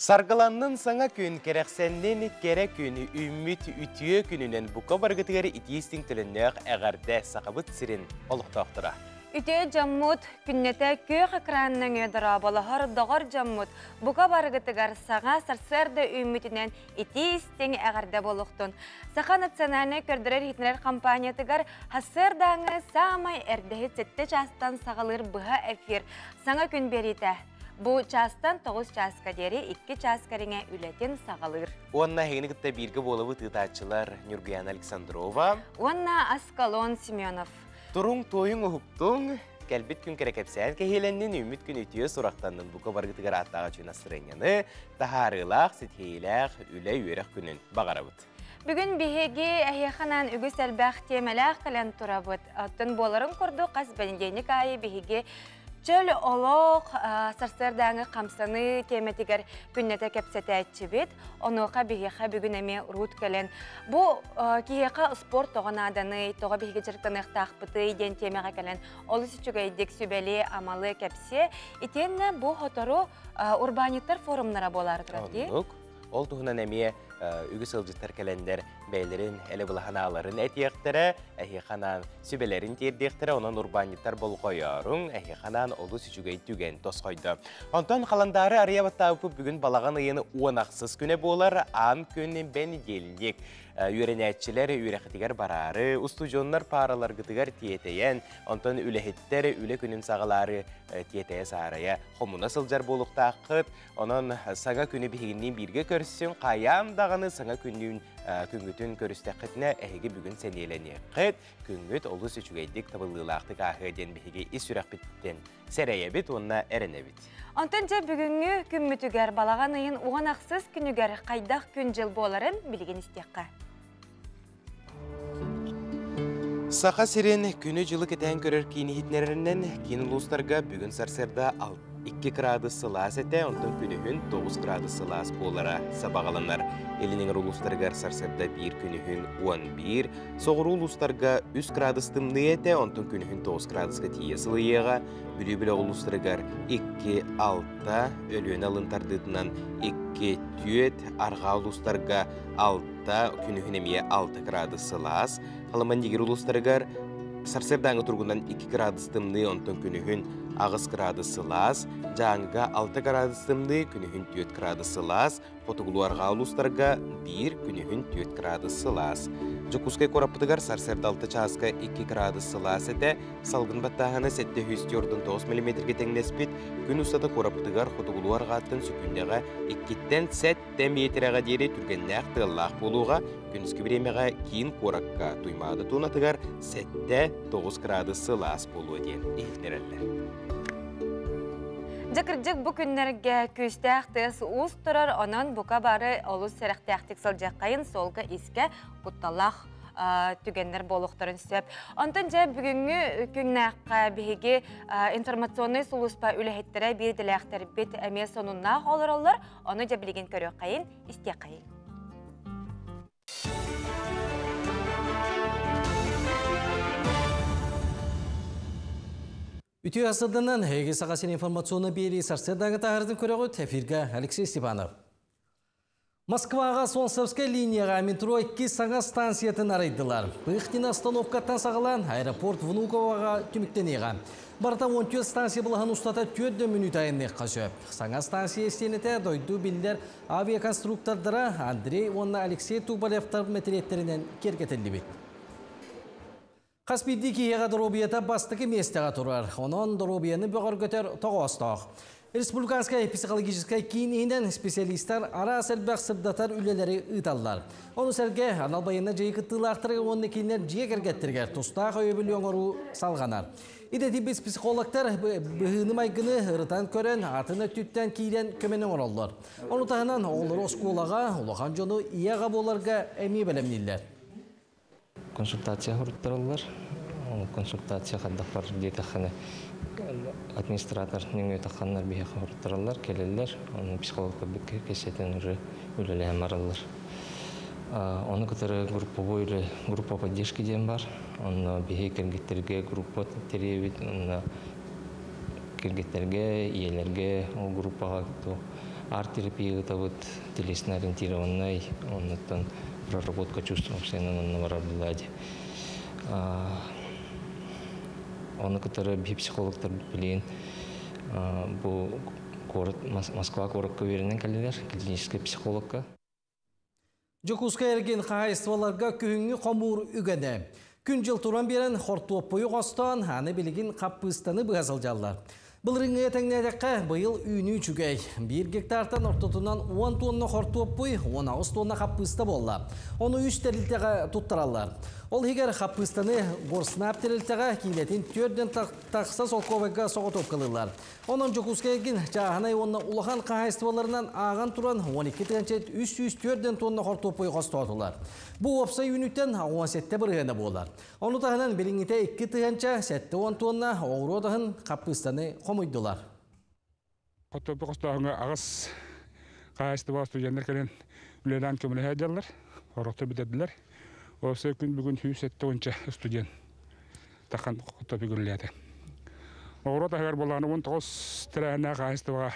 Sargılanның саңа күн керексеннен керек күні үміт үтіе күнінен бұқа барғытығары итейстің тіліннеғ әғарда сақабыт сирен олықтақтыра. Үтіе жаммут күннете көк экранның өдіра балығар дағар жаммут бұқа барғытығар саңа сарсырды үмітінен итейстің әғарда болуқтын. Сақа национальный көрдірер хитнер компаниятығар хасырдаңы самай әрдігі сетті жастан сағалыр бұға эфир саңа күн берейді. Бұл частан 9 часка дері 2 часкарыңа үлетін сағалыр. Онна хегінігітті біргі болуы тұтатшылар Нюргиян Александрова. Онна Аскалон Семенов. Тұрың тойың ұхыптың, кәлбет күн керекепсән кәхеленнен үміт күн үтіе сұрақтанның бұқа барғытығар аттаға чүн асырыңыны, тахарылақ, сетхейләқ, үлі үйерек күнін бағарабыд. Бүгін бігеге әйеқанан үгіс әлбәқ темеләқ кәлін тұрабыд. Аттын боларын құрды қас бәліндейнік айы бігеге Чөл олық сарсырдаңы қамсаны теметігер күннеті кәпсеті әтчібет, онуға бігеға бүгін әме ұрут кәлін. Бұл кейеға спорт тоғын аданы, тоға бігеге жыртынық тақпыты ден темеға кәлін. Олы сүчігі едек сүбәлі амалы кәпсе. Итенні бұл хотору урбаниттар форумнара болар тұрады. Ол тұғынан әме үгіс ылжыттар кәлендер бәйлерін әлі бұлаханаларын әтияқтары, әйеқанан сүбелерін тердектері, онан урбаниттар бол қойарың, әйеқанан олы сүчігей түген тос қойды. Онтан қаландары ария-баттауы бүгін балаған ұйыны уанақсыз күні болар, ан күнін бән деліндек. Үйренәтчілер үйрәқітігер барары, устужонлар паралар гытыгар тиетейен, онтан үләхеттер үлә күнін сағалары тиетeye сарая. Хомуна сылжар болуқта ақыт, онан саңа күні бігіннен бірге көрсін, қаям дағаны саңа күннің күнгітін көрісті қытына әйге бүгін сәнелене қыт, күнгіт олы сөчігейдік табылылақты қағыден бігі ис үрәқ біттен сәрәйе біт, онына әріне біт. Онтан жа бүгінгі күн мүтігер балаған ұйын оған ақсыз күнігер қайдақ күн жыл боларын білген істеққа. Сақа сирен күні жылы кетен көрер кейіні хитнерінен кейін ұлыстарға бүгін сарсырда 2 градус сылас әте, онтан күнігін 9 градус сылас болара сабағаланар. Елінен ұлыстарға сарсырда 1 күнігін 11, соғыру ұлыстарға 3 градус тымны әте, онтан күнігін 9 градусқа тие сылы еға, бүлі-бүлі ұлыстарға 2-6, өліен алынтардыдынан 2-4, арға ұлыстарға 6, күнігін әмее 6 градус сылас, қаламан егер ұлыстарға сарсырдаңы тұрғынан 2 градус тымны, онтан күнігін ағыз градус сылас, жаңға 6 градус тымны, күнігін 4 градус сылас, қотығылуарға ұлыстарға 1, күнігін 4 градус сылас. Жүкускай қорапытығар сарсырдалты часқа 2 градус сылас әті, салғын баттағаны 709 мм-ге тәңнеспет, күн ұстады қорапытығар қотығылуарға аттын сүкіндеға 2-тен 7 метрға дері түргеннәқ тығылақ болуға, күніскі біремеға кейін қораққа туймады туынатығар 7-9 градус сылас болуы ден ехтерелі. Жакыржык бу күннерге күстәқтес уыз тұрар, онан бұқа бары олыс сәріқтәқтік сылжақайын солға иске құтталақ түгендер болуқтарын сөп. Онтан жа бүгінгі күннәққа бігеге информационный сұлыспа үліхеттері бір діләқтер бет әме сонунна олар олар, оны жа білген көрі қайын, істе қайын. Үтіе асырдынан әйге сағасын информационы бері сарсырдағы тағырдың көріғі тәфирге Алексей Степанов. Москваға Солнцевская линияға метро 2 саңа станциятын арайдылар. Бұйықтен остановкаттан сағылан аэропорт Внуковаға түміктен еға. Барта 14 станция бұлаған ұстата 4 минут айыннық қажып. Саңа станция естенеті дойду білдер авиаконструктордыра Андрей онна Алексей Тубалевтар мәтіреттерінен кергетілді бет. Қаспиді кейеға дұробията бастықы местеға тұрар. Онын дұробияны бұғыр көтер тоғастақ. Республиканская психологическая кейінейінен специалистар ара сәлбәқ сырдатар үлелері ұйталылар. Оны сәрге аналбайына жайқыттылақтыры оны кейінер жиек әргеттіргер тұстақ өйбілі оңыру салғанар. Идетибіз психологтар бұғыны майгыны ұрытан көрін атыны түттен кейден көменің оралылар. Оны тағынан олар осколаға, олақан жону ияға боларға әмей бәлемнелер. Консультация құрыттырылар. Консультация қаддақпар дейтақаны администратор неңе таққанлар бейе құрыттырылар, келелер. Оны психологқа бүкке кесетін үрі өлелі әмарылар. Оны күтірі группа бойлы, группа поддержки ден бар. Оны бейе кергеттерге группа теребет, кергеттерге, иелерге, ол группаға арт-терапия табыт, телесно-ориентированный, он это проработка чувств на варабладе. Он который психологтар билин, бу город Москва городка уверенен калилер, клиническая психологка. Жокуска ерген қағайыстываларға күйіңі қомур үгені. Күн жыл туран берен хортуоппойы қостан, аны білігін қаппыстаны бұғазыл жаллар. Бұл рыңғы етіңнәдіққа бұйыл үйіні жүгей. 1 гектартан ортотынан 10 тонна хортуоппой, 19 тонна қаппыста болла. Оны 3 тәрілтеға тұттыралар. Ол егер қаппыстаны ғорсынап тәрілтеға кейлетін түрден тақса солковайға соғытып қылылар. Оның Жокуска ерген жағанай онына ұлыған қағайыстываларынан аған туран 12 тәнчет 304 тонна хортуоппой қостатылар. Бұл опсай үнүттен 17 біргені болар. Оны тағынан біліңіте 2 тәнче 7-10 тонна оғыру дағын қаппыстаны қомойдылар. Хортуоппой қостағыңа ағыз қағайыстывал студенттер кәлен үлелән көмілі әдерлер, орықты бітеділер. Осы күн бүгін 107 студент таққан хортуоппой көріледі. Оғыру тағар болағаны 19 тірәне қағайыстываға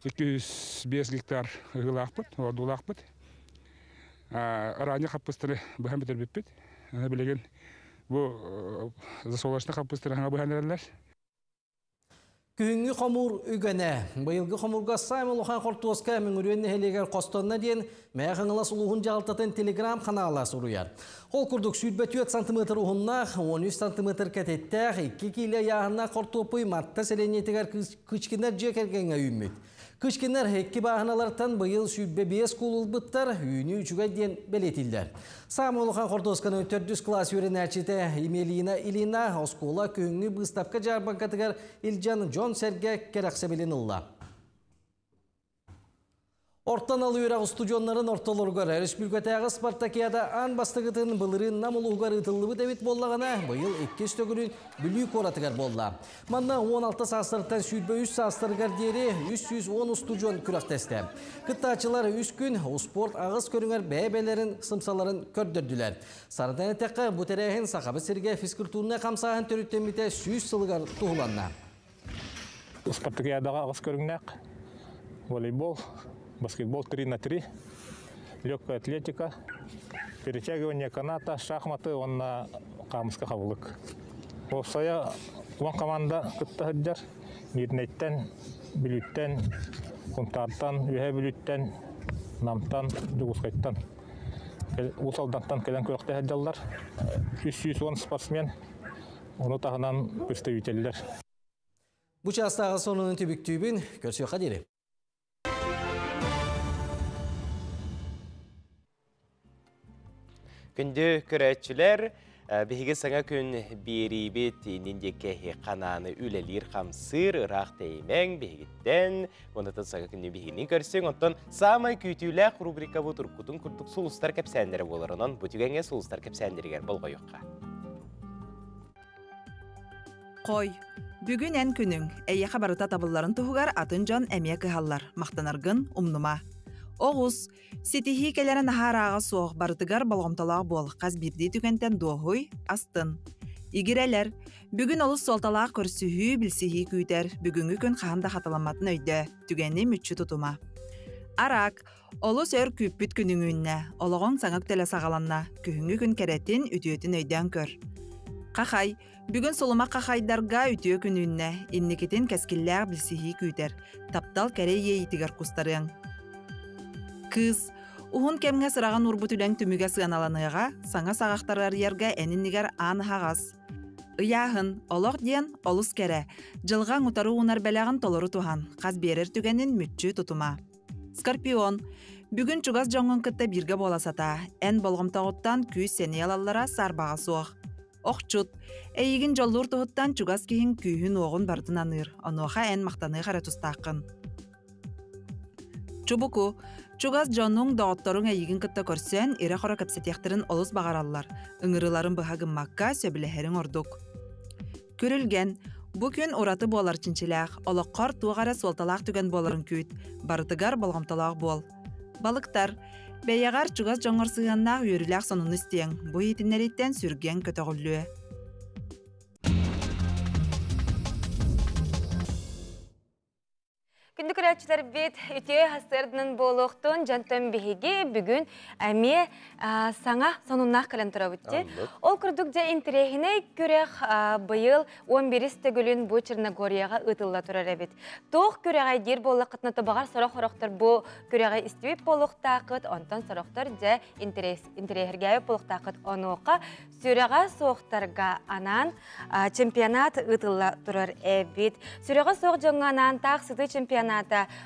205 гектар ұғылақ бұд, ордулақ бұд. Араны қаппыстыры бұған бітір бітпет. Аны білеген бұл засолашына қаппыстыры аңа бұған әрілер. Күңі қомур үгәне. Байылғы қомурға Саймон Лохан Қортуоска мүңіренне хелегер қостанна дейін мәғыңылас ұлығын жағылтатын телеграм қаналас ұруяр. Қол күрдік сүйдбәт 4 см ұғыннақ, 13 см кәтеттәқ, 2 келі яғына Қортуоппой матта сәленетігер күчкенер жекергенге үймет. Күчкенер хекки бағыналардан бұйыл сүйдбе 5 кулыл бұттар үйіні үшіге ден белетілдер. Саймон Лохан Қортуосканы 400 класс өрен әрчеті Емелина Илина оскола көңі бұстапқа жарбанқатығар Илжан Джон Серге керақсабелін ұлла. Ортан алу үйрағы студионларын орталырғар Республикатағы Спартакиада ан бастығытын бұлырын намылуғар ұтылығы дәвет боллағана бұйыл 2 төгілін бүлі қоратығар болла. Манна 16 састырттан сүйдбі 3 састырғар дері 310 студион күрақтесті. Қыттачылар 3 күн спорт ағыз көріңер бәйбәлерін сымсаларын көрдірділер. Сарыдан әтеқі бұтәрәйін сақабы серге физкультурына қамсағын төріттеміте 100 сылығар тұғыланна. Спартакиадаға ағыз көріңнәқ, волейбол, баскетбол 3х3, легкая атлетика, перетягивание каната, шахматы, онна қамысқа қабылық. Осая уан команда күттіғыджар, мирнеттен, бүліттен, құнтартан, үйе бүліттен, намтан, жүгісқайттан. Усалдантан кәлен көріқті әджалар, 310 спортсмен, оны тағынан представителілер. Бұл частағы сонының түбік-түйбін көрсе қадері. Күнді көрәтшілер бігі саңа күн берейбет нендеке қананы үлелер қамсыр ұрақ теймен бігіттен, онытын саңа күнді бігінен көрсең, онтан самай күйтіләқ рубрика бұтыр күтін күрдік сұлыстар кәпсәндері боларынан бұтігенге сұлыстар кәпсәндерігер болға жоққа. Қой, бүгін ән күнің, әйе қабарыта табыларын тұғығар атын жан әмия кығалар, мақтанарғын ұмныма. Оғыз, сетихи кәләрі нахараға соқ барытығар балғымталағы бол, қаз бірді түгентен доғой, астын. Игерелер, бүгін олыс солталағы көрсіхі білсіхи күйтер, бүгінгі күн қағында қаталаматын өйді, түгенні мүтші тұтыма. Арак, олыс өр күппіт күнің үнне, олығын саңық тәлі сағаланна, күхінгі күн кәретін үтіетін өйден көр. Қақай, бүгін солыма қақайдарға үтіе күн үнне, иннекетін кәскілләғ білсіхи күйтер, таптал кәрі ейітігер құстарың. Кыз, уғын кәмге сыраған урбут үлән түміге сығаналаныға, саңа сағақтарар ерге әнінігер анығағас. Ұяғын, олық ден, олыс кәрі, жылған ұтары ұнар бәләғын толыры туған, қаз берер түгенін мүтчі тұтыма. Скорпион, бүгін чугаз жоңын кітті бірге боласата, ән болғымтағыттан күйіз сәне алалара сарбаға соқ. Оқчут, әйігін жоллыр тұғыттан чугаз кейін күйін оғын бардын аныр, онуға ән мақтаны қара тұстақын. Чубуку, чугаз жонның дағыттарың әйігін кітті көрсен, ері қора кәпсетектерін олыс бағаралар, ұңырыларын бұғағын маққа сөбіліхерін ордық. Көрілген, бұ күн ораты болар чинчиләқ, олыққар туғара солталақ түген боларын күйт, барытығар болғамталақ бол. Балықтар, бәйеғар чугаз жоңғыр сығаннақ үйіріләқ сонын істең, бұ етінереттен сүрген көтіғылуы. Күнді көрәтшілер бет үтеу хастырдының болуқтың жантын бігеге бүгін әме саңа сонуннақ кілін тұра өтті. Ол күрдік жа интерехіне көрек бұйыл 11 төгілін бұл Черногорияға ұтылла тұрар әбет. Тоқ көрек айдер болы қытнаты бағар сұрық-құрықтыр бұл көрек істеуіп болуқтақыт, онтан сұрықтар жа интерехерге болуқтақыт онуға сүреға соқтарға анан чемпионат ұтылла тұрар әбет. Сүреға соқ жаңанан тақ сыты чемпионата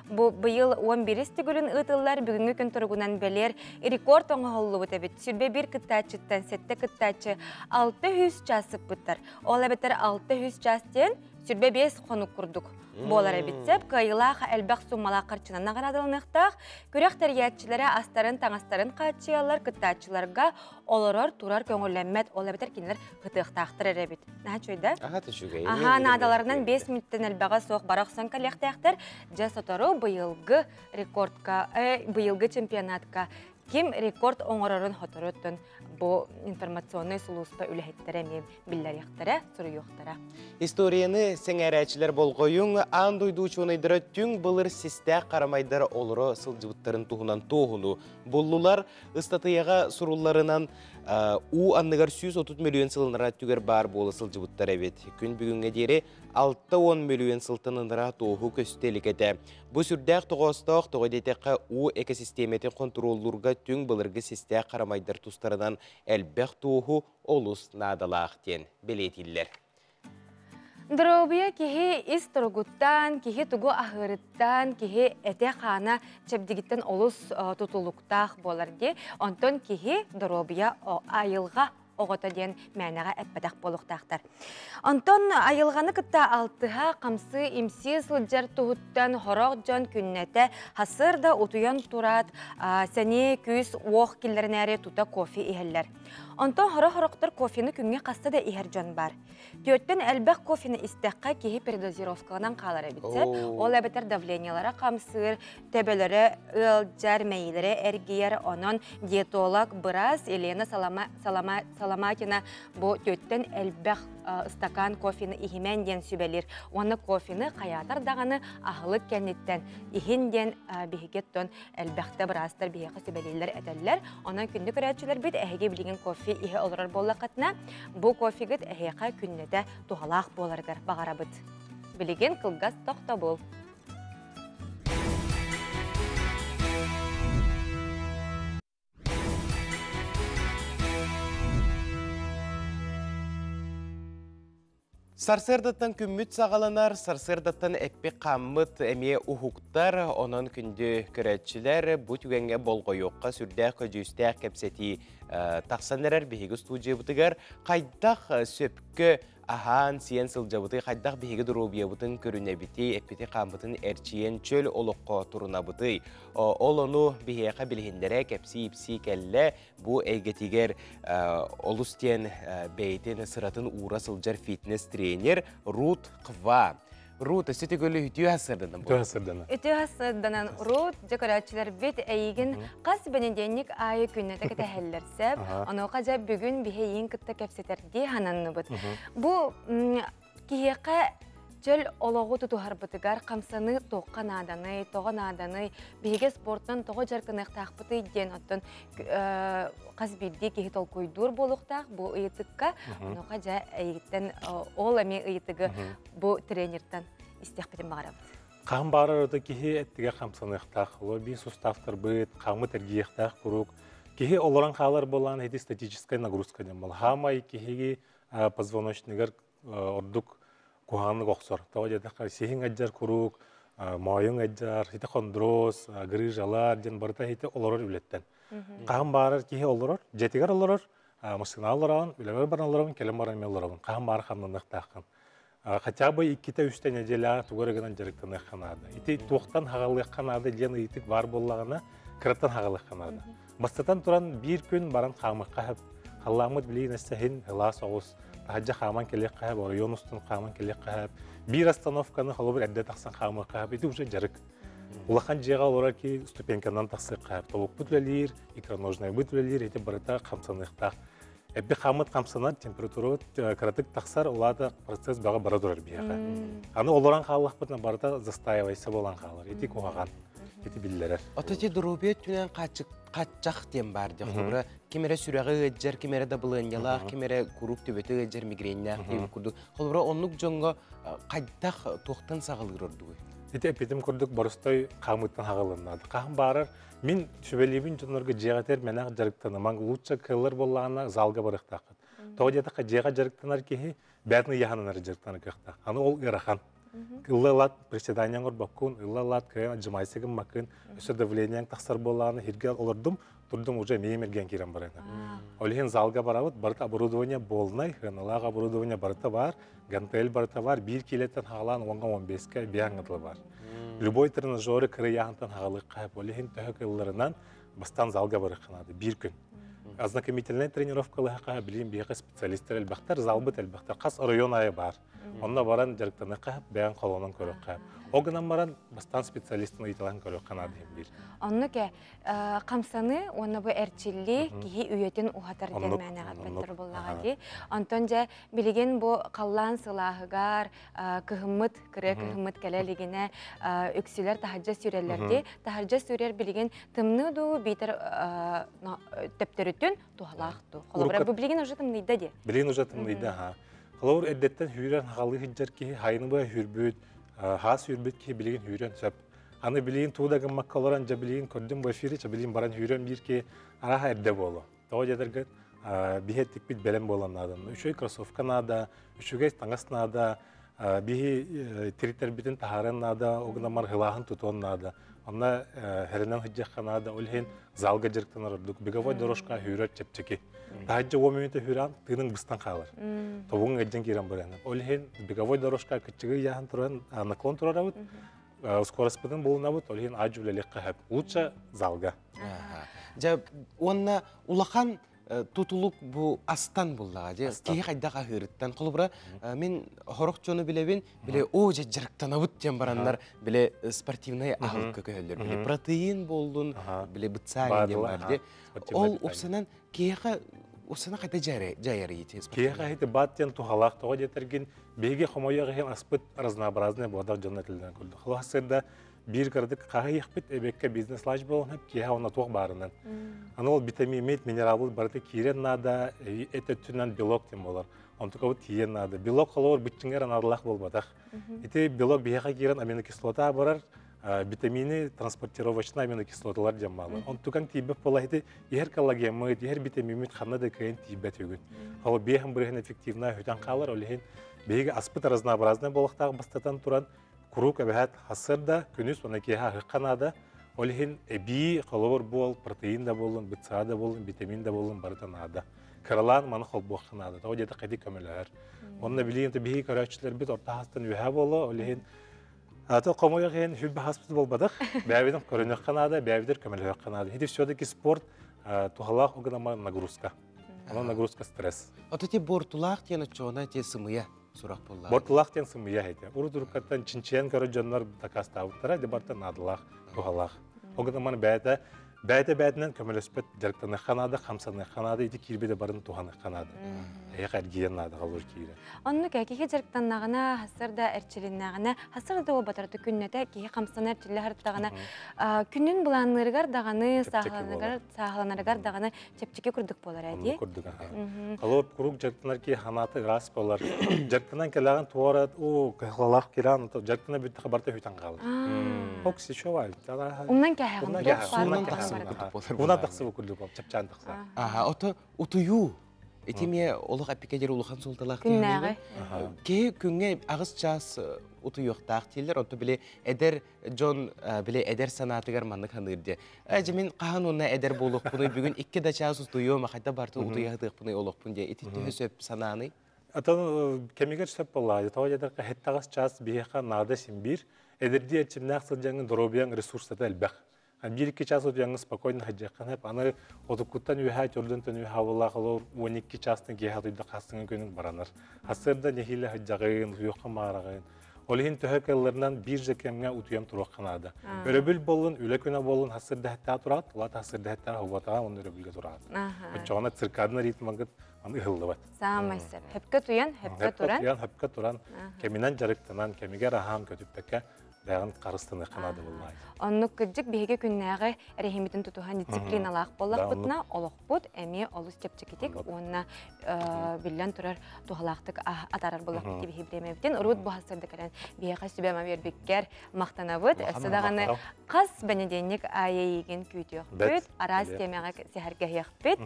бұйыл 11 тігілін ұтылар бүгінгі күн тұрғынан бәлер рекорд оңғылы бұт әбет. Сүрбе бір күттачыттан сәтті күттачы 600 часып бұттар. Ол әбеттер 600 частен сүрбе 5 қонық күрдік. Болар әбетсеп, қайылақ әлбәқ суммала қарчынан ағарадылынықтақ, көрек тәргетчілері астарын, таңастарын қатшиялар, күттачыларға оларар турар көңілләммәт, ол әбеттер кенелер ғытықтақтыр әрәбет. Наға чөйді? Аға, надаларынан 5 минуттен әлбәға соқ барақсан кәлектәқтір, жас отару бұйылғы рекордқа, бұйылғы чемпионатқа кем рекорд оңырарын хотырыттын бұл информационный сұлуыспа үліхеттері білдер яқтары, сұры яқтары. Историяны сәңәрәчілер болғойың, андойду чонайдыра түң бұлыр систә қарамайдары олыры сылжыбыттарын туғынан тоғыну. Бұллылар ұстатыяға сұруларынан у анныгар 130 миллион сылыныра түгер бар болы сылжыбыттар әбет. Күн бүгінге дері 6-10 миллион сылтынындыра тоғы көстелік әді. Бұл сүрдәқ тоғыстақ тоғыдетеқі у экосистеметі контроллурға түң бұлырғы систә қарамайдар тұстарынан әлбәқ тоғы олыс надалақ ден білетілер. Дробия кихи ис торгуттан, кихи тугу ахырыттан, кихи эте хана чепдигиттен олус тутулуктах боларди. Онтон кихи дробия айылға оғыта ден мәнәға әппәдәқ болуқтақтар. Онтон айылғаны кітта алтыға қамсы имси сылджар туғыттан хорақ жон күннәті хасырда утуян турат сәне күз оқ келдерін әрі тута кофе ихеллер. Онтон хорақ-хорақтар кофені күнге қасты да ихер жон бар. Төттен әлбәқ кофені истәққа кейі передозировкалынан қалар әбітсеп, ол әбітер давлениялары қамсыр, тәбелері, ылджар, мәйілері, әргейер, онын диетолог Бырас Елена Саламатина бұл төттен әлбәқ стакан кофені ихимен ден сүбелер. Оны кофені қаятар дағаны ағылық кәнеттен ихин ден бігеттен әлбәқті Бырастар бігеқі сүбелелер әтәлілер. Онан күнді көрәтшілер бет әйге білген кофе ihe олар болла қатына, бұл кофегіт әйеқа күннеде туғалақ болардар бағара бұд. Білеген қылғас тоқта бол. Сарсырдаттан күмміт сағаланар, сарсырдаттан әппе қаммыт әме ұхуқтар, онын күнді көрәтшілер бұ түгенге болғойоққа сүрдәқ көжістәқ кәпсеті тақсанырар бейгі студия бұтығар, қайдақ сөпкі ахан сиен сылжабыты қайдақ бейгі дұрубия бұтын көріне біті, әппеті қамбытын әрчиен чөл олыққа тұруна бұты. Ол оны бейеқа білгендері кәпсі ипсі кәлі бұ әйгетігер олыстен бәйтен сыратын ура сылжар фитнес тренер Рут Қва. Рут, өсеті көлі үтіу асырдынан бұл? Үтіу асырдынан Рут, жекөрәтшілер бет әйген қас бәнеденік айы күннеті кәті әллерсеп, оны қажа бүгін бейе ең күтті кәпсетерге хананны бұд. Бұл кейеқа чөл олығы тұтуғар бұтығар, қамсаны тоққа наданы, тоға наданы, бейге спорттан тоға жарқынық тақпыты ден оттын қас білді кейі тол көйдур болуқтақ бұл ұйытыққа, оныға жа әйгіттен ол әме ұйытығы бұл тренерден істеқ бітін бағарабыд. Қам барырды кейі әттіге қамсанықтақ, лобби суставтар бұд, қамы тәргейіқтақ құруқ. Кейі оларан қалар болан әді статическай нагрузка дем бол. Хамай кейіге позвоночныгар ордук куханны оқсор. Тава жадаққа сехин әджар құруқ, майың әджар, хиті хондроз, грыжалар, ден барыта хиті оларар үлеттен. Қам барыр кейі оларар, жетігар оларар, мұсына оларауын, үлемер баран оларауын, келем баран мен оларауын. Қам барыр қамнандық тақын. Хотя бы 2-3 неделя тугорыгынан жарықтан қанады. Ити тоқтан хағалық қанады, ден ұйтық бар болағына кіраттан хағалық қанады. Бастатан тұран бір күн баран қамық қағып, қаламыд білейін әстәхін ғылас оғыз, тағаджа қаман келек қағып, орайон ұстын қаман келек қағып, бір остановканы қалыбыр әдді тақсан қамық қағып, ити уже жарық. Улахан жеға олар ки ступенканан тақсы қағып, толық бүтілелер, икроножнай бүтілелер, ити барыта қамсанықтақ. Эбби хамыт камсанар температура кратык таксар улада процесс бага бара турар бияка. Аны олоран халлах бутна барда застаивайса болан халар. Эти кугаган. Эти биллерер. Ототи дурубет түнен качак тем бар ди. Хобра кимере сүрәгә җер, кимере да булын яла, кимере курук төбете җер мигреннәр дип курду. Хобра онлук җонга кайдак токтан сагылыр ду. Эти эпидем курдук барыстай камыттан хагалыннады. Кам барар мин төбелебин җонларга җегатер менә җарыктанаман лучше кыллар буллана залга барыктак. Тоҗета җега җарыктанар ки бәтне яһаннар җарыктанар кыхта. Аны ол ырахан. Иллалат приседаниең бакун, иллалат кыян җмайсыгым макын, өсө давлениең тахсар булланы хирге олордум, турдум уже меймерген кирен барына. Олеген залга барабыт, барта оборудование болнай, хыналага оборудование барта бар, гантель барта бар, 1 килеттен хагалан 10-15 бияңгытлы бар. Любой тренажеры кырыяһынтан хагалык кайып, олеген төһөк ылларынан бастан залга барыкнады 1 күн. Ознакомительная тренировкалар кайып, билим бияка специалисттер элбахтар, залбыт элбахтар, кас район айы бар. Онна баран жарыктаны кайып, биян колонон көрөк кайып. Огынан баран бастан специалисттин ыйтылан көрөк канады бир. Онны ке камсаны онны бу эрчилли кихи үйөтүн ухатар демәнәгә беттер буллага ди. Антон же билеген бу каллан сылахыгар кыгыммыт кыре кыгыммыт келелигине үксүләр тахаҗа сүрәләрди. Тахаҗа сүрәр билеген тымны ду битер тептерүтүн тухалакту. Холобра бу билеген уже тымныйда ди. Билеген уже тымныйда ха. Холор эддеттен хүрән хагалы хиҗҗәр ки хайны бу хүрбүт хас хүрбүт ки билеген хүрән сөп. Аны билеген туудагы маккаларан жа билеген көрдүм бу эфири жа билеген баран хүрән бир ки араха эрде болу. Тоо жадыргы бихеттик бит белем боланнады. Үчөй кроссовка нада, үчөй таңас нада, бихи тритер битен тахаран нада, огнамар хылахын тутон нада. Онна херенен хиҗҗәх нада олхен залга жырктан ордук. Беговой дорожка хүрәт чепчеки. Тахаҗа о моменте хүрән тының быстан калыр. Тобуң эҗен кирен баран. Олхен беговой дорожка кичиге яһан туран наклон турарабыт. Скорость бутын болунабыт, олхен аҗүлелек кахап. Лучше залга. Жа онна улахан тутулук бу астан буллага же ки кайдага хырыттан кулбра мен хорок жону билебин биле о же жарыктанабыт дем барандар биле спортивный агыл көкөлөр биле протеин болдун биле бытсаги дем барди ол опсанан кияга осына кайда жайары ити кияга хите баттен тухалак тоо жетерген беге хомояга хем аспыт разнообразный бодак жонатылдан курду хласырда bir kırdık kahve yapıp ebekке бизнес лаж болон hep kiha ona toq barынан. Аны ол витамин, минерал барты кирен нада, эте түнен белок тем болар. Онтука тиен нада. Белок холор битчингер анарлах болбадах. Эти белок бияга кирен аминокислота барар, витамины транспортировочный аминокислоталар жамалы. Онтукан тибеп бола эти ер коллагемит, ер витамин ханна да кайын тибет өгүн. Ол бияхан бирген эффективна хөтөн калар, олehen беге аспыт разнообразный болуктагы бастатан туран Курук әбәт хасырда, күнүс оны кеха хыққанада, олхин әбі қолуыр бол, протеин да болын, бітса да болын, витамин да болын барытан ада. Кыралан маны қол боққанада, тау деді қайды көмілер. Онына білейін бейі көрәтшілер біт орта хастан өйә болы, олхин аты қомойы қиын хүлбі хаспыз болбадық, бәвиден көрінек қанада, бәвидер көмілер қанада. Хеті все-таки спорт тухалақ оғынама нагрузка. Ана нагрузка стресс. Ототи бортулақ тені чоғына те сымыя. Бортулах тен сымыя хейте. Уру-туркаттан чинчен көрі жонлар такастауыттара, дебарттан адылах, тухалах. Оғынаман бәйті-бәйтінен көмелеспет жарықтаны қанады, қамсаны қанады, еті кирбеді барын туханы қанады. Әйек әргейен нады қалуыр кейірі. Онны кәкеге жарықтаннағына, хасырда әрчіліннағына, хасырда о батарды күннеті, кеге қамсаны әрчілі харыптағына, күннің бұланырғар дағаны, сағыланырғар дағаны чепчеке күрдік болар әде? Күрдік, қалуыр құруқ жарықтанар кей ханаты ғас болар. Жарықтанан кәліған туарат, о, қылалақ керан, жарықтана бүтті қабарта хүйтан қалыр. Окси шовай. Умнан кәхеғын Унан тақсы бүкілді бол, чапчан тақсы. Ото утую. Этиме олық әпекедер улыхан солталақ күннәғі. Кей күнге ағыз час утуюқтақ тейлер, онты біле әдер Джон біле әдер санатығар маннық ханырды. Әжімен қаған онына әдер болық бұны бүгін 2 да час ұстуйу, мақайда барды утуяғдық бұны олық бұнде. Ететті өсөп сананы? Атын кемегер сөп болады. Тау жадырға әттағыз час бейеқа нады сенбір, әдерді әтчімнәқ сылжаңын дробиян ресурсаты әлбәқ. 1-2 час өтуяңыз спокойно хаджаққан әп, аны отыққыттан үйәй төрден үйәй хавылла қалыр 12 частың кейхат үйді қастыңын көнің баранар. Асырда нехилі хаджағын, үйеққа мағарағын. Олихин төһөкелләрнән bir жекемгә утуям турук канада. Өрөбүл болун, үлөкөнө болун хасырдахта турат, улат хасырдахта ховатага он өрөбүлгө турат. Очогона циркадный ритмагыт аны ыгыллыбат. Самайсыр. Хепке туян, хепке туран. Хепке туран. Кеминен жарыктанан, кемиге рахам көтүптәккә дагын карыстыны канада булмай. Онны кыджык биһиге күннәгы рәхимитен тутухан дисциплиналаак боллак бутна олохпут эми олус чепчекитик онна биллән турар тухалактык атарар боллак бити бихибремебден урут бу хасырды калан биһиге сүбәмә бербеккер мактанабыт садаганы кас бенеденник айыйген күтүк бит арас темәгә сәһәргә яхпит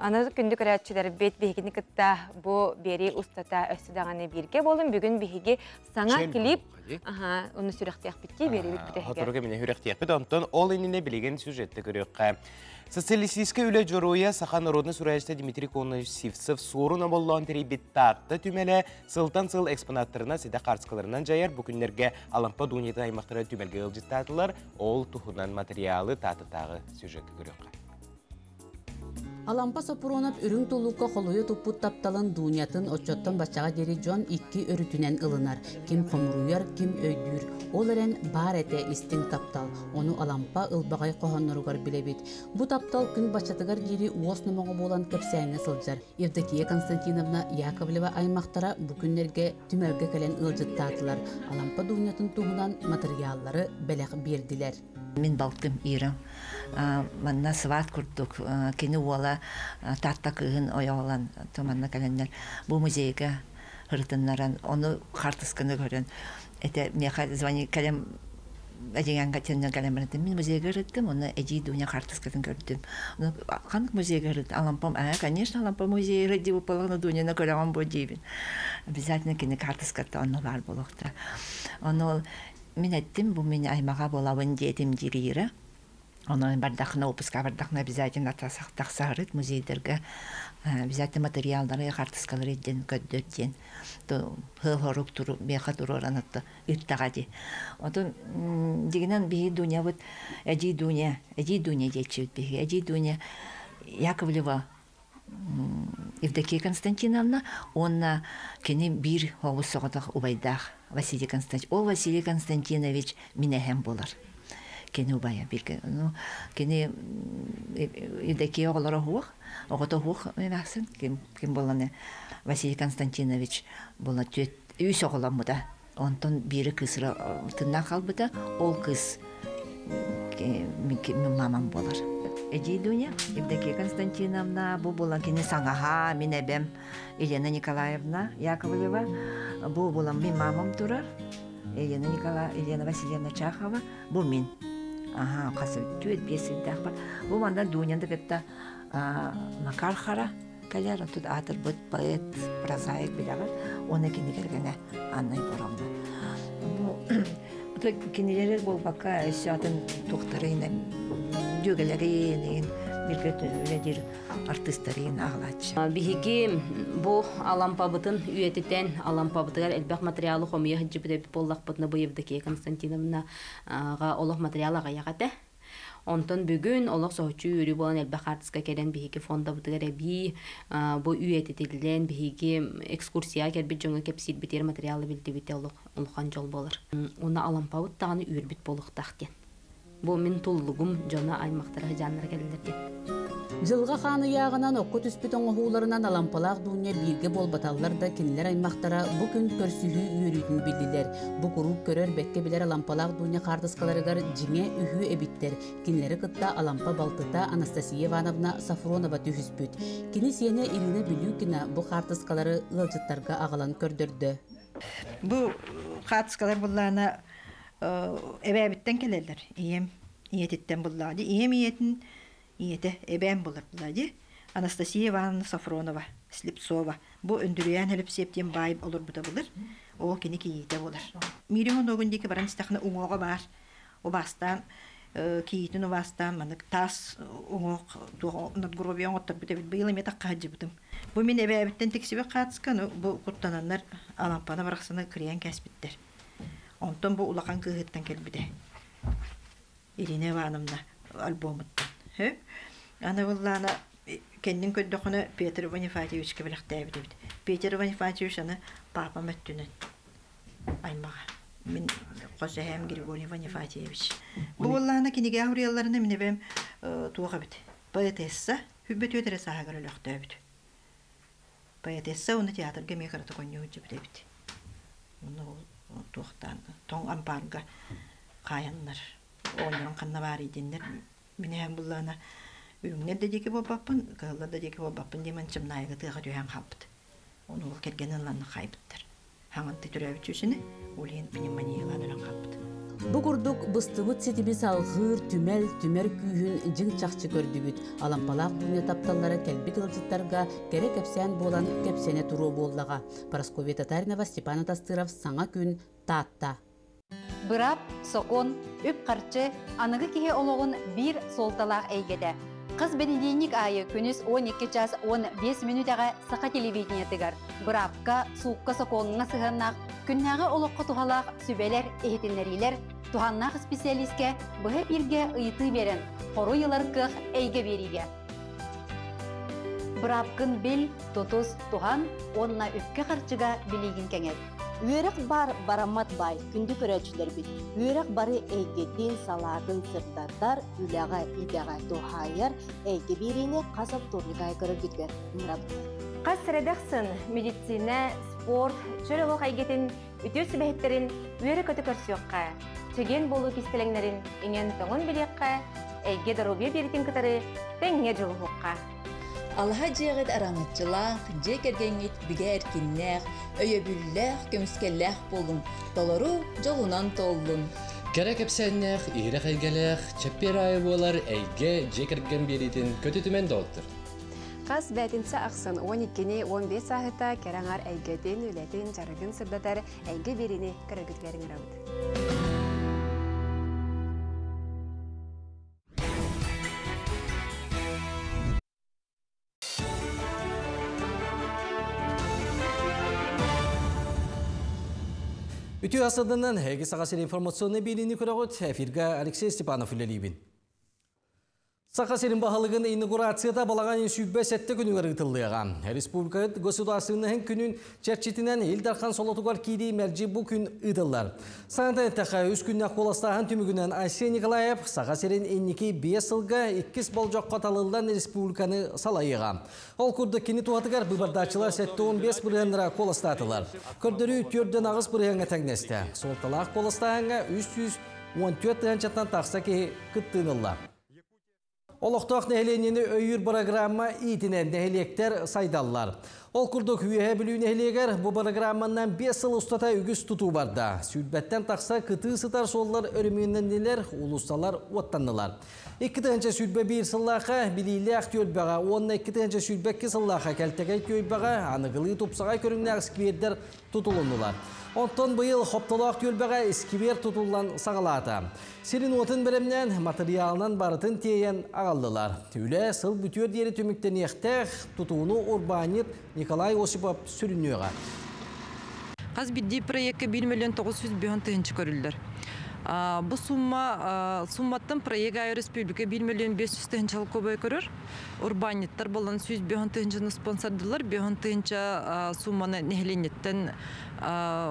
аны күндүк рәтчиләр бет биһигени кытта бу бери устата өсүдаганы бирге болун бүгүн биһиге саңа клип оны сүрәхтәк битти бери бит Hatırlığa mine hürriyet bir ondan ol inine bilgen süjette görüyoruz. Социалистическая үле жоруя Саха народный сурайышта Дмитрий Коносевцев сорuna боллан тери биттакты түмеле сылтан сыл экспонаттарына седа карскаларынан жаяр бу күннерге алампа дуньяда аймактары түмелге ылжыттатылар ол тухунан материалы татытагы сюжетті көрөккө. Алампа сопуронап үрүң тулукка холуя туппут тапталан дуньятын отчоттан бачага жери жон икки өрүтүнен ылынар. Ким хомуруяр, ким өйдүр. Ол эрен бар эте истин таптал. Ону алампа ылбагай кохонноругар билебит. Бу таптал күн бачатыгар жери уос номоңо болан кепсәңе сылжар. Евдокия Константиновна Яковлева аймактара бу күннерге түмәргө келен ылжыттатылар. Алампа дуньятын тугунан материаллары белек бердилер. Мен балтым ирем. Манна сват курдук. Кени уола татта кыгын оялан томанна каленнер. Бу музейге хыртыннаран оны картысканы көрөн. Это мне звони калем әдеген катеннен калембертем. Мен музейге рыттым, оны эди дуня картыскатын көрдүм. Ну канк музейге рыт. Алампам, конечно, алампа музей рыдди бу полгана дуняны көрөгөн бу дейбин. Обязательно кени картыскатта оны бар болокта. Оны мен әттім, бұл мен аймаға болауын дедім дирейірі. Оның бардақына, опысқа бардақына обязательно тақсағырыд музейдерге. Обязательно материалдары қартысқалар еден, көддерден. Хыл-хорық тұру, беқа тұру оранатты, үттаға де. Отын дегенен бейі дуня бұд, әдей дуня дейші өт бейі. Әдей дуня Яковлева Евдокия Константиновна, онна кені бір оғыз соғыдақ убайдақ Василий Константинович. Ол Василий Константинович минәһәм болар. Кені убая бірге. Кені Евдокия оғылары хуық, оғыты хуық мәқсін. Кем боланы Василий Константинович бола үйс оғылан мұда. Онтон бірі кысыра тынна қалбыда, ол кыс мамам болар. Эди Дуня, Евдокия Константиновна, бу була кини саңаха, мен әбем Елена Николаевна Яковлева, бу була мен мамам турар, Елена Васильевна Чахова, бу мен. Ага, қасы түйет бесілдақ бар. Бу манда Дуняны кетті Макар Хара, кәлер, тут атыр бұд поэт, прозаик біліға, оны кені келгені Аннай Борамна. Бу кенелері бол бақа өсі атын тоқтарыйын, Дюгалерин, биргетөледир артистерин агылачы. Биһиги бу алампабытын үйетитен алампабытыгар элбек материалы хомия хыджыбыда боллакпытны бу Евдокия Константиновна га олох материалы гаягате. Онтон бүгүн олох сохчу үрү болан элбек артистка келен биһиги фонда бытыгар би бу үйетитилен биһиги экскурсия кербит жоңа кепсит битер материалы билдибите олохан жол болор. Уна алампабыт таганы үрбит болуктак. Бу мен туллугум жона аймактара жаннар келдерди. Жылга ханы ягынан окку түспүт оңгууларынан алампалак дүйнө бирге болбаталлар да кинилер аймактара бу күн көрсүхүү үйрүтүн билдилер. Бу куруп көрөр бекке билер алампалак дүйнө кардыскаларыгар жиңе үһүү эбиттер. Кинилери кытта алампа балтыта Анастасия Ивановна Сафронова түһүспүт. Кини сене Ирина Билюкина бу кардыскалары ылжыттарга агалан көрдөрдү. Бу кардыскалар буллана эбәбиттен келелер. Иетиттен буллады. Иетин эбәм булар булады. Анастасия Ивановна Сафронова, Слепцова. Бу өндүрүян элеп септен байып олор бута булар. О кини кийите булар. Мирон огундеки баран стахна уңога бар. О бастан кийтин бастан манык тас уңок надгробион оттар бите быйыл мета каҗы бутум. Бу мен эбәбиттен тексибе катыскан бу куттананнар алампаны бараксына кирен кәсбиттер. Онтон бу улахан кыгыттан келбиде. Ирина Ивановна альбомыттан. Аны буллана кендин көддөхүнө Петр Ванифатьевичке билектебит. Петр Ванифатьевич аны папа мәттүнен. аймаға. Мен Қосахем Григорий Ванифатьевич. Бұллағына кенеге аурияларына мен әбәм туға біт. Поэтесса, хүббет өтірі сағағыр өліқті өбіт. Поэтесса, оны театрға мекараты қойны өтіп біт. Оны туқтан, тоң ампарға қаянлар. Оңырын қанна бар едендер. Мен әбәм бұллағына үріңнер де деке болбаппын, қағылар да деке болбаппын демен чымнайығы тыға дүйен қалпыды. Оны ол кергенін ланны қайбыттыр. Хаңынты түрәбі чүсіні, олейін пневмонияған өлін қалпыды. Бу курдук быстыбыт сетибис алгыр, түмәл, түмәр күйін жың чақчы көрдүбүт. Алампалақ дүния тапталлары кәлбі кылжыттарға кере кәпсән болан кәпсәне туру боллаға. Парасковия Татаринова, Степан Атастыров, саңа күн таатта. Бырап, соқон, үп қарчы, анығы кеге олығын бір солталақ әйгеді. Қыз бенедейник айы күніс 12 час 15 минутаға сақа телевидение тігір. Бырапқа, суыққа соқоныңа сығыннақ, күннағы олыққа туғалақ сүбелер, ehtinleriler, туғаннақ специалистке бұғы бірге ұйты берін, қору елар қық әйге беріге. Бырапқын біл, тұтыз, туған, онына үпке қарчыға білеген кәңет. Үйерек бар барамат бай, күнді көрәчілер біт. Үйерек бары әйгеттен салатын сырттардар, үляға идаға тухайыр, әйге беріне қасап турнигай көріп кеткер. Қас сіредіқсін, медицина, спорт, чөлілік әйгетін, үтес бәйіттерін үйерек өті көрсіоққа, түген болу кестелеңдерін еңен тоңын білеққа, әйге дарубия беретін кітары тәңе жылуыққа. Алға жеғыд араңытчылақ, жекергенет біге әркеннәқ, өйебүлләқ, көміскелләқ болын, толыру жолунан толын. Керек әпсәннәқ, иірек әйгеләқ, чәппер айы болар әйге жекерген беретін көті түмен доғыттыр. Қас бәтінсі ақсын 12-15 сағыта кәраңар әйгеден өлетін жарығын сырдатар әйге беріне кірігітлерін рауды. Үтü асадынан әгі сағасыр информационны беліні көріғыт, әфирға Алексей Степанов үлелейбін. Сақасырын бағалығын инаугурацияда балаған сүйбе сәтті күні ғырғытылыға. Республикат государственның күнін чәрчетінен елдархан солотуғар кейді мәржі бұл күн ұдылар. Саңында әттіға үз күніне қоластаған түмігінен Айсен Николаев Сақасырын еннеке 5 сылға 2 болжақ қаталылдан республиканы салайыға. Ол күрді кені туғатығар бұбардачылар сәтті 15 бұрғандыра қоластатылар. Көрдірі түрден ағыз бұрғанға тәңнесті. Солталақ қоластағанға 314 ғанчаттан тақса ке күттіңілла. Олықтақ нәхеленені өйір программа итінен нәхелектер сайдаллар. Ол күрдік үйе білу нәхелегер бұл программаннан 5 сыл ұстата үгіз тұту барда. Сүлбәттен тақса күті сытар соллар өрімінен нелер ұлысталар оттанылар. 2-тінші сүлбә 1 сыллаға білейлі ақтөлбәға, 12-тінші сүлбә 2 сыллаға кәлтәгәй көйбәға, анығылы тұпсағай көріңнәр сквердер тұтылынылар. Онтон бұйыл хопталақ төлбәға ескивер тұтылған сағалаты. Сирин отын бірімнен материалынан барытын тейен ағалдылар. Түлі сыл бүтер дері түміктен ектәқ тұтуыны Урбанит Николай Осипов сүрінуға. Қаз бидді проектке 1 миллион 900 бүйін түйінші көрілдір. Бұл сумматтың проекті республика 1 миллион 500 түйінші көбөй көрір. Урбаниттар болан 100 бүйін түйіншіні спонсордылар. Бүйін түйінші сумманы нехленеттен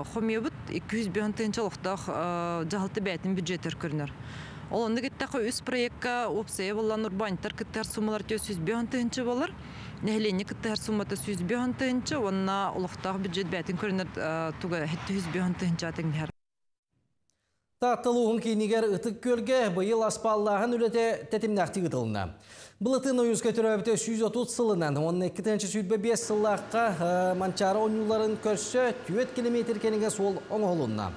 Хомебут 200 бүйін түйінші лұқтақ жағылты бәйтін бюджеттер көрінер. Ол онды кеттақы үз проектқа опсая болан урбаниттар кіттер суммалар 100 бүйін түйінші болар. Нехлені кіттер сумматы 100 бүйін түйінші, онына лұқтақ бюджет бәйтін көрінер туға 100 бүйін түйінші атыңдер. Таттылуғын кейінігер ұтық көлге бұйыл аспаллағын үлеті тәтімнәқті ғытылына. Бұлытын ойынызға түрәбіті 130 сылынан, 12-тінші сүлбе 5 сыллаққа манчары ойнуларын көрсі 4 километр кенеге сол оңғылына.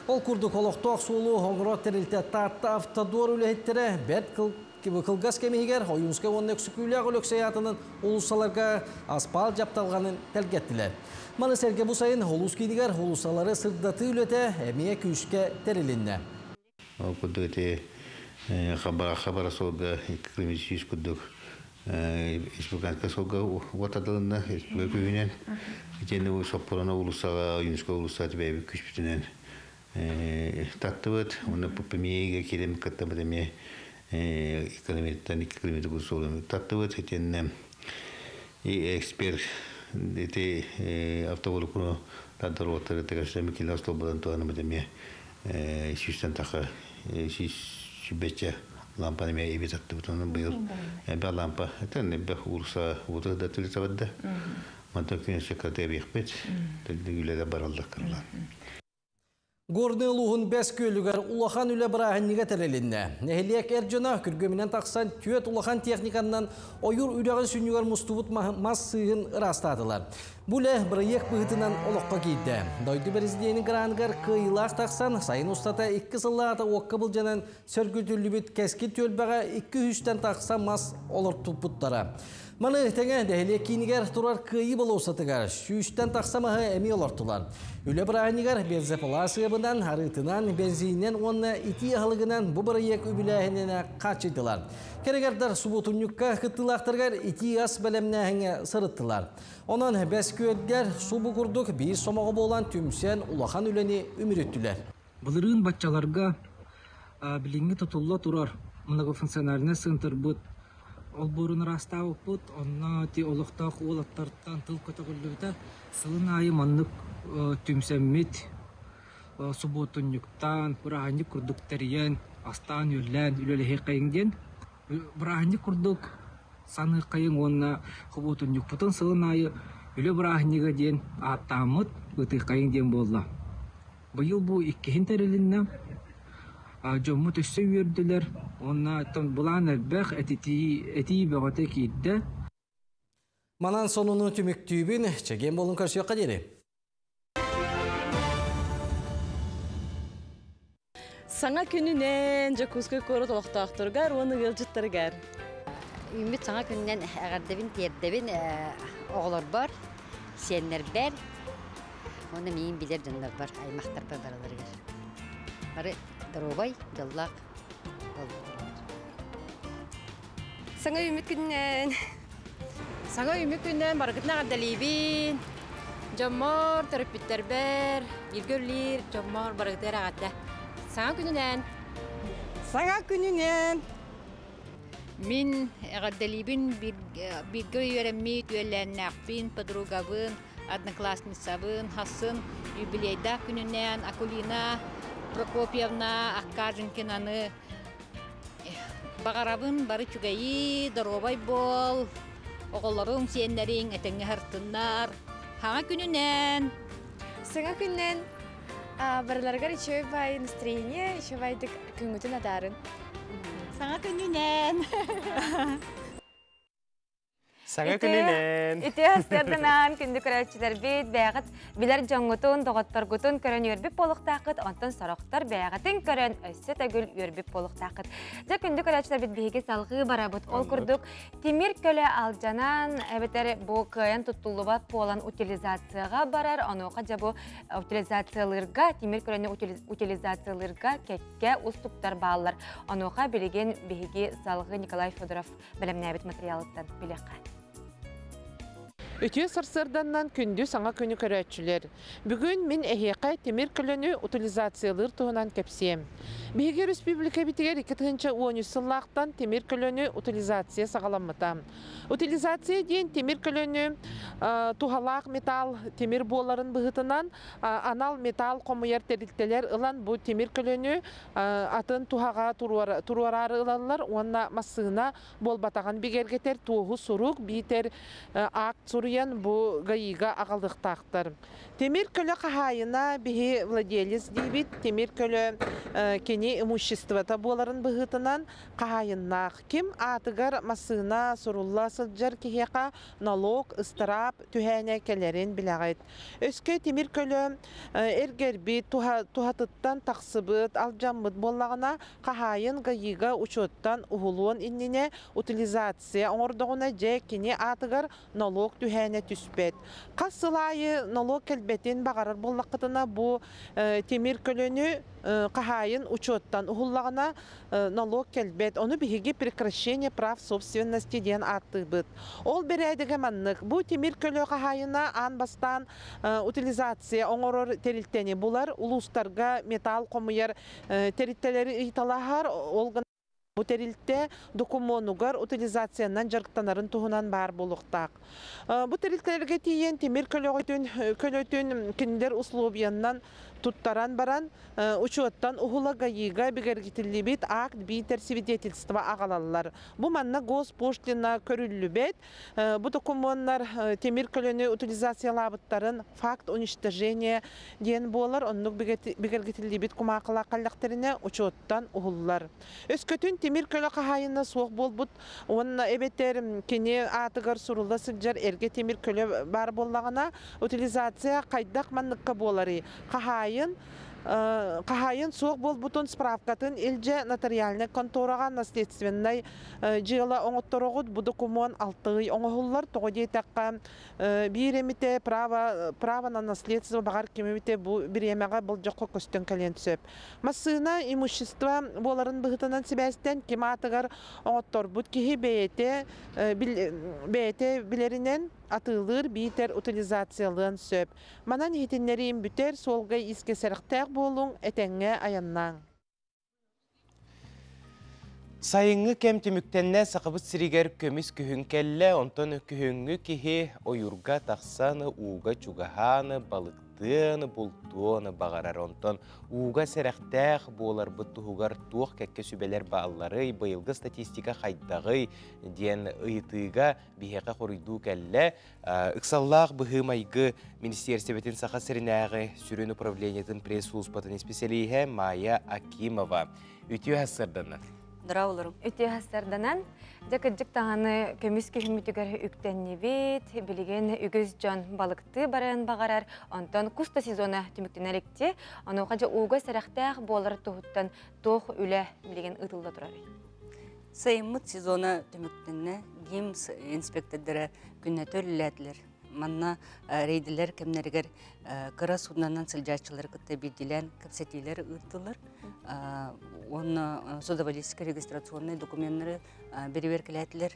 Ол күрді қолықтық солу оңғырот тәрілті татты автодор үлеттері бәт қылғас кемейгер ойынызға оның өксікүліғ өліксаятының ұлысаларға аспал жапталғанын тәлгеттілер. Маны сәрге бұл сайын ұлыс кейдігер ұлысалары сырдаты үлеті әмее күйшке тәрілінді. Ол күрді өте қабара солға экономический күрдік республиканска солға отадылында республика күйінен етені соппырана ұлысаға, юнеско ұлысаға бәйбі күш бүтінен татты бұд. Оны пөпімеге келем кітті бұдыме эконометтен 2 километр күрсі олым татты бұд. Етені эксперт эти автоболукуну тадар отыр тегерсем килос тобадан туаны медеме систем таха сибече лампаны ме ибизатты бутунун быйыл бе лампа этен бе урса уты да тилсабадда мантакын секретарь бихпет тегиледе баралдык кырлар. Горны луғын бәс көлігер улахан үлі бірағын неге тәрелінне. Нәхелек әржіна күргөмінен тақсан түйет улахан техниканнан ойыр үрәғін сүнігер мұстуыт мас сыйын ырастадылар. Бұлі бірек бұғытынан олыққа кейді. Дойды біріздейінің қыраңғар қиылақ тақсан сайын ұстата 2 сыллағата оққа бұл жанан сөргүлтүлі бүт кәскі төлбәға 2-3-тен тақсан мас олыр тұппыттара. Маны тәңе дәхелек кейінігер тұрар қиы бұл осатығар, шүйістен тақсамағы әмей олартылар. Үлі бірағынығар бензепаласы ебінен, арытынан, бензинен, онына ити ағылығынан бұл бірек үбіләхінені қачыдылар. Керегердар субутунюкка қыттылақтырғар ити ас бәлемнәхіңе сырыттылар. Онан бәс көйдер субу күрдік бір сомағы болан түмсен улахан үлені үміреттілер. Бұлырын батчаларға біліңгі тұтылла тұрар, мұнығы функционарына сынтыр бұд. Ол бұрын раста опыт, онна ти олықтақ олаттарттан тыл көтіғілдігі сылын айы маннық түмсәммет субботынюктан, бұрағанды күрдік тәриян, астан үллән, үлелі қайыңден. Бұрағанды күрдік саны қайың онна құботынюк бұтын сылын айы үлі бұрағандыға ден аттамыт бұты қайыңден болды. Бұйыл бұл иккехін тәрілінна жомут өссө үйерділер, онна бұлан әлбәқ әти бәғаты кейді. Манан сонуны түміктүйбін, чеген болын көрсеуққа деді. Саңа күнінен жакузка көрі толықтақтырғар, оны ғылжыттырғар. Үміт саңа күнінен әғардабін, тердабін оғылар бар, сенлер бәр. Оны мейін білер жындар бар, аймақтар бараларғар. Бары Дарубай, Жаллақ. Саңа үміт күннен. Саңа үміт күннен барғытна ғаддалейбін. Жоммор, төріппіттер бәр, біргөрлер, жоммор барғыттар ағадда. Саңа күннен. Саңа күннен. Min ғаддалейбін біргөр үйеріммет, үйелерін ақпин, подругабын, одноклассницабын, хасын, юбилейда күннен, Акулина, Прокопьевна, Аккажинкинаны бағарабын бары чүгейі, Дарубай бол, оғыларым сенлерін әтіңі хартынар. Хаңа күнінен? Саңа күнінен барыларғар еще бай настроение, еще байдық күнгітін адарын. Саңа күнінен? Саңа күнінен. Ити астердынан күнді көрәтшілер бейт, бәғыт білер жоңғытын, доғыттар ғытын көрін өрбіп болық тақыт, онтын сарықтар бәғытын көрін өссі тәгіл өрбіп болық тақыт. Жа күнді көрәтшілер бейт бейге салғы барабыт ол күрдік. Темир көлі алжанан, әбетер бұл көйін тұттылыбат болан утилизацияға барар, онуға жа бұл утилизациялырға, темир көліні утилизациялырға кәтке ұстықтар бағалар. Онуға білеген бейге салғы Николай Федоров білімнәбет материалыттан білеққа. Өтіе сарсырданнан күнді саңа күні көрәтшілер. Бүгін мен әхеқай темір көліні утилизациялыр тұғынан кәпсем. Беге республика бітігер 2010 сыллақтан темір көліні утилизация сағаламытам. Утилизация дейін темір көліні туғалақ металл темір боларын бұғытынан анал металл қомыяр тәрілтелер ұлан бұл темір көліні атын туғаға тұруарары ұланлар, онына масығына бол батаған бегергетер туғы сұруқ бейтер ақ сұруян бұл ғайыға ағалдықтақтыр. Темір көлі қағайына бейі владелец дейбет, темір көлі кене имуществота боларын бұғытынан қағайыннақ. Кем атығар масығына сұрулла сылджар кехеқа налог, ыстырап, түхәне кәлерін білағайд. Өске темір көлі әргербет, туғатыттан тақсыбыт, алжамбыт болағына қағайын ғайыға учоттан ұғылуын иннене утилизация оңырдығына жә кене атығар налог түхәне түспет. Қасылайы налог кәлбетін бағарар болақытына бұл темір көліні қағайын учоттан ұғылағына налог кәлбет. Оны бігі прекращение прав собственности ден атты бұд. Ол берәдігі маннық. Бұл темір көлі қағайына анбастан утилизация оңырыр терілтені бұлар. Улустарға металл қомыяр терілтелері ұйталағар олғын Bu terilте докумонугар утилизациянан жарыктанарын туһунан бар болуктак. Bu teriltelерге тиен темир көлөтүн киндер условиянан туттаран баран учуоттан ухула гайыга бигергитилибит акт битер свидетельство агалалар. Бу манна госпоштина көрүлүбет. Бу документтар темир көлөнү утилизациялабыттарын факт уничтожения ден болар, оннук бигергитилибит кумакыла каллактарына учуоттан ухуллар. Өскөтүн темир көлө кахайына соқ болбут, онна эбетер кене атыгар сурулда сылжар эрге темир көлө бар боллагана утилизация кайдак манныкка болары. Кахайын соқ болбутун справкатын илже нотариальный конторага наследственный жыла оңотторогут бу документ алтыгы оңохуллар тогодетакка биремите право на наследство багар кемемите бу биремега бул жокко көстөн кален түсөп. Масына имущество боларын быгытынан себестен кематыгар оңотторбут кихи бейте билеринен атылыр битер утилизациялын сөп. Манан хитиннерин бүтер солгай иске сәріқтәк болуң әтәңе аяннан. Сайыңы кем түміктенне сақыбыт сиригер көміс күхін кәлі, онтон күхінгі кихи ойурга тақсаны, уға чугаханы, балықтыны, бұлтуыны бағарар. Онтон уға сәріқтәқ болар бұттығығар туық кәкке сүбелер бағалары, байылғы статистика қайдағы ден ұйытыға бейеқа қорыйду кәлі. Үксаллақ бұғымайғы Министерстветін сақа сірінәғі сүрін управлениетін пресс-службатын специалиге Майя Акимова. Үтіу әсірдіні. Драуларым. Өте хастарданан, жакыджык тағаны көміс күйімітігер үктеннебет, білеген үгіз жон балықты баран бағарар, онтан куста сезона түміктен әлекте, оны қажа уға сәріқтәқ болар тұғыттан тоқ үлі білеген ұтылда тұрар. Сайымыт сезона түміктенне ГИМС инспектордары күнне төліләділер. Манна рейдилер кемнергер кыра суднанан сылжачылар кытты бидилен капсетилер ыртылар. Онна судоводительский регистрационный документтары берибер келетилер.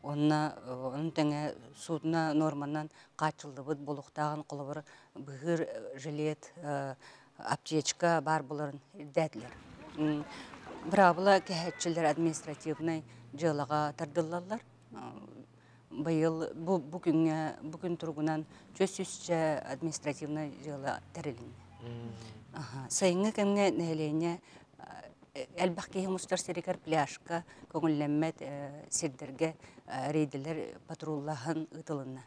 Onun tenge судна норманан качылдыбыт болуктаган колобор быгыр жилет аптечка бар буларын дәтлер. Бравла кәһәтчеләр административный җылыга тардыллар. Быйыл бүгүн тургунан 400 административный җылы терелин. Сайыңы кемгә нәләне әлбәккә мустар серикар пляжка көңелләмәт сирдерге рейдилер патруллаһын ытылына.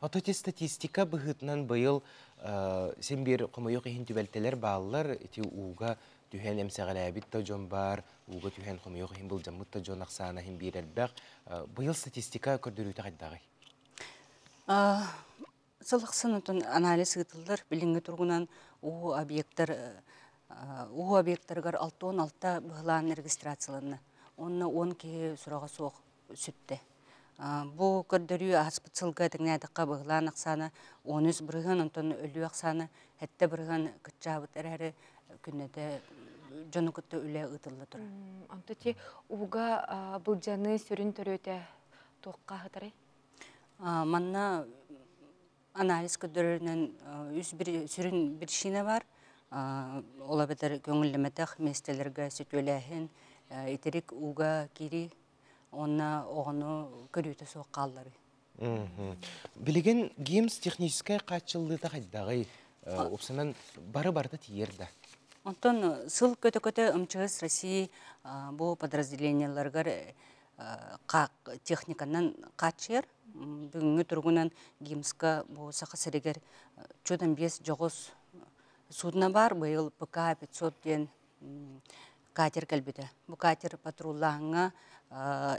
Ототи статистика быгытнан быйыл сен бир комойок ихин түбәлтеләр баллар ити уга түһән эмсәгәләбит та жон бар, уга түһән комойок ихин бул жаммыт та жон аксана хин бирәлбәк. Быйыл статистика көрдүрүтә кайдагы. Сылыксынытын анализ ытылдыр, билинге тургунан у объекттар объекттаргар 6-16 быһылаан регистрацияланны. Онна 10 ки сурага соқ сүтте. Бу көрдөрү аспытсылга теңнәдәккә быһылаан аксаны 13 бырыгын, онтон өлү аксаны хәтта бырыгын кытчабыт әрәре күннәдә жону кытты үлә ытылды тур. Антоти уга булжаны сүрүн төрөтә тоққа хатары. Манна анализ көдөрүнән сүрүн бир шине бар. Ола бетер көңіллемәтәк местелерге сөтөләһен, итерик уга кири, онна оғыны көрүті соқ қаллары. Білеген ГИМС техническая қатшылдыда қайдағай, опсынан бары-барды тиерді. Онтон сыл көті-көті МЧС России бұл подразделенияларғар техниканан қатшыр, бүгінгі тұрғынан ГИМСқа бұл сақы сәрегер чөден 5-9 судна бар, быйыл ПК 500 ден катер кәлбеді. Бұл катер патруллаңа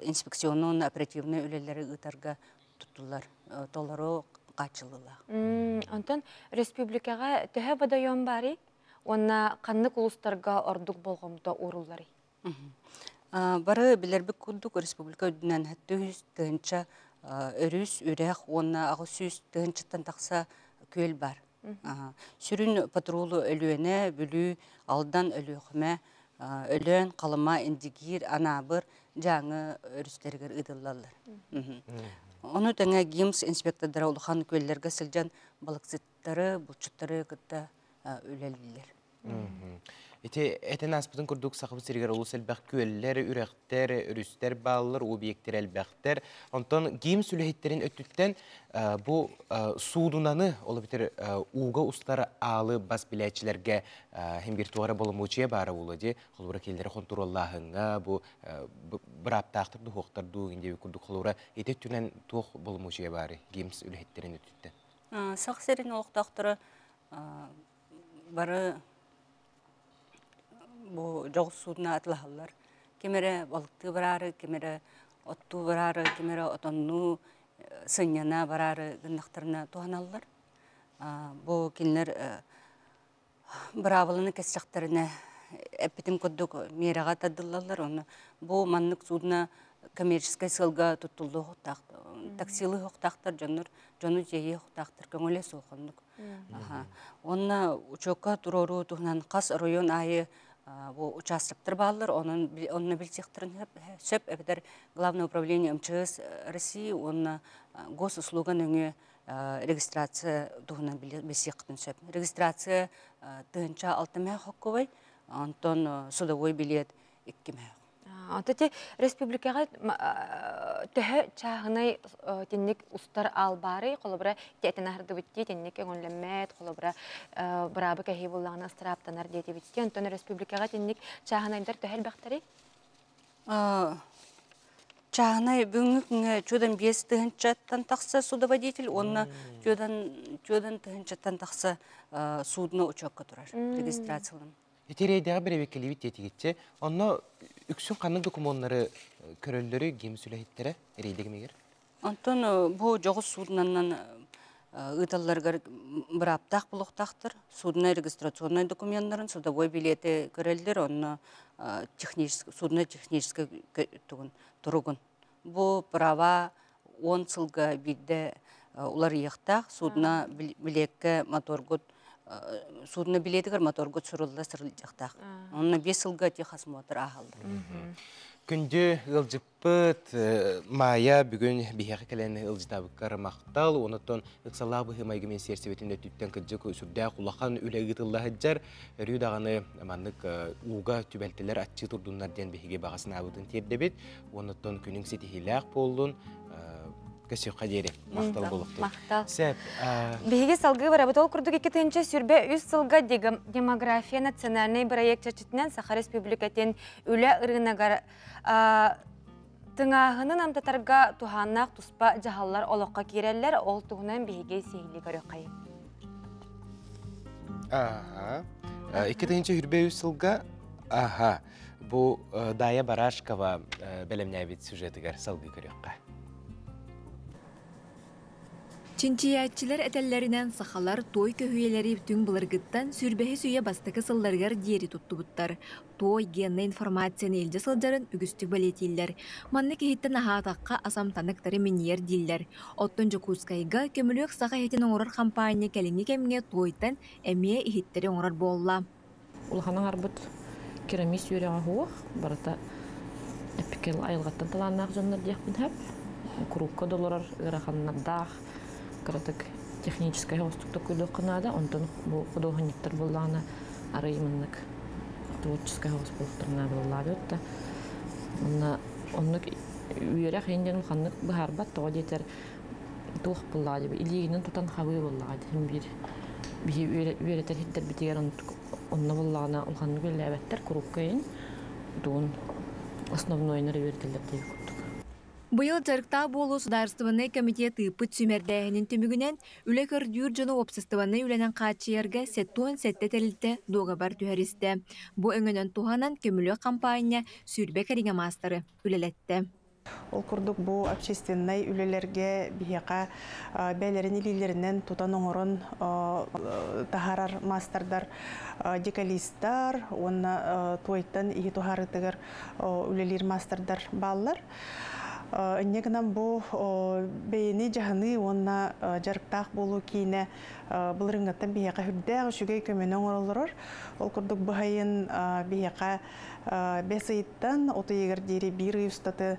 инспекционный оперативный үлелері ұтарға тұттылар. Толары қачылылар. Антон, республикаға төһә бадайон бары, онна қаннық ұлыстарға ордық болғымда орулары? Бары білербік күлдік республика өдінен 700 тығынша өріс, үрәқ, онна 600 тығыншыттан тақса көл бар. Сүрін патрулы өлуіне бүлі алдан өлуіме, өлен қалыма индигир, анабыр, жаңы өрістергер ұдылалар. Оны тәңе ГИМС инспектордары олыған көллерге сілжан балықсыттары, бұлчыттары күтті өлелілер. Eten aspıtın kurduk sakıp sirger olus elbaq köller, ürekter, ürüster bağlılar, obyekter elbaqter. Ondan giyim sülehitlerin öttütten bu suudunanı olabilir uğga ustara ağlı bas bileçilerge hem bir tuğara bolumuçuya bara oladı. Kolura kelleri kontrollahınga bu bıraptaqtır duhoktar duğinde kurduk kolura etettünen tuğ bolumuçuya bari giyim sülehitlerin öttütten. Saqserin oqtaqtırı barı bu joğuz suuduna atlahallar. Kimere balıktı bararı, kimere ottu bararı, kimere otonnu sınyana bararı gındaqtırına tuhanallar. Bu kinler bıravalını keseceklerine epitim kudduk merağa tadıllarlar onu. Bu manlık suuduna kommersiskay sılga tutuldu hoqtaqtır. Taksili hoqtaqtır jonur, jonu jeyi hoqtaqtır. Köngöle soğunduk. Onna uçoka turoru tuhnan qas rayon ayı bu участоктар баллар, онны билсектерин сөп эбедер Главное управление МЧС России, онны госуслуган өңө регистрация тугунан билсектин сөп. Регистрация тыгынча 6 мэ хоккубай, антон судовой билет 2 мэ. Антати республикага төһө чагынай тенник устар албары, колобра тетенахырды битти, тенник өңөллөмөт, колобра брабы кахи буллагына страптанар дети битти. Антон республикага тенник чагынайдар төһөл бактары? Чагынай бүгүнгү чөдөн 5 тыгынчаттан такса судоводитель, онна чөдөн тыгынчаттан такса судна учокка турар, регистрациялан. Etereydeğe bir vekili bittiği onu üksün kanın dokumonları körülleri gemsülehittere ereydeğe mi gir? Anton bu joğuz suudundan ıtallarga bıraptaq buluqtaqtır. Suuduna registrasyonay dokumentların судовой билети körülder onu suuduna технический turugun. Bu prava 10 yılga birde ular yıqtaq, suuduna bilekke motorgut судна билетигер моторго сурулда сырылжактак. Онна 5 yılga Техас мотор ахалды. Күнде ылжыппыт мая бүгін бихеқи кәләні ылжытабыққар мақтал, онытон ұқсалағы бұхымайгымен серсебетінде түттен күджік сүрдә құлақан үләгі тыллағыджар, өрі дағаны маңнық уға түбәлтелер атчы тұрдыңдар ден бихеге бағасын абыдың тердебет, онытон күнің сетихиләқ болдың, Көсөкка дери, мактал болукту. Мактал. Сәп. Биһиге салгы барабытол курдук 2-нче сүрбе 3 сылга демография национальный проект чачытынан Саха Республикатын үле ырынагар тыңаһынын амтатарга туханнак туспа жаһаллар олоққа киреллер, ол туһунан биһиге сихили көрөккай. 2-нче сүрбе 3 сылга бу Дая Барашкова белемнәбит сюжетигер салгы көрөккай. Чинчиятчылар этеллеринен сахалар той көһүелери бүтүн былыргыттан сүрбеһи сүйе бастакы сылларгар диери туттубуттар. Той генна информацияны элже сылжарын үгүстүк балетиллер. Манны кихиттен ахаатакка асамтаныктары миньер диллер. Оттон жокускайга көмүлүк саха хетин оңорор компания келинги кемге тойтан эмие ихиттери оңорор болла. Улханан арбыт керамис юрега хуох барата эпикел айылгаттан таланнак жоннор диякпын хеп. Крупка доллар ыраханнадах. Краток техническая хостук кудо канада, онтон бу художниктер буллана араймыннык творческая хостуктарна буллабытта. Онны үйрә хенден ханнык бахарбат тоодетер тух буллады. Илигинен тутан хабы буллады. Хем бир үйрәтер хиттер битер онны буллана улханны беләбәттер крупкаен дун основной нервертелдер дип. Быйыл жарыкта болу сударстваны комитеты пыт сүмердәһинин түмүгүнен үле көрдүр жону обществаны үленен качыярга сеттуан сеттетелилте дога бар түһәристе. Бу өңөнөн туханан көмүлө компания сүрбе кериге мастары үлелетте. Ол курдук бу общественный үлелерге бихека бәйләрен илиләреннән тутан оңорон тахарар мастердар декалисттар, онна тойтан иһи тухарытыгар үлелер мастердар баллар. Негнам бу бейни жаханы онна жарыктак болу кейіне былырыңгаттан бияқа хүрдәғы шүгей көменің орылырыр. Ол күрдік бұхайын бияқа бәсейттен оты егер дейірі бір ұстаты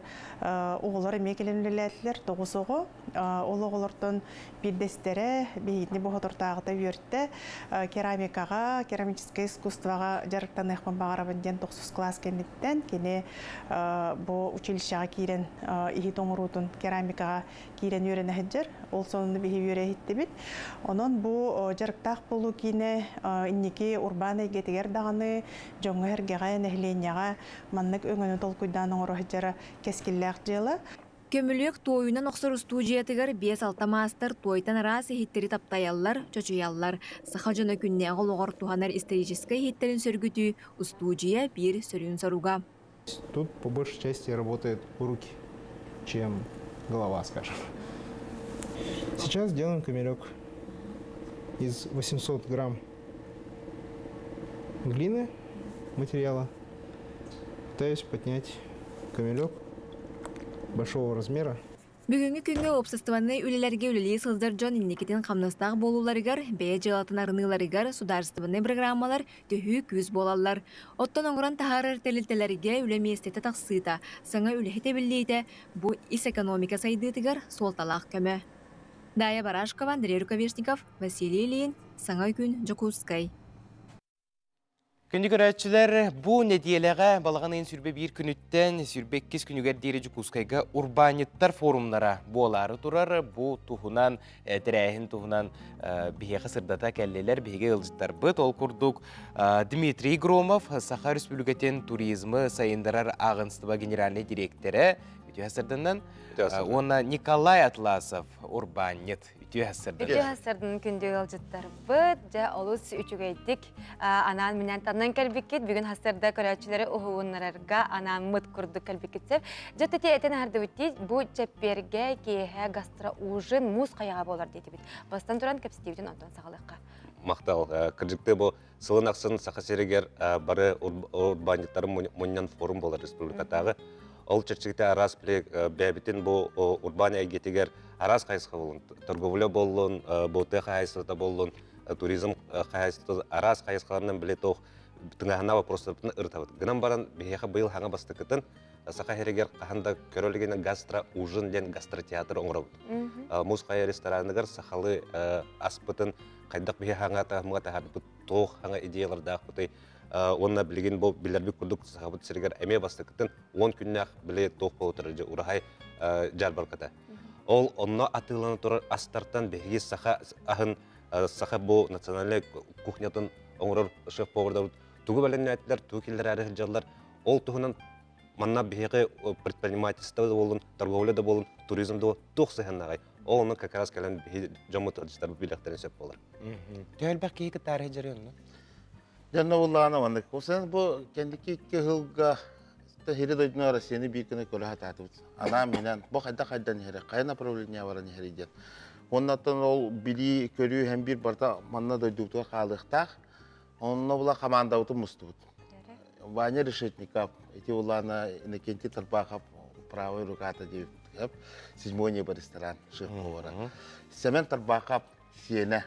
оғылар емекеленіліләтілер тоғыз оғы. Ол оғылырдың биддестері бейітіне бұғыт ортағыда өртті керамикаға, керамическое искусствоға жарықтан әқпен бағарабынден 9 класс кәметтен кене бұл училищаға кейрен ихит оңырудың керамикаға кейрен өрен әхіджер. Ол сонында бейі өре әхітті біт. Onun bu жарықтақ болу кейіне иннеке урбаны гетігер дағаны жоңғы әргеға нәхіленяға маннық өңіні тол күйданың ұры әхіджері кескілләқ жылы. Көмілік тойынан оқсыр студиятығыр 5-6 мастер тойтан рас хиттері таптаялар, чочуялар. Саха жона күнне ағыл оғыр туғанар историческай хиттерін сөргүтü студия бір сөрін саруга. Тут по большей части работают руки, чем голова, скажем. Сейчас делаем камелек из 800 грамм глины, материала. Пытаюсь поднять камелек большого размера. Бүгінгі күнгі обществоны үлелерге үлелі сылдар жон иннекетен қамнастағы болуларыгар, бәе жылатын арыныларыгар, сударыстывыны программалар төхі күз болалар. Оттан оңыран тахарыр тәлілтелерге үлеме естеті тақсыйта, саңа үлехете білдейді, бұл ис экономика сайдыдығар солталақ көмі. Дая Барашкова, Андрей Рукавишников, Василий Ильин, Саңа күн, Жокускай. Күнді көрәтшілер, бұл недиелеға балағанайын сүрбе бір күніттен сүрбеккіз күнігер дейірі Жокускайға урбаниттар форумлара болары тұрар. Бұл тұхынан, тірәйін тұхынан бейеқі сырдата кәлелер, бейеге ұлжыттар бұд. Ол күрдік Дмитрий Громов, Саха Республикатын туризмы сайындарар ағынстыба генеральный директоры. Оны Николай Атласов, урбанит. Ütühәсірдің күнді ұлжыттар бұд, жа олыс үчігейдік. Анан менен таннан кәлбекет, бүгін хасырда көрәтшілері ұғуынларарға анан мұт күрді кәлбекетсеп. Жөттеті әтен арды өтті, бұл чәпперге кейхе гастра ұжын мұз қаяға болар дейді біт. Бастан тұран кәпістеудің онтан сағалыққа. Мақтал, кіржікті бұл сылын ақсын сақасерегер бары урбаниттарын мұннан форум болар республикатағы. Ол чәрчікті арас бәбітін бұл урбания әйгетігер арас қайсыға болын, торговля болын, боты қайсыда болын, туризм қайсыда арас қайсықаларынан білет оқ тыңағына вопростарын ұртабыд. Гынан баран бейеқі бұйыл хаңа басты күтін, сақа херегер қағанда көрілігені гастра ужын ден гастротеатр оңырабыд. Мұз қайы ресторанығыр сақалы аспытын қайдақ бейе хаңа тағымға тағарбыд, тоқ хаңа идеялардағы бұтай. Онна білген бұл білербек күрдік сақабыд сергер әме басты күтін 10 күннәқ біле тоқ болытыр ұрағай жар барқата. Ол онна атыланы тұрар астартан бәйге сақа ағын сақа бұл национальный кухнятын оңырыр шеф-повардар туғы бәлін әттілер, туғы келдер әрі жалдар. Ол тұғынан манна бәйге предпринимательство болын, торговля да болын, туризм да болын, тоқ сығаннағай. Ол оның какарас кәлін бәйге жамы тұрдыстар біліқтерін сөп болар. Тәлбәк кейкі тарихи жарионы? Жанна Уллана вандык. Осен бу кендики кылга хири дойдуна Россияны бир күнү көрө хататып. Ана менен бу кайдан хири, кай направление баран хири ден. Оннан ол били көрүү һәм бир барда манна дойдуктуга калдыктак. Онно була команда уту мустубут. Ваня Решетников, эти Уллана Иннокентий Тарбаков, правая рука деп. Седьмой небо ресторан, шеф-повара. Семен Тарбаков сиене.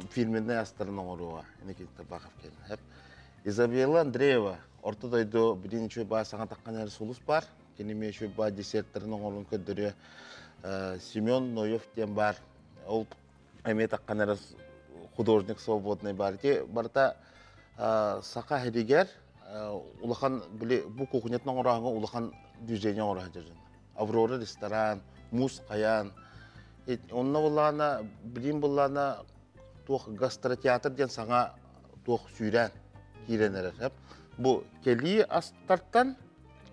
Фильміне астырын оңыруға, Иннокентий Тарбаков келін. Изабелла Андреева, орта дойду білін үші ба саңа таққан әрі сұлыс бар. Кенеме үші ба десерттерін оңырын көдірі. Семен Ноев тен бар. Ол әме таққан әрі художник свободный бар. Барта сақа херегер, бұл кухнетін оңырағын ұлақан движение оңырағын жүрген. Аврора ресторан, Муз Қаян. Онна болағына, білін болағына тух гастротеатр ден саңа тух сүйрен киренерер. Бу кели астартан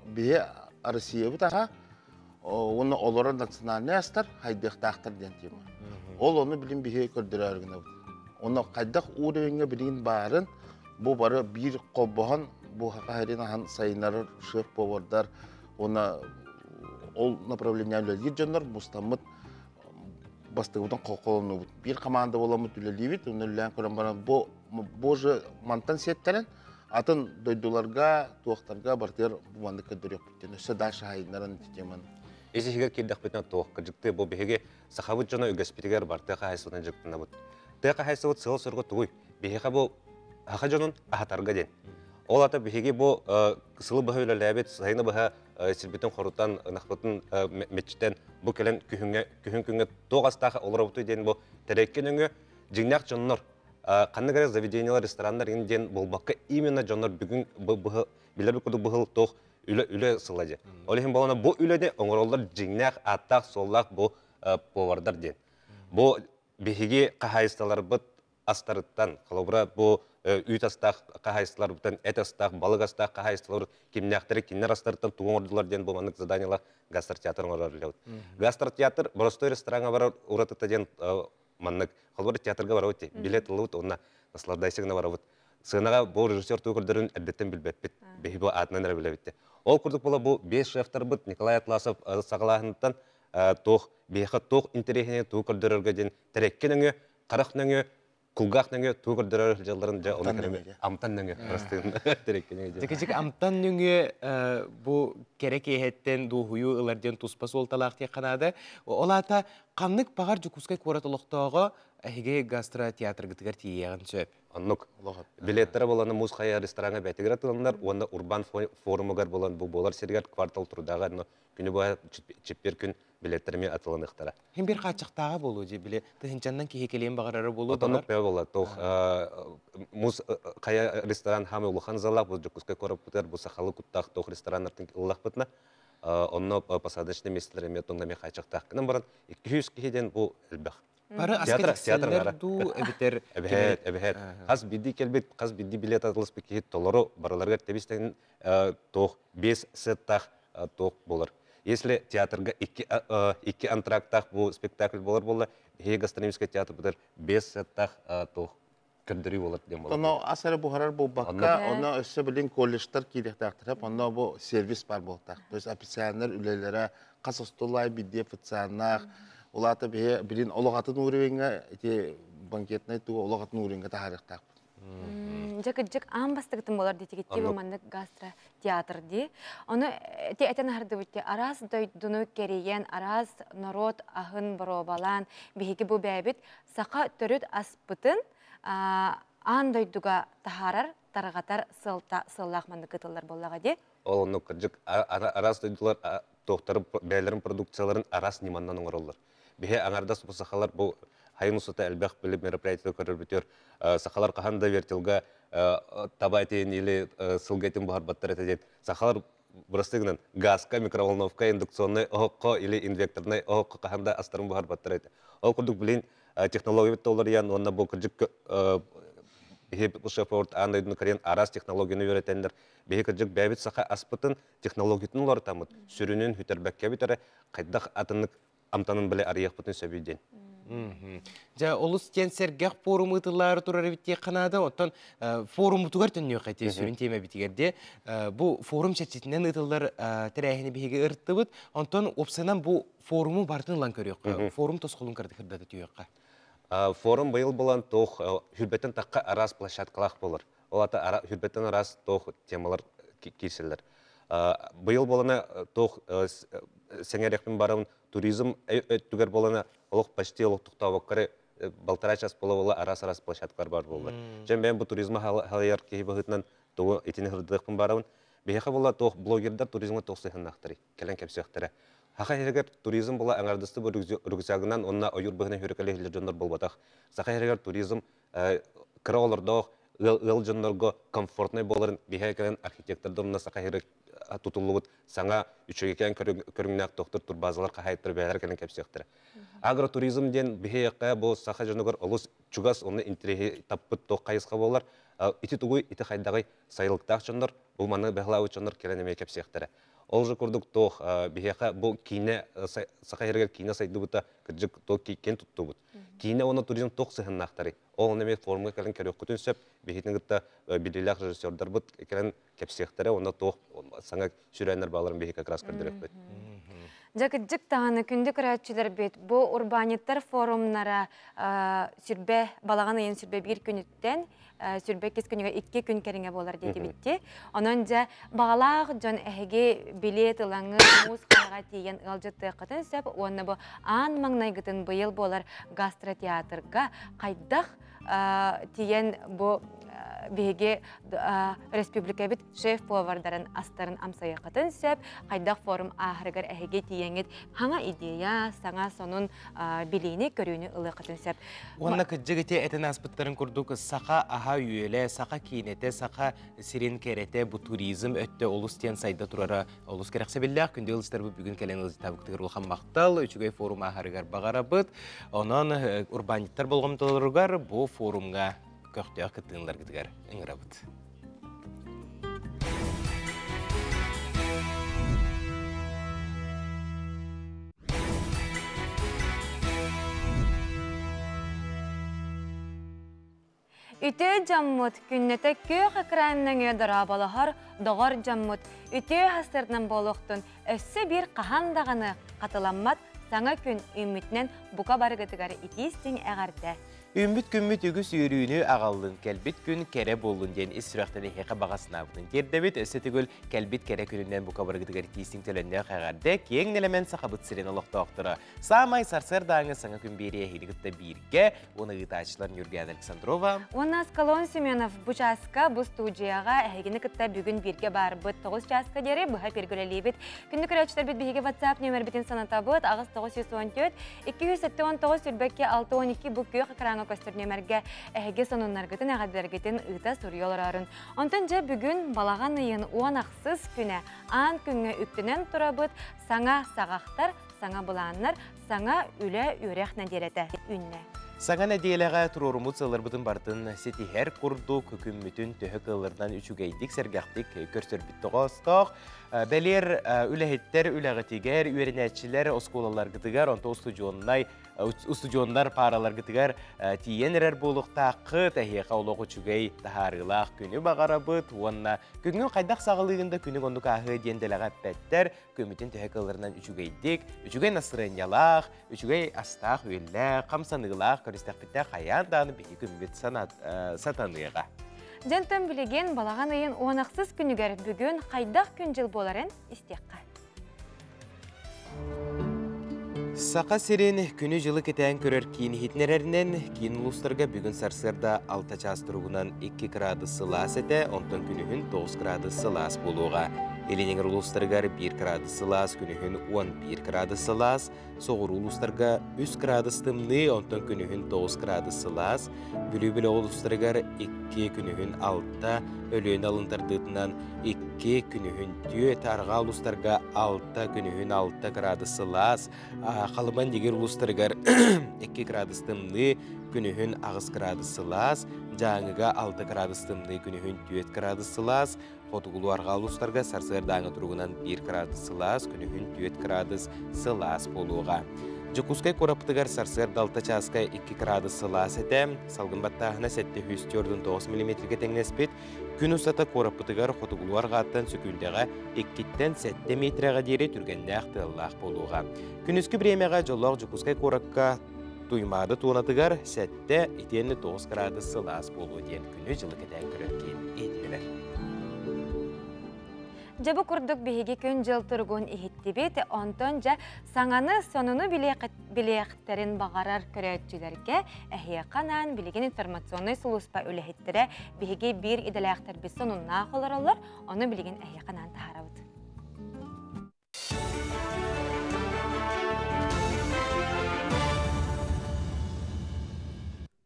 бе Россия бутаға оны олары национальный астар хайдықтақтар ден тема. Ол оны білін бе көрдірі әргіні. Оны қайдақ уровенге білін барын, бұл бары бір қоббаған, бұл хақайрен ахан сайынары шеф-повардар, оны ол направление өлелер жондар, мұстамыд бастығыдан қолыны бұд. Bir команда оламыд үлелейбет, оны үлән көрін баран. Бұл же мантан сеттерін, атын дойдуларға, туақтарға бартер бұманды көдірек біттен. Өсі дальше хайынларын тетемін. Есі хегер келдік бетіне тоқ кіржікті бұл бігеге сахабыт жона үгәспитигер бар тыга хайсынан жыктына бут. Тыга хайсыбыт сыл сыргы тугуй. Бихиха бу хаха жонун ахатарга ден. Ол ата бихиги бу сылы бахыла ләбет сайны баха силбитен хорутан нахбытын мечтен бу келен күнгө тогастага олорабыты ден бу тереккенеңе жиңнак жоннор канны керек заведениялар ресторандар инден болбакка именно жоннор бүгүн билер куду быхыл тох үле сылады. Олехин балана бу үледе оңоролдар жиңнак аттак соллак бу повардар ден. Бу бихиги кахайсталар бут астарыттан калыбра бу үйт астак кахайсталар бутан эт астак балык астак кахайсталар кимняктары кинер астарыттан туңордулар ден бу манык заданиялар гастар театрын ороллет. Гастар театр простой ресторанга бар уратыта ден маннык калыбра театрга барабыт билет алып онна наслаждайсыңна барабыт. Сынага бу режиссер тугурдарын әддеттен билбеппит. Бехи бу атынан билбеппит. Ол курдук бола бу 5 шефтар бут Николай Атласов сагалаһынтан тох беха тох интерехне тугурдырырга ден тереккенеңе каракнеңе кулгахнеңе тугурдырыр жылларын жа оны кереме амтаннеңе растын тереккенеңе. Текечик амтаннеңе бу керек ehеттен дуһую ыларден туспас олталак те канада. Олата каннык багар жукускай коратылыктагы эге гастро театр гитгер тиягын сөп. Аннук билеттер боланы музыкая ресторанга бәтигер атыландар, онда урбан форумыгар болан бу болар сергер квартал турдага күнү бая чеппер күн билеттерме атыланыктара. Хем бир качыктагы болуу же биле тыгынчандан кехекелен багарары болуу болар. Отонук болот. Тох музыкая ресторан хамы улухан залак бу жукускай корап бутер бу сахалы куттак тох рестораннардын ыллак бутна. Онно посадочный местелерме тоңдаме качыктак. Кынан баран 200 кишиден бу элбах. Бары аскетерлер ду эбитер эбет каз бидди келбет каз бидди билет атылыс бекет толору бараларга тебистен тох 5 сеттах тох болар. Если театрга 2 антрактах бу спектакль болар гастрономический театр бутер 5 сеттах тох кырдыры болар дем болар. Оно асары бухарар бу бакка, оно өссө билин колледжтер киректактыр, оно бу сервис бар болтак. То есть официанттар үлелере касостулай бидди официанттар Улата билин ологатын уровеньга эти банкетный ту ологатын уровеньга тарихтак. Жак амбастыгытын болар дитигетти бу мандык гастро театр ди. Оны те этен харды бутте арас дойдуну кереген арас народ ахын боробалан биһиги бу бәбит сака төрөт аспытын ан дойдуга тахарар тарагатар сыллак мандык кытылдар боллага ди. Ол ну кыржык арас дойдулар тоқтары бәйлерин продукцияларын арас ниманнан оңороллар. Бихе аңардас бу сахалар бу хайын усута элбах билип мероприятие көрөр бүтөр сахалар каханда вертилга табайтен или сылгайтын бар баттар этеден сахалар брастыгынан газка микроволновка индукционный окко или инвекторный окко каханда астарын бар баттар эте. Ол курдук билин технология толлар ян онна бу кыржык бихе бу шефорт андайдын карен арас технологияны өйрөтендер. Бихе кыржык бәбит саха аспытын технологиятын улар тамыт сүрүнүн хүтербекке битере кайдак атынык амтанын биле арыяк бутун сөбүйден. Жа олус кен сергек форумы тылары турар битте канада, оттон форум тугар төннө кайты сүрүн тема битигерде. Бу форум чечетинен ытылдар терехини биге ырттыбыт, онтон опсанан бу форуму бартын лан көрөк. Форум тосколун кырды кырдады түйөкка. Форум быйыл болан тох хүрбеттен такка арас площадкалах болар. Олата хүрбеттен арас тох темалар киселер. Быйыл болана тох сеңерекпен барым туризм өттүгер болана олық почти олық туктабаккары балтара час бола арас площадкалар бар болар. Жем мен бу туризма халаяр кейбагытнан тоо этини хырдыкпын барым. Беха бола тох блогердар туризмга токсыхнактыры. Келен кепсектери. Хака херегер туризм бола аңардысты бу рюкзагынан онна оюр быгына хөрекеле жондар болбатак. Сака херегер туризм кыраларда ыл жондарга комфортный боларын беха келен архитектордон сака херек тутулубут саңа үчөген көрүнгнак доктор турбазалар кахайттыр бәләр келен кепсектер. Агротуризм ден бехеякка бу саха жоногор олус чугас оны интереги таппыт то кайыска болар. Ити тугуй ити хайдагы сайылыктак жондар бу маны бехлау жондар келен эме кепсектер. Ол же курдук тох бехеякка бу кине саха хергер кине сайдыбыта кыржык то кен туттубут. Кине оны туризм тох сыхнактары. Ол неме формга келен керек күтүн сөп бехитин гытта билилак режиссердар бут келен кепсектере оны тох саңа сүрәннәр баларын бехе как раз кырдырып бит. Жакыджык тағаны күнді күрәтчілер бет, бұл урбаниттар форумнара сүрбе, балаған айын сүрбе бір күніттен, сүрбе кес күніге 2 күн кәріңе болар деді бітті. Онын жа бағалақ жон әхеге билет ұлаңы мұз қарға тейген ұлжытты қытын сөп, оны бұл аң маңнайғытын бұйыл болар гастротеатрға қайдақ тейген бұл беге республика бит шеф-повардарын астарын амсая қатын сөп, қайдақ форум ахыргар әхеге тиеңет хаңа идея, саңа сонун билейіне көріні ұлы қатын сөп. Онна күджігіте әтін аспыттарын күрдік сақа аха үйелі, сақа кейнеті, сақа сирен кереті, бұл туризм өтті олыстен сайда тұрары олыс керексе білдіғ, күнде ұлыстар бұл бүгін кәлен ұлыз табықтығыр ұлған мақтал, үчігей форум ахыргар бағара бұд, онан урбаниттар болғымтылырғар бұл форумға көқтеғ күттіңілер күтігер үңірі бұд. Үтө жаммут күннете көк экранынан өдір абалығар доғар жаммут үтө хастырынан болуқтын өссі бір қахандағаны қатыламмат саңа күн үмітінен бұқа барығытығары итістің әғарды. Үмбіт күмбіт үгіс үйрүйіні ағалдың кәлбіт күн кәрі болуын ден үсіріқтені хеқа бағасына бұдың. Кердебіт өсетігіл кәлбіт кәрі күнінен бұқа барғытығар тейістің төлінде қағарды кең нелемен сақабыт сірен олықты оқтыры. Самай сарсыр даңы саңа күн берия хелігітті бірге, оны ғытачыларын Юрген Александрова. Онас Колон Семенов бұчасқа бұл студияға әйгені күтті бүгін бірге бар бұд 9 часқа дері бұға пергілі бет. Күнді күрәтшілер бет бігі WhatsApp нөмір бітін саната бұд, ағыз 914 279 сүрбәкке 612 бұл көк экраны көстер нөмерге әйге сонунларгытын әғадергетін ұйта сұрыяларарын. Онтын жа бүгін балаған үйін уанақсыз күні аң күнге үктінен тұрабыд саңа сағақтар, саңа бұланлар, саңа үлі үрек нәдереті үнне. Саңа нәдейліға тұрорымыт сылыр бұдың бартын сетихер құрду күкіммітін төхі қылырдан үшігейдік сәргәқтік көрсір бітті ғастық. Бәлер үләхеттер, үләғітігер, үйерінәтшілер, осколалар гітігер, онты устудиондар паралар гітігер тиен әрер болуқта қыт әйеқа олығы чүгей тахарылақ күні бағара бұд. Онна күнгі қайдақ сағылығында күні қондық ағы денділіға пәттер көмітін төхі қылырынан үшігейдік, үшігей насырынялақ, үшігей астақ өйлі, қамсанығылақ, көрістәқ бітті қаян даны бейі күмбет сатаныға. Жентен білеген балаған айын оңақсыз күнігер бүгін қайдақ күн жыл боларын істеққа. Сақа сирен күні жылы кетен көрер кейін хитнерерінен кейін ұлыстарға бүгін сарсырда 6 час тұрғынан 2 градусы лас әті, онтан күнігін 9 градусы лас болуға. Еленеңір ұлыстарға 1 градусы лас, күнігін 11 градусы лас, соғыр ұлыстарға 3 градустымны, онтан күнігін 9 градусы лас, бүлі-бүлі ұлыстарға 2 күнігін 6, өліен алындардығынан 2 күнігін 4, арға ұлыстарға 6 күнігін 6 градусы лас, қалыман дегер ұлыстарға 2 градустымны, күнігін 9 градусы лас, жаңыға 6 градустымны, күнігін 4 градусы лас, Қотығылуарға ұлыстарға сарсырдаңы тұрғынан 1 градусы лас, күнігін 4 градусы лас болуға. Жүкускай қораптығар сарсырда 6 часқа 2 градусы лас әті, салғын баттағына сәтті 9 мм-ге тәңнеспет, күн ұстата қораптығар қотығылуарға аттан сүкіндеға 2-тен 7 метрға дері түргенде ақтылақ болуға. Күніскі біремеға жолақ жүкускай қораққа туймады туынатығар сәтті 9 градусы лас болуы ден күні жылы кәтен көріккен еділер. Жабы күрдік бейге күн жыл тұрғын ехетті бет, онтон жа саңаны сонуны білеқтерін бағарар көрәтчілерге әхе қанан білеген информационный сұлыспа өліхеттері бейге бір иделәқтер біз сонуна қолар олар, оны білеген әхе қанан тағарауды.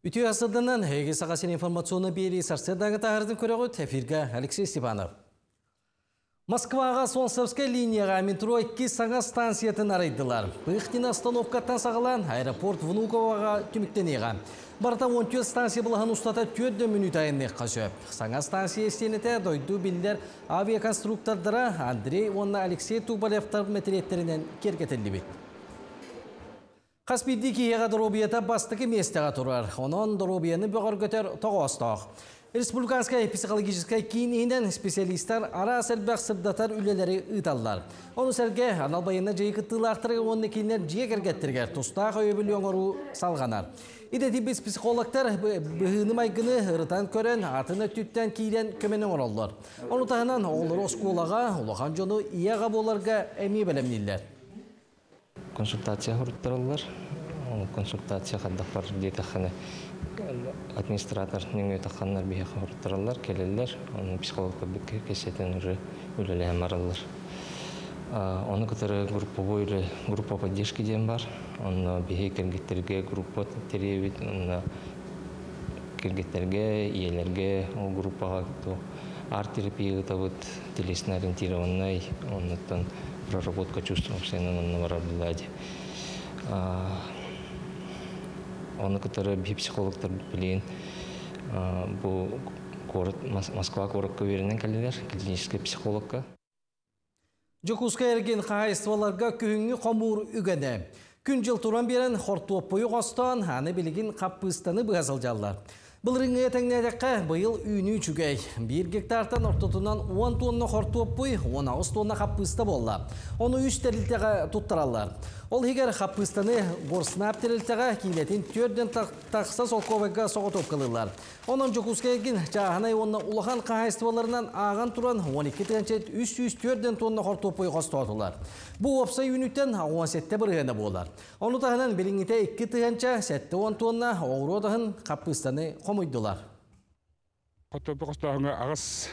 Үтü асырдынан әйге сағасын информационы бері сарсырдағы тағырдың көріғі тәфирге Алексей Степанов. Москваға Солнцевская линияға метро 2 саңа станциятын арайдылар. Бұйықтен остановкаттан сағылан аэропорт Внуковаға түміктенеға. Барта 14 станция бұлаған ұстата 4 минут айынны қажып. Саңа станция естенеті дойду білдер авиаконструктордары Андрей Онна Алексей Тубалевтар мәтіреттерінен кергетілді бет. Қаспиддегі еға дұробията бастығы местеға тұрар. Онын дұробияны бұғыр көтер тоғы остақ. Республиканская психологическая киниһинен специалисттар ара сәрбәк сырдатар үлелері ыйталлар. Оны сәрге аналбайына жайқыттылартыры оны кейінер жие кергеттіргер тұстақ өйбіл оңыру салғанар. Идети біз психологтар бұғыны майгыны ұрытан көрен, атыны түттен кейден көменің оралдар. Оны тағынан оғылыр осколаға, ұлақан жону ияға боларға әмей бәлемнелер. Консультация ұрыттарылар. Консультация қаддақпар дейтаққаны администратор неңе таққанлар бейеқі ұрыттарылар, келелер. Оны психологтар бүкке кесетін үрі өлелі әмарылар. Оны күтірі группа поддержки ден бар. Оны бейе кергеттерге группа теребет, оны кергеттерге, иелерге ол группаға арт-терапия табыт, телесно ориентированный, оннан проработка чувств обсенанного вараблади. Оны күтірі бей психологтар білейін, бұл Москва коротқа верінен кәлелер, клинический психологқа. Жокуска ерген қағайыстываларға күйіңі қомуыр үгәді. Күн жыл туран берін қортуып бойы қостан, аны білген қаппыстаны бұғазыл жаллар. Бұлырыңы етіңнәдәққа бұйыл үйіні жүгей. 1 гектартан ортотынан 10 тонна қортуып бой, 19 тонна қаппысты болла. Оны 3 тәрілтеға тұттыралар. Ол егер қаппыстаны борсынап тәрілтеға кейлетін 4-ден тақса солковайға соғытып қылылар. Онын Жокуска ерген жағанай онына ұлақан қағайыстываларынан аған туран 12-304 тонна қортуып бой қосты отылар. Бұл опса үйініктен 17-те біргені болар. Оны тағынан біліңіте 2-7-10 тонна оғыродығын қаппыстаны қомойдылар. Қортуып қостағыңа ағыз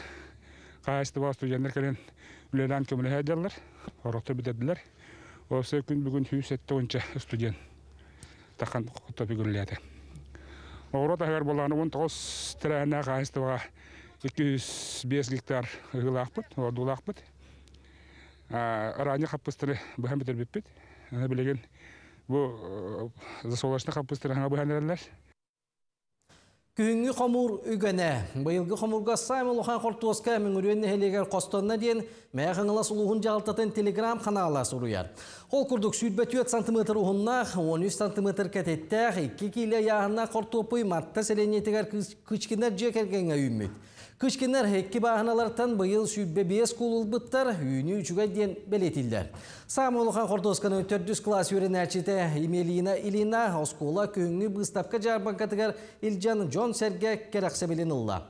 қағайыстывал студенттер келен үлелен көмілі әдерлер, орықты бітеділер. Осы күн бүгін 107 студент таққан қортуып үлеледі. Оғырод ағар болғаны 19 тірәне қағайыстываға 205 гектар ұғылақпыт, ордулақпыт. Араны қаппыстыры бұған бітір бітпет. Білеген бұл засолашына қаппыстыры ғана бұған әрілер. Күңі қомур үгәне. Бұйылғы қомурға саймыл ұқан қортуосқа мүңіренне хелегер қостанына дейін мәғыңылас ұлығын жағылтатын телеграм қанала сұруяр. Ол күрдік 4 см ұғыннақ, 13 см кәтеттәқ, 2 келі яғына қортуопы матта сәленетігер күчкенер жекергенге үймет. Күчкенер хекки бағыналардан бұйыл 5 кулыл бұттар үйіні үшіге ден белетілдер. Самыл ұқан қортуосқаны 400 класс өрен әрчеті Емелина Илина оскола көңі бұстапқа жарбанқатығар Илжан Джон Серге керақсабелін ұлла.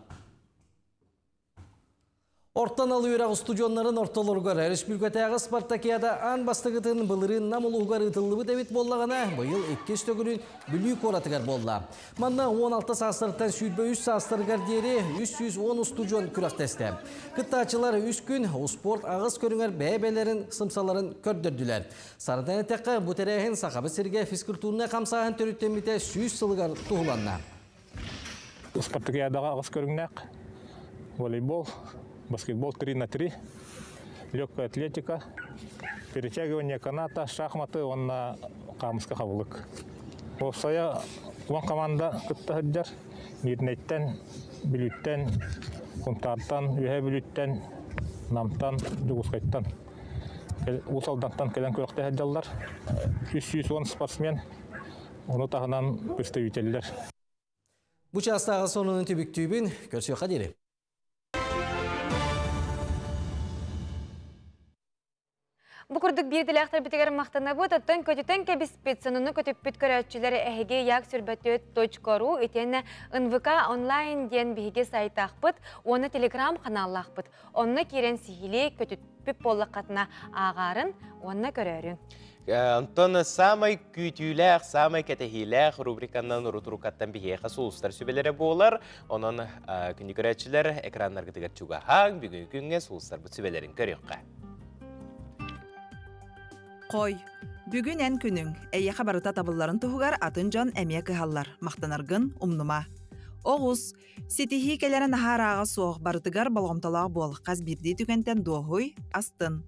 Ортан алуырақ студионларын орталырғар Республикатағы Спартакиада ан бастығытын бұлырын намылуғар ұтылығы дәвет боллағана бұйыл 2 стөгірін бүлі қоратығар болла. Манна 16 састырттан сүйдбі 3 састырғар дері 310 студион күрақтесті. Күттачылар 3 күн спорт ағыз көріңер бәйбәлерін сымсаларын көрдірділер. Сарыдан әтәққа бұтәрәйін сақабы сірге физкультурына қамсағын төріттеміте 100 сылғар тұғыланна. Спартакиадаға ағыз көріңнәқ, волейбол, баскетбол 3х3, легкая атлетика, перетягивание каната, шахматы, онна қамысқа қабылық. Осая он команда күттіғыддар, нетнеттен, біліттен, құнтарттан, үйе біліттен, намтан, жүгісқайттан. Усалдантан келен көріқті әддалдар, 310 спортсмен, оны тағынан представителдер. Бұл частағы сонының түбік-түйбін көрсе қадері. Бұқырдық бейділіқтар бітігер мақтана бұд, оттан көтетен кәбіспет сынуны көтеппет көрәтшілері әхеге яқ сүрбәтөт.ру етені НВК онлайн ден бейге сайтақпыт, оны телеграм қаналлақпыт. Оны керен сихиле көтеппет болыққатына ағарын, оны көрерін. Антон самай күтүләк, самай кәтәһиләк рубриканнан рутурукаттан бихеха сулустар сүбеләре булар. Онан күнди көрәтчеләр экраннарга тигәр чугаһаң, бүгүн күнгә сулустар бу сүбеләрен көрөккә. Қой, бүгін ән күнің, әйе қабарыта табылларын тұғығар атын жан әмия кыхаллар, мақтанарғын умнума. Оғыз, сетихи кәләрін ағараға соғ барытыгар балғымталағы бол, қаз бірді түкентен доғой, астын.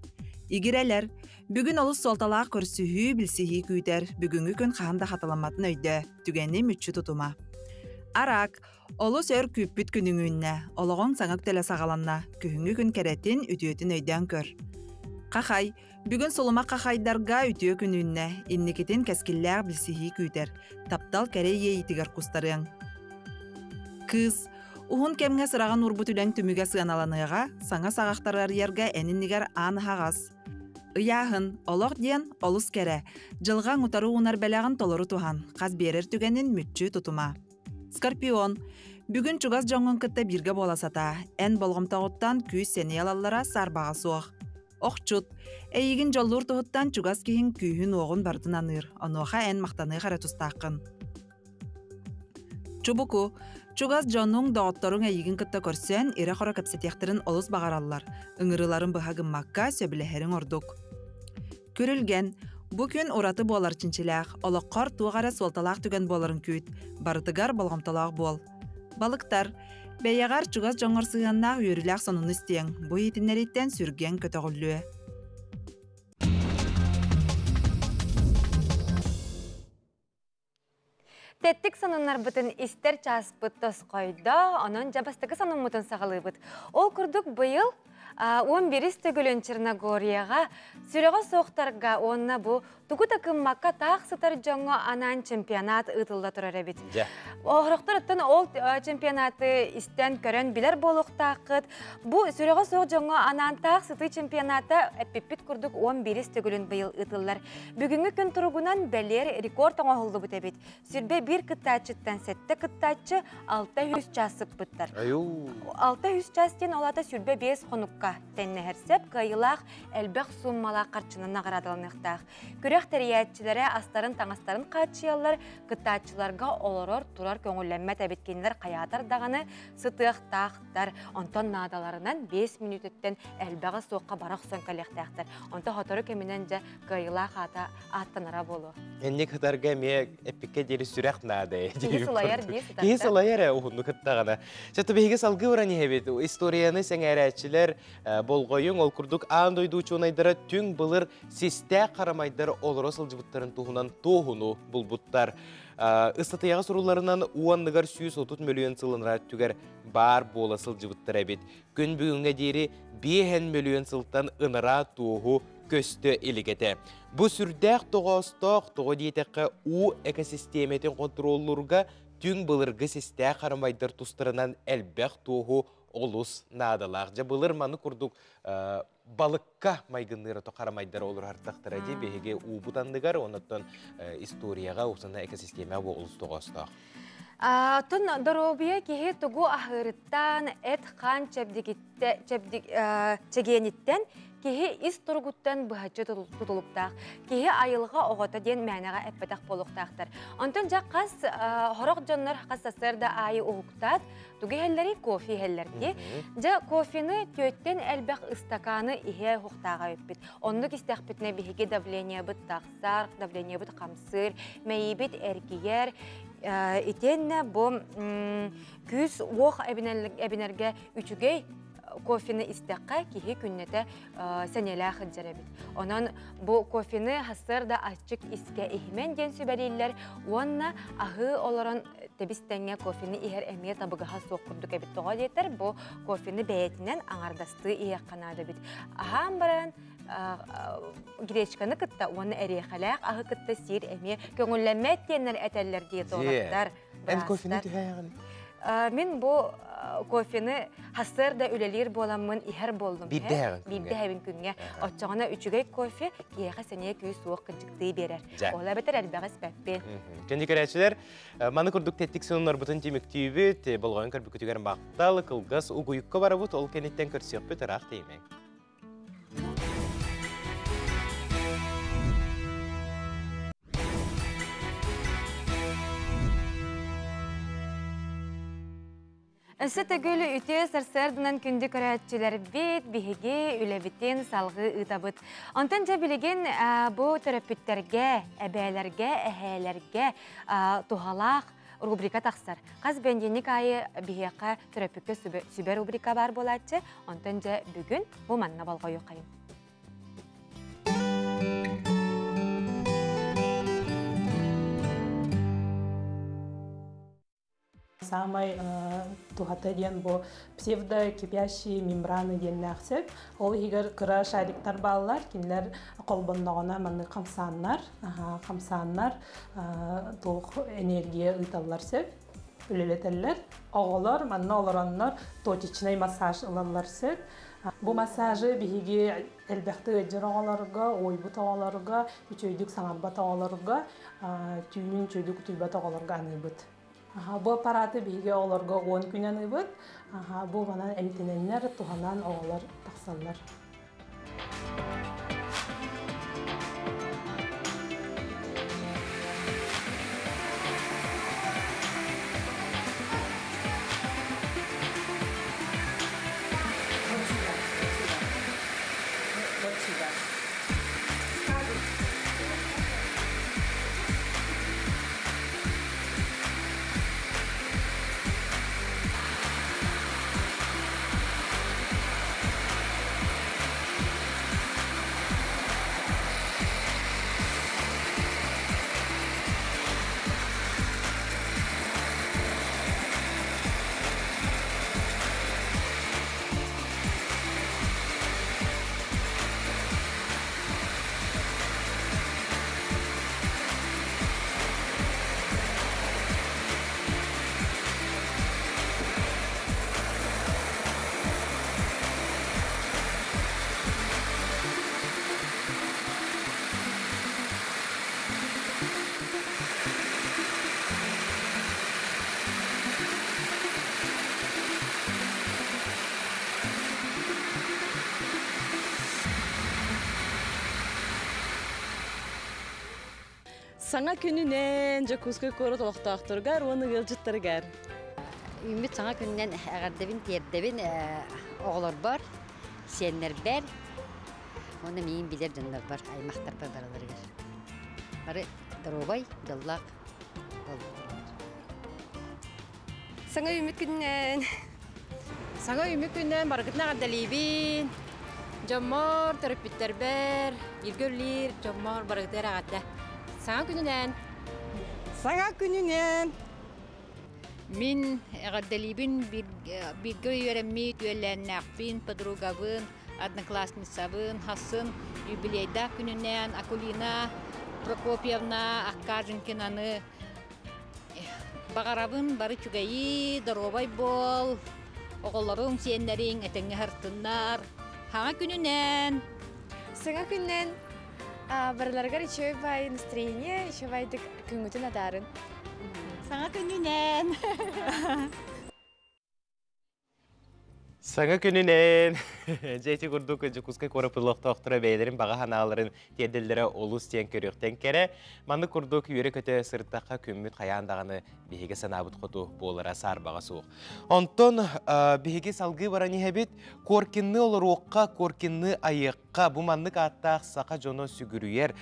Игерелер, бүгін олыс солталағы көрсіхі білсіхи күйтер, бүгінгі күн қағында қаталаматын өйді, түгенні мүтші тұтыма. Арак, олыс өр күппіт күніңінне, олығын саңық тәлі сағаланна, күхінгі күн кәретін үтіетін өйден көр. Қақай, бүгін солыма қақайдарға үтіе күнінне, иннекетін кәскілләғ білсіхи күйтер, таптал кәрей ейтігер құстарың. Кыз, Ухун кемге сыраган урбут үләң түмүгә сыаналаныга, саңа сагактарар ярга эниннигер ан хагас. Ыяхын, олоқ ден, олус кәрі. Жылған ұтару ұнар бәләғын толыру туған, қаз берер түгенін мүтчі тұтыма. Скорпион, бүгін чугаз жоңын кітті бірге боласата, ән болғымтағыттан күйіз сәне алалара сарбаға суық. Оқчут, әйігін жоллур тұғыттан чугаз кейін күйін оғын бардын аныр, оноға ән мақтаны қара тұстақын. Чубуку, чугаз жонның дағыттарың әйігін кітті көрсен, ире қора кәпсетектірін олыс бағаралар, ұңырыларын бұхағын маққа сөбіләхерін ордық. Көрілген, бұ күн ораты болар чинчилях, олыққар туғара солталақ түген боларын күйт, барытыгар болғамталақ бол. Балықтар, бәйяғар чугаз жоңғыр сығаннақ үйіріләқ сонын істең, бұ етінереттен сүрген көтіғілі. Теттік санынлар бұтын істер час бұттыз қойда, оның жабастығы санын мұтын сағылы бұт. Ол күрдік бұйыл 11 төгілін Черногорияға, сүріға соқтарға онына бұ тұғы такым маққа тақсытар жоңға анан чемпионат ұтылда тұрар әбет. Оғырықтар ұттын ол чемпионаты істен көрін білер болуқтақыт. Бұ сүріға соқ жоңға анан тақсыты чемпионаты әппеппет күрдік 11 төгілін бұйыл ұтылдар. Бүгінгі күн тұрғынан бәлер рекорд оңа ғылды бұт әбет. Сүрбе бір күттачыттан сәтті күттачы 600 часып бұттар. 600 частен олата сүрбе 5 қоныққа тәнне әрсеп, қайылақ әлбәқ суммала қарчынына қарадылынықтақ. Күрек тәриятчілері астарын таңастарын қатшиялар, күттачыларға олорор тұрар көңілленмәт әбеткенлер қаятар дағаны сытық тақтар. Онтан надаларынан 5 минуттен әлбәғы соққа барақ сон кәлектәқтір. Онта хотору кемінен жа қайылақ аттанара болу. Әнне кытарға ме әппекке дері сүрәқ нады. Кейі сылайар дейсі тақта. Кейі сылайар ұғынды кыттағана. Сөті бейге салғы ұраны әбет. Историяны сәңәрәтчілер болғойын ол күрдік аң дойду чонайдары түң бұлыр систә қарамайдары олыры сылжыбыттарын туғынан тоғыну бұл бұттар. Истатыяғы сұруларынан уанныгар 130 миллион сылынра түгер бар бола сылжыбыттар әбет. Күн бүгінге дері 5 миллион сылтан ыныра туғы көсті елігеті. Бұ сүрдәқ тоғастақ тоғы дейтеқі у экосистеметін контроллырға түң бұлырғы систә қарамайдар тұстарынан әлбәқ туғы олус надалақ. Жа бұлыр маны күрдік балыққа майгынныры тоқарамайдар олыр артақтыра де беге убутандығар, онаттан историяға осына экосистема бұл олыс тоғастақ. Тон доробия кеге тугу ахырыттан эт хан чегениттен кеге ис тургуттан бахачы тутулуктақ. Кеге айылға оғата ден мәнеға әппетақ болуқтақтар. Онтан жа қас хорақ жонлар қасасырда айы оғуқтат, туге хеллери кофе хеллерге. Жа кофені төттен әлбәқ истаканы ихе хуқтаға өппет. Онлық истәқпетіне бігеге давление бұт тақсар, давление бұт қамсыр, мәйбет әркейер. Итенне бұл күз оқ әбінерге үчігей кофені истаққа кейі күннеті сәнелі қыджар әбіт. Онан бұл кофені хасырда ачық іске ихмен ден сүбәрелер, онна ағы оларын тәбістәңе кофені ихер әмие табығыға соқырдық әбіт тоға детер, бұл кофені бәйетінен аңардасты иек қанады бит. Ағам баран гречканы кытта, оны әрейхалақ, ағы кытта сир әмие көңілләмәт денер әтәлер дейт олықтар. Ән кофені түхәйіғын? Мен бұл кофені хасырда үлелер боламын ихер болдым. Биддәғын күнге. Отчағына үчігей кофе кейеға сәнее күйі суық қынчықты берер. Ола бәтір әлбәғыз бәппен. Кенде көрәтшілер, маны күрдік тәттік сонынлар бұтын темік түйбіт, болғайын көрбі күтігер мақтал, қылғыз, ұғыйыққа бары бұт, ол кенеттен көрсек бұт, ұрақ деймек. Өсі төгілі үте сарсардынан күнді көрәтчілер бет, бігеге, үләбіттен салғы ұтабыт. Онтан жа білеген бұл төрөпүттерге, әбәлерге, әхәлерге тұғалақ рубрика тақсар. Қаз бәнденік айы бігеға төрөпүтке сүбер рубрика бар болатшы, онтан жа бүгін бұл манна балға өқайын. Самый тухата ден бу псевдокипящие мембраны денне аксеп. Ол егер кыра шариктар балалар, кинлер колбонногона маны камсаннар, тух энергия ыталлар сеп. үлелетелер. Оғылар, манна олараннар точечный массаж ылалар сөп. Бу массажы биһиги элбәхте эджер оғаларга, ойбут оғаларга, үчөйдүк саңарбат оғаларга, түйүнүн чөйдүк түйбат оғаларга аныбыт. Бу аппараты биһиги оғаларга 10 күн аныбыт. Бу банан эмтиненнер туханан оғалар тақсаллар. Саңа күнінен жакускай көрі толықтақтырғар, оны ғылжыттырғар. Үміт саңа күнінен әғардабин, тердабин оғылар бар, сенлер бәр. Оны мейін білер жындар бар, аймақтар бар бараларғар. Бары дұрубай, жоллақ. Саңа үміт күнінен. Саңа үміт күнінен барғытна ғаддалейбін. Жоммор, төріппіттер бәр, елгөрлер, жоммор барғытыр ағадда. Саңа күнінен. Саңа күнінен. Min әғаддалибін біргі үйерімі түйелерін ақпин, подругабын, одноклассницабын, хасын, юбилейда күнінен Акулина Прокопьевна Аққажынкинаны бағарабын бары чүгейі, дұробай бол, оғыларың сенлерің әтіңі хартынар. Хаңа күнінен. Саңа күнінен. Барыларғар еще бай настроение, еще бай күнгүтін адарын. Саңа күнінен. Саңа күнінен. Жайты күрдік жүкізгі көріпілік тоқтыра бәйлерін баға ханаларын теділдері олыс тен көріқтен кәрі. Манды күрдік үйері көті сырттаққа күмміт қаяндағаны бейге санабыт құту болыра сарбаға суық. Онтон бейге салғы бараны әбет көркінні олар оққа, көркінні айыққа бұл маннық аттақ сақа жоны сүгірүйер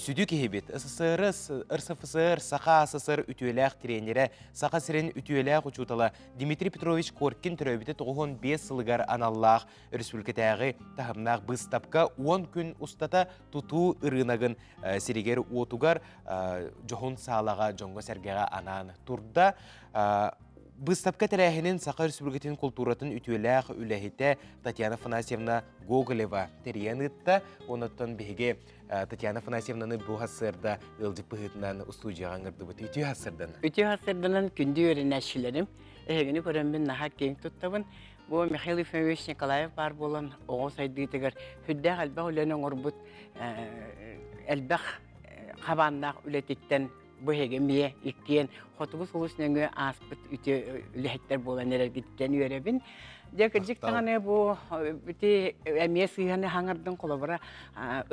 сүдік әбет. РСФСР сақа асысыр үтуеләқ тренері, сақа сірен үтуеләқ ұчутала Дмитрий Петрович Коркин түрәбеті 95 сылығар аналлақ республикатағы тағымнақ бұстапқа 10 күн ұстата тұту ұрынағын серегер отугар жоғын сағалаға жоңғы сәргеға анан турда. Бұстапқа тәрәхінің Сақа республикатын культуратын үтуеләқ үләхеті Татьяна Фанасьевна Гоголева тәрияныдта. Онаттан беге Татьяна Фанасьевнаны бұл ғасырда ылжып бұғытынан студияға аңырды бұд. Үті ғасырдан? Үті ғасырдан күнді өрін әшілерім. Әгіні көрінбін наға кең тұттабын. Бұл Михаил Ефимович Николаев бар болан оғыз айдығытығыр. Хүддәқ әлбәқ үләнің ұрбыт әлбәқ қабандақ үләтеттен бұхеге мие иккен хотугус улуснеңе аспыт үте үләхеттер болан әргеттен үйеребін. Декіржік тағаны бұл бүте әмие сыйғаны хаңырдың қолабыра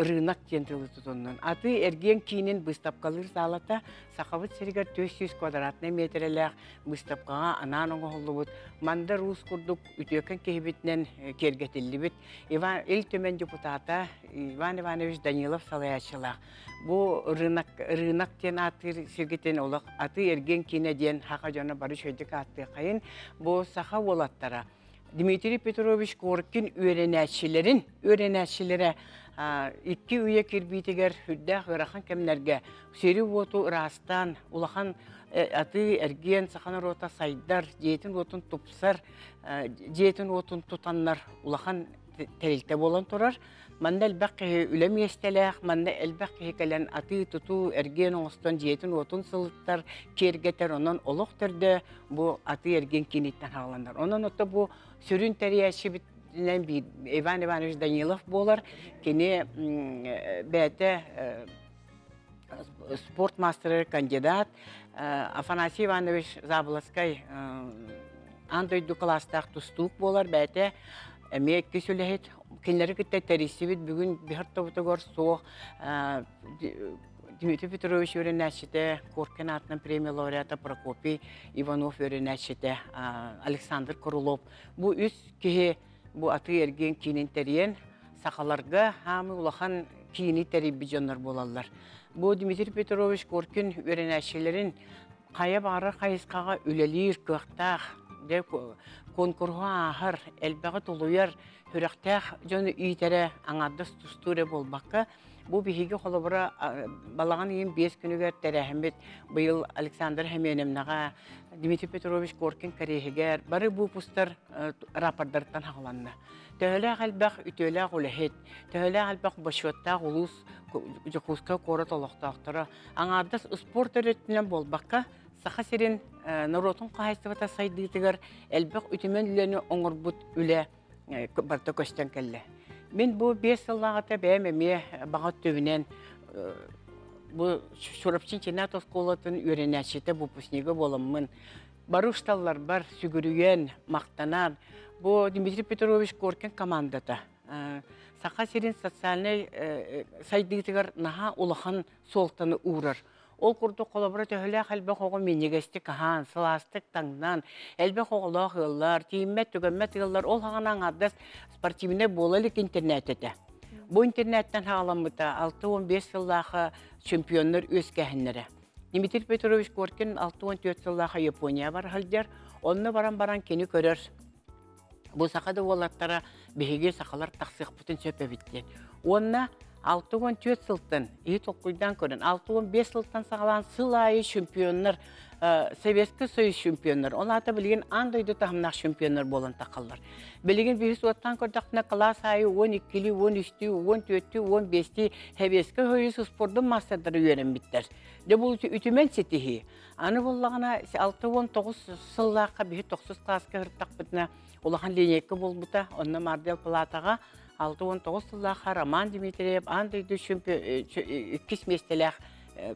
ұрынақ кентілі тұтынның. Аты әрген кейінен бұстапқалыр салата сақабыт серігер 400 квадратный метреләқ бұстапқаға анан оңы қолы бұд. Манда рус күрдік үтекен кейбетінен кергетілі бұд. Ел төмен депутата Иван Иванович Данилов салаячылақ. Бұл ұрынақ тен аты сергетен олық. Аты әрген кейіне ден хақа жона бары шөйдік аты қайын. Бұл сақа олаттара. Дмитрий Петрович Коркин өренәтшілері ikki üye kirbiitiger hüddä hırahan kemnerge seri votu rastan ulahan atı ergen sakana rota saydar jetin votun tupsar jetin votun tutanlar ulahan тәрилте болан тұрар. Манда әлбәқ үлем естеләқ, манда әлбәқ кәлән аты тұту, әрген оңыстан жетін отын сылыттар, кергетер, онан олық түрді бұл аты әрген кенеттен хағыландар. Онан отта бұл сүрін тәрияші бітінен бір Иван Иванович Данилов болар, кені бәті спорт мастері кандидат, Афанасий Иванович Заболоцкай андойду кластақ тұстуық болар, бәті әме көсілігет, кенлері күтті тәресі біт, бүгін біғыртты бұтығыр соқ, Дмитрий Петрович өрінәшіті, Коркин атының премия лауреаты Прокопий Иванов өрінәшіті, Александр Королов. Бұл үз кеге бұл аты ерген кейінен тәріен сақаларға хамы ұлақан кейіні тәрібі жонлар болалар. Бұл Дмитрий Петрович Коркин өрінәшілерін қая бары қайысқаға үлелер көқтақ, конкурға ағыр, әлбәғі толуяр, хүріқтәқ жоны үйтәрі аңадыс тұстуры болбаққа. Бұл бігеге қолыбыра балаған ең 5 күнігер тәрәхімет бұйыл Александр Хеменемнаға, Дмитрий Петрович Коркин кәрегігер, бары бұл пұстар рапордарттан хағыланды. Тәуләғ әлбәқ үтөләғ үләхет, тәуләғ әлбәқ башуаттақ ұлыс жүқұсқа қоры толықтақтыры. Аңадыс спорт өретінен болбаққа, сақа серен наротын қағайстығыта сайдығытығыр әлбәқ үтімен үләні оңыр бұт үлә барты көстен кәлі. Мен бұл 5 жыллағыта бәймеме бағат төбінен бұл Шурапчин Ченатов қолатын өренәшеті бұл пүснегі боламын. Бару ұшталар бар, сүгірүйен, мақтанар. Бұл Дмитрий Петрович Коркин командата. Сақа серен социальный сайдығытығыр наға ұлыған солтаны ұғырыр. Ол күрді қолабыра төхілі әлбәқ оғы менегесті кахан, сыластық таңнан, әлбәқ оғылақ ғыллар, тейіммет, түгіммет ғыллар, ол ғағынан ағадас спортивіне болалық интернет-еті. Бұл интернеттен ғаламыта 6-15 жыллағы чемпионлар өз кәхінлері. Дмитрий Петрович Коркин 6-14 жыллағы Япония бар ғылдер, онны баран-баран кені көрір. Бұл сақады олаттара бігеге сақалар тақсық бұтын сөпе біттен. Онна 6-14 сылттан, үй тоққойдан көрін, 6-15 сылттан сағалан сылайы чемпионлар, Советский Союз чемпионлар, оны ата білген андойды тағымнақ чемпионлар болын тақалар. Білген бейіс оттан көрдіқіне класс айы 12-лі, 13-лі, 14-лі, 15-лі Советский Союз спордың мастардары үйерін біттер. Де бұл үтімен сетіхи. Аны болағына 6-19 сыллаққа бейі 9 классқа ғырттақ бітіне олаған линейкі бол бұта, онына Мардел Палатаға 6-19 сыллаққа Роман Дмитриев андойды 2 местеләқ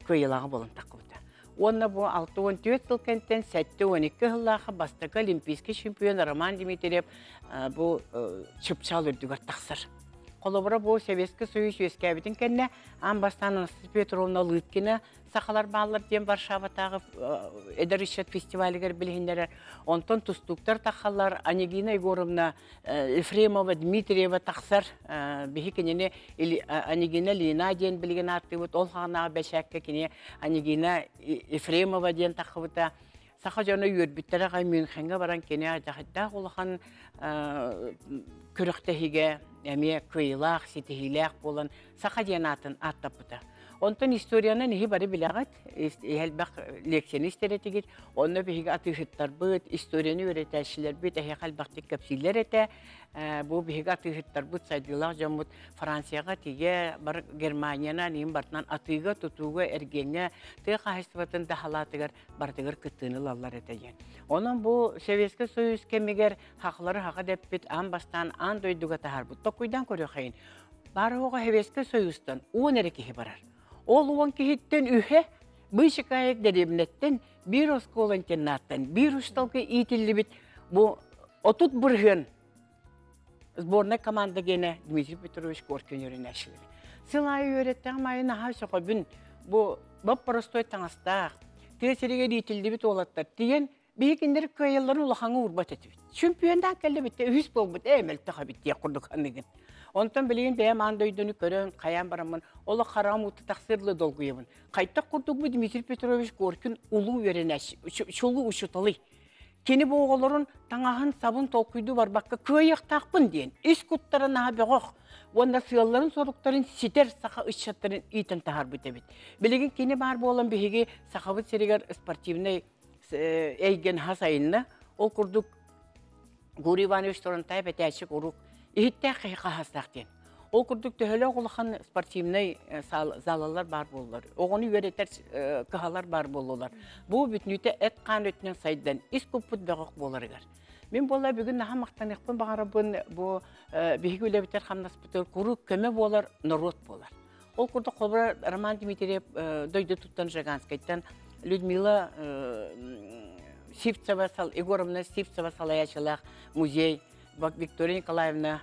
көйелағы болын тақы бұта. Онна бұл 6-14 сыл кенттен 7-12 сыллаққа бастығы олимпийский чемпион Роман Дмитриев бұл чүпчал үрдігір тақсыр. Қолыбыра бұл Советский Союз өскәбетін кәнне, Амбастан Анастасия Петровна Лыткина сақалар бағалар ден Варшаватағы Эдеришет фестивалігер білгендері. Онтон тұстуктар тақалар Анегина Егоровна Ефремова Дмитриева тақсар. Бехи кенене Анегина Лина ден білген арты бұд. Ол қағынаға бәшәкке кене Анегина Ефремова ден тақыбыта. Сақа жаны үйірбіттері ғай Мюнхенге баран кене ажақыттақ олған күріқтігіге әме көйлақ, сетігіләқ болын сақа ден атын аттап бұта. Онтан историяны нехи бары білағат, әлбәқ лекцияны істеретігет, оны бігігі атығыттар бұд, историяны өретәшілер бұд, әлбәқті көпсілер әті, бұл бігігі атығыттар бұд, сайдылақ жамыд Францияға теге, бар Германияна, нейін бартынан атыға, тұтуға, әргенге, тұғы қағыстыватын дағалатығыр, бартығыр күттіні лалар әтеген. Оның бұл Советский Союз кемегер хақлары хақа дәппет, Амбастан, андойдуға тахар бұд. Тоқойдан көрі қайын. Бары оға Советский Союзтан 10 әрекеге барар. Ол уан кехеттен үхе, бүйшікайық дәребінеттен, бір оскол интернаттан, бір ұшталғы итілі бит, бұл отут бұрғын сборная команда гене Дмитрий Петрович Коркин өрін әшілері. Сылайы өретті ғамайын аға соқа бүн, бұл простой таңастақ, тесерегер итілі бит олаттар деген, бейкендері көйелерін ұлақаңы ұрбат әті бит. Чемпиондан кәлі бітті, үхіс бол бұд, әмәлті қабитте құрдықанығын. Онтан білейін бәйім андойдыны көрін, қаян барамын, олы қарам ұты тақсырлы долғыйымын. Қайттақ құрдық бұд Дмитрий Петрович Коркин ұлы өренәші, шолы ұшыталы. Кені боғылырын таңағын сабын толқүйды бар баққа көйек тақпын дейін. Үш құттарын аға бәғоқ. Онда сыяларын соруқтарын сетер сақа ұшаттарын үйтін тағар бұд әбет. Білеген кені бар болын бігеге сақабыт серегер спортивный әйген хас айынна. Ол құрдық Гурий Иванович Торонтай бәтәшік ұруқ ихиттэ хастактен. Ол курдук төхөлө улахан спортивный залалар бар болулар. Огону үйрөтер кыхалар бар болулар. Бу бүтнүтө эт кан өтүнөн сайдан искупут бөгөк боларыгар. Мен болла бүгүн наха мактаныкпын багарабын бу бигүлө битер хамнаспытыр куру көмө болар, народ болар. Ол курдук кобра Роман Дмитриев дойду туттан Жаганскайдан Людмила Сивцева Егоровна Сивцева салаячылак музей Виктория Николаевна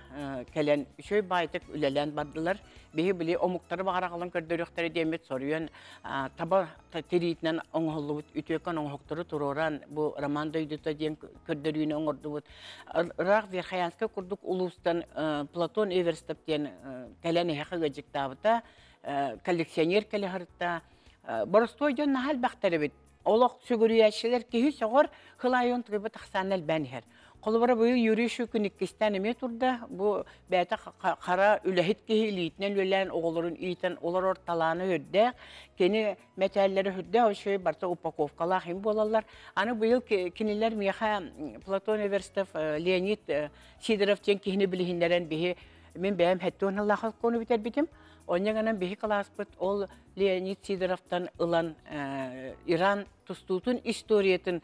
келен үшөй байтык үлелен бардылар. Беги били омуктары багарагылын көрдөрөктөрү демет сорuyun таба теритнен оңголубут үтөкөн оңоктуру туруран бу Роман дойдута ден көрдөрүүнү оңордубут. Рак Верхаянска курдук улустан Платон Эверстептен келени хакыга жиктабыта коллекционер келехарта Боростойдон нахал бактары бит. Олық сүгүрүячилер кихи согор хылайон тыбы тахсанел бенхер. Қолбара бүйі юриші күніккістен еме тұрда, бұл бәті қара үләхет кехилейтінен өлән оғылырын ейтін олар орталаны өрді, кені мәтәлері өрді, өші барта упаковкалақ ем болалар. Аны бұйыл кенелер меха Платон Эверстов, Леонид Сидоровтен кехіне білігіндерін бейі мен бәйім хәтті оны лақыл көні бітер бітім. Оныңынан бейі қаласпыт ол Леонид Сидоровтан ылан Иран тустутун историятын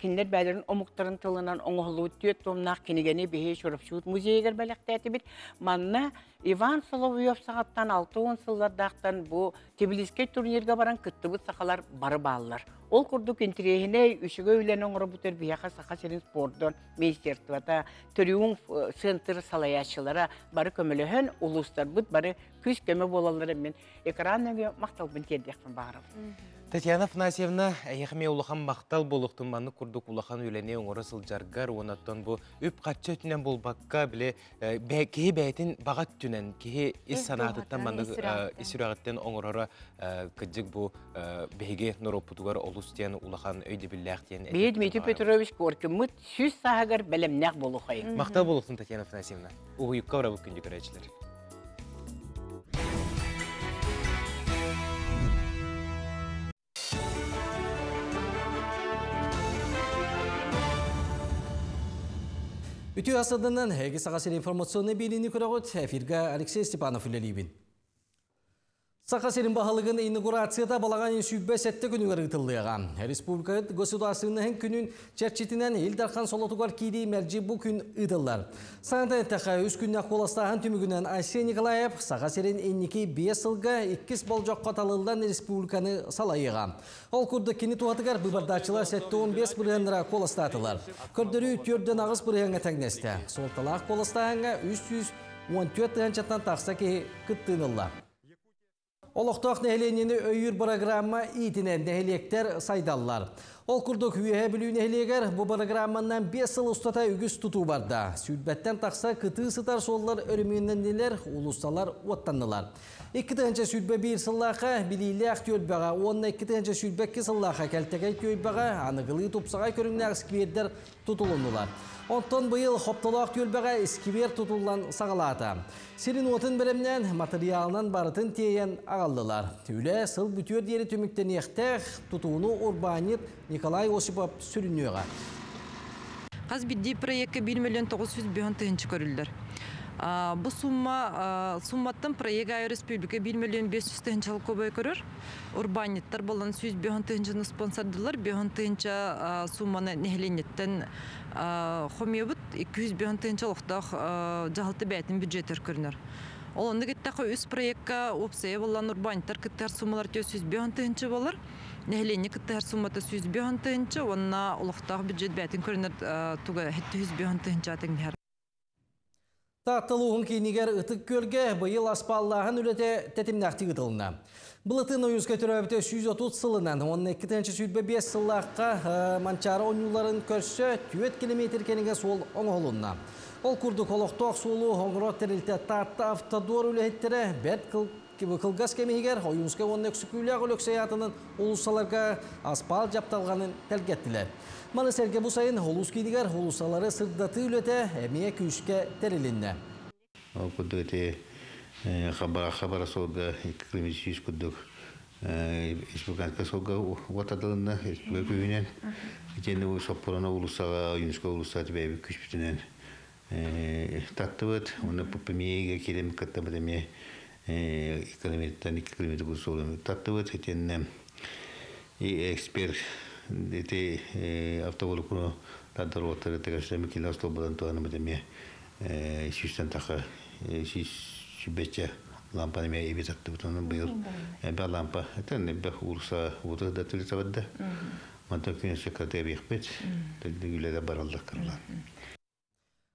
киндер бәлерин омуктарын тылынан оңғылу өттүйет томнақ кенегені бейі шорапшуыт музейгер бәліқтәті бит. Манна Иван Соловьев сағаттан 6-10 сыллардақтан бұл Тбилиске турнирге баран күттібіт сақалар бары балылар. Ол күрдік интерегіне үшігі өйлен оңыры бұтыр бияқа сақа серін спорттон мейстерствата Триумф центр салаячылара бары көміліхін ұлыстар бұд бары күз көмі болалары мен экранныға мақтал бұн тердекпін бағырым. Татьяна Афанасьевна, әйеқме улахан мақтал болуқтың маны күрдік улахан үйлене оңыры сылжарғар, онаттан бұл үп қатшы өтінен бұл баққа біле кеге бәйтін бағат түнен, кеге ес санатыттан маны исірағыттен оңырары күдік бұл бәйге нұропутуғар олыстен улахан өйді білләқтен. Бейд Дмитрий Петрович көркі мұт сүз сағығар бәлемнәқ болу қай. Мақтал болуқтың Татьяна Афанасьевна. Уғыйыққа ұрабы күнді көрәчілер. Үтü асадынан әгі сағасыр информационны беліні көріғыт, әфирға Алексей Степанов үлелейбін. Сақасырын бағалығын инаугурацияда балаған сүйбе сәтті күнігер ұтылыға. Республикат государственның күнін чәрчетінен елдархан солотуғар кейдей мәржі бұл күн ұтылар. Сағантан тәқа үз күніне қоластаған түмігінен Айсен Николаев Сақасырын еннеке 5 жылға 2 бол жоққа талылдан республиканы салайыға. Ол күрді кені туатығар бұбардачылар сәтті 15 бұрғаныра қоластатылар. Көрдірі түрден ағыз бұрғанға тәңнесті. Солталақ қоластағанға 314 жаттан тақса ке күттіңілла. Олықтақ нәхеленені өйір программа итінен нәхелектер сайдалылар. Ол күрдік үйе білу нәхелегер бұл программаннан 5 жыл ұстата үгіз тұту барда. Сүйтбәттен тақса күті сытар соллар өрімінен нелер ұлысталар оттанылар. 2-тінші сүйтбә 1 сыллаға білейлі ақтөл баға, 12-тінші сүйтбә 2 сыллаға кәлтәгәй көй баға, анығылы тұпсағай көріңнәр сквердер тұтылынылар. Онтон бұйыл хопталақ төлбәға ескибер тұтылған сағалаты. Сирин отын білімнен материалынан барытын тейен ағалдылар. Түлі сыл бүтер дері түміктен ектәқ тұтуыны Урбанит Николай Осипов сүрінуға. Қаз бидді проекті 1 миллион 900 бүйін түйінші көрілдір. Бұл сумматтың проекті республика 1 миллион 500 түйінші көбөй көрір. Урбаниттар болан сөз бүйін түйіншіні спонсордылар. Бүйін түйінші сумманы нәхленеттен Хомебут 200 бүйін түйінші олықтақ жағылты бәйтін бюджеттер көрінер. Ол онды кеттақы үз проектқа опсая болан урбаниттар кіттер суммалар төсіз бүйін түйінші болар. Нәхлене кіттер сумматы сөз бүйін түйінші, онына олықтақ бюджет бәйтін көрінер тұға 700 бүйін түйінші атың. Тақтылуғын кейінігер ұтық көлге бұйыл аспаллағын үлеті тәтімнәқті ұтылына. Бұлытын ойынсқа түрәбіті 130 сылынан, 12-тінші сүйтбе 5 сыллаққа манчары ойнуларын көрсі 4 километр кенеге сол оңғылынна. Ол күрді қолықтық солу оңғырот тәрілті татты автодор үлеттері бәт қылғас кемейгер ойынсқа 12 күйләғ өліксаятының ұлысаларға аспал жапталғанын тәлгеттілер. Маны сәрге бұл сайын олыс кейдігер олысалары сырдаты үлеті әмее күшке тәрілінді. Ол күрді өте қабара солға экономический күрдік республиканская солға отадылында республика күйінен. Кені соппырана олысаға, юнеско олысаға бәйбі күш бүтінен Таттыбыт, оны пупемиеге келем каттабыдаме километрдан 2 километр курсолы. Таттыбыт етен эксперт эти автоволокно таддар отыр тегешлеме кило столбадан туанымыдаме шүстен тақа шүбетче лампанаме ебет аттыбыт. Оны быйыл бә лампа этен бә урса уты да түлісабадда. Мантан күн секретарь бекпет. Тәлдігілі де баралдық кырлан.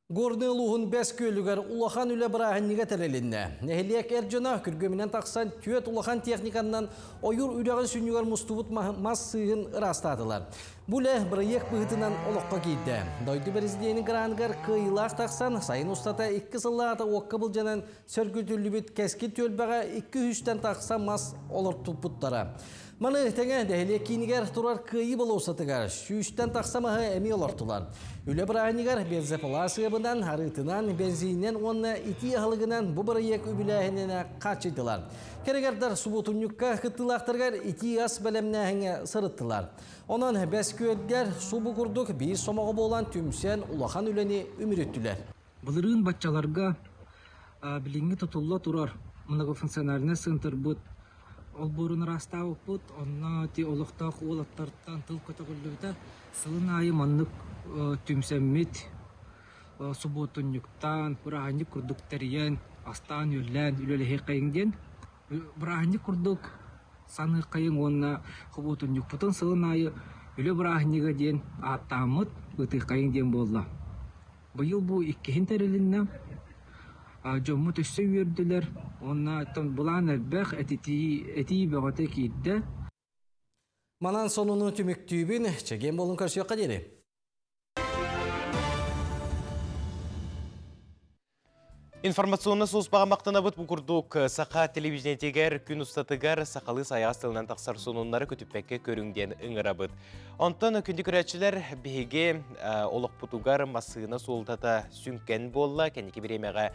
Горны луғын бәс көлігер улахан үлі бірағын неге тәрелінне. Нәхілек әржіна күргөмінен тақсан түйет улахан техниканнан ойыр үрәғін сүнігер мұстубыт мас сыйын ырастадылар. Бұлі бірек бұғытынан олыққа кейді. Дойды президенің қыраңығар қиылақ тақсан сайын ұстата 2 сыллағата оққа бұл жанан сөргүлтүлі бүт кәскі төлбәға 2-3-тен тақсан мас олыр тұппыттара. Маны тәңе дәхіле кейінігер тұрар күйі бұл осатығар, шүйістен тақсамағы әмей олартылар. Үлі бірағынығар бензопаласығыбынан, арытынан, бензиннен, онына ити ағылығынан бұл бірек үбіләхінені қачыдылар. Керегердар субутунюкка қыттылақтырғар ити ас бәлемнәхіңе сырыттылар. Онан бәс көйдер субу күрдік бір сомағы болан түмсен улахан үләні үміреттілер. Бұлырын батчаларға біліңгі тұтылла тұрар, мұнығы функционарына сыңтыр бұд. Ол бұрын раста өппіт, онна те олықтақ олаттарттан тыл көтіғілдігі сылын айы маннық түмсәммет субботынюктан, бұрағанды күрдіктәріен, астан өллән, үлелі қайыңден. Бұрағанды күрдік саны қайың онна құботынюк бұтын сылын айы үлі бұрағанныға ден аттамыт бұты қайыңден болды. Бұйыл бұл иккехін тәрілінна жомы төссө үйерділер, онна бұлан әрбәқ әті бәғаты кейді. Манан сонуны түміктүйбін, чеген болын көрсеуққа деді. Информационны соғыспаға мақтана бұт бұқырдық сақа телевизионетегер күн ұстатығар сақалы саястылынан тақсар сонунлары көтіппәкке көріңден ұңыра бұд. Онтан күнді көрәтшілер бейге олық бұтуғар масығына солтата сүнкен болла, кәнеке біремеға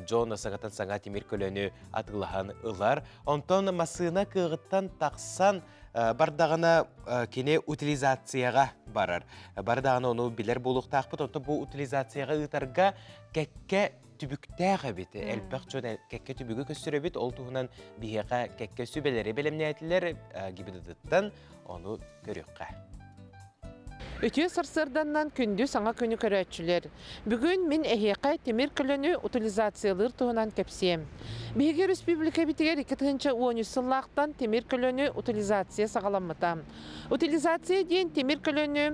Джон сағатан саңа темір көліні атылыған ұлар. Онтан масығына кығыттан тақсан бардағына кене утилизацияға барар. Бардағына оны білер болуқ тақпыт, онтан бұл утилизацияға ұтарға кәкке түбіктәғі беті, әлбәқ жон кәкке түбігі көстірі бет, ол тұғынан бейеға кәкке сөбелері білімне әтілер гибідіттен оны көріққа. Өтіе сарсырданнан күнді саңа көні көрәтшілер. Бүгін мен әйеқай темір көліні утилизациялыр тұғынан кәпсем. Бейге республика бітігер 2010 сыллақтан темір көліні утилизация сағаламытам. Утилизация дейін темір көліні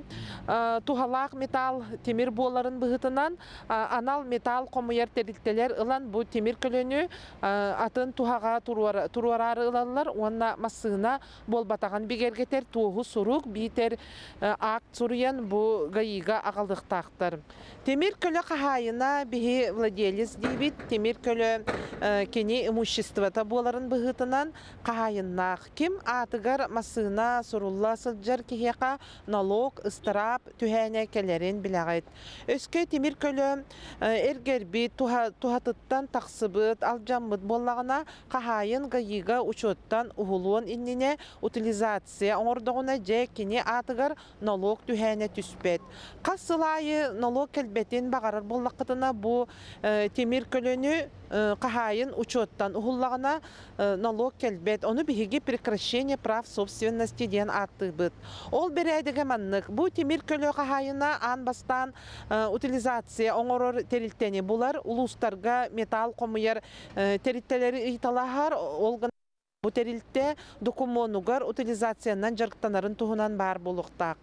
туғалақ металл темір боларын бұғытынан анал металл қомыяр тәрілтелер ұлан бұл темір көліні атын туғаға тұруарары ұлалылар, онына масығына бол батаған бегергетер туғы сұруқ бейтер акт сұруян бұл ғайыға ағалдықтақтыр. Темір көлі қағайына бейі владелес дейбет, темір көлі кене имуществота боларын бұғытынан қағайыннақ. Кем атығар масығына сұрулла сылджар кехеқа налог, ыстырап, түхәне кәлерін білағайд. Өске темір көлі әргербет, тухатыттан тақсыбыт, алжамбыт болағына қағайын ғайыға учоттан ұғылуын иннене утилизация оңырдығына жә кене атығар налог түхәне түспет. Қасылайы налог кәлбетін бағарар болақытына бұл темір көліні қағайын учоттан ұғылағына налог кәлбет. Оны бігі прекращение прав собственности ден атты бұд. Ол берәдігі маннық. Бұл темір көлі қағайына анбастан утилизация оңырыр терілтені бұлар. Улустарға металл қомыяр терілтелері ұйталағар олғын. Бұл терілтте докумонугар утилизациянан жарықтанарын тұғынан бар болуқтақ.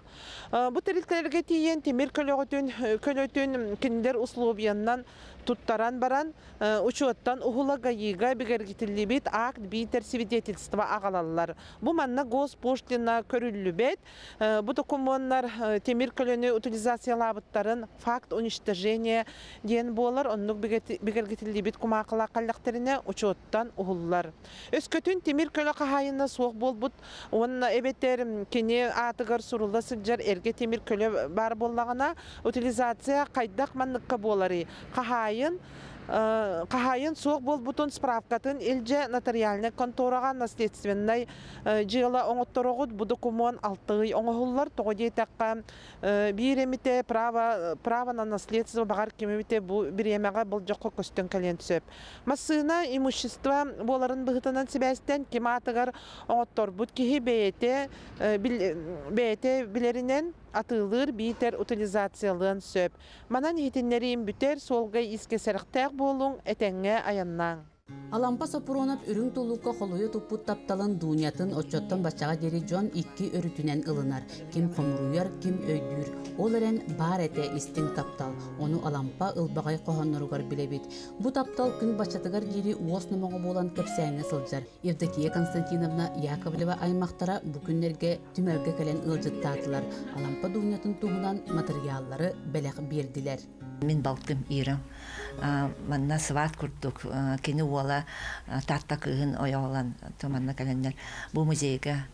Бұл терілтелерге тейен темір көлөтін кендер условияннан туттаран баран учеттан ұғыла ғайыға бігергетілі бет акт бейтер свидетельства ағалалар. Бұл манна госпоштина көрілі бет. Бұл документар темір көлөні утилизациялабыттарын факт уничтожения ден болар. Оннық бігергетілі бет құмақыла қаллақтарына учеттан ұғылар. Өскөтін темір көлі қағайына соқ бол бұд. Онына әбеттер кене атығар сұрылы сылжар әрге темір көлі бар болағына утилизация қайдақ манныққа болары. Қағайын Кахайын соқ бол бутон справкатын илже нотариальный конторага наследственной жыла оңотторогут бу документ алтыгы оңохуллар тоғыдей таққа биремите право на наследство бағар кемемите бу биремеға бұл жоққа көстен кәлен түсөп. Масына имущество боларын бұғытынан себәстен кематығар оңоттор бұд кехи бейте білерінен атылыр бейтер утилизациялығын сөп. Манан хетінлерін бүтер солғай иске сәріқтәк болуң әтәңе аяннаң. Алампа Сапуронов үрүң тулукка холуя туппут тапталан дуниятын отчоттон бачага дери жон 2 өрүтүнен ылынар. Ким хомуруяр, ким өйдүр. Ол эрен бар эте истин таптал. Ону алампа ылбагай кохонноругар билебит. Бу таптал күн бачатыгар дери уос номого болан кепсәңе сылжар. Евдокия Константиновна Яковлева аймактара бу күннерге түмөргө келен ылжыттатылар. Алампа дуниятын туһунан материаллары белек бердилер. Мен балтым ирем. Манна сват курдук. Кени уола татта кыгын оялан томанна каленнер. Бу музейга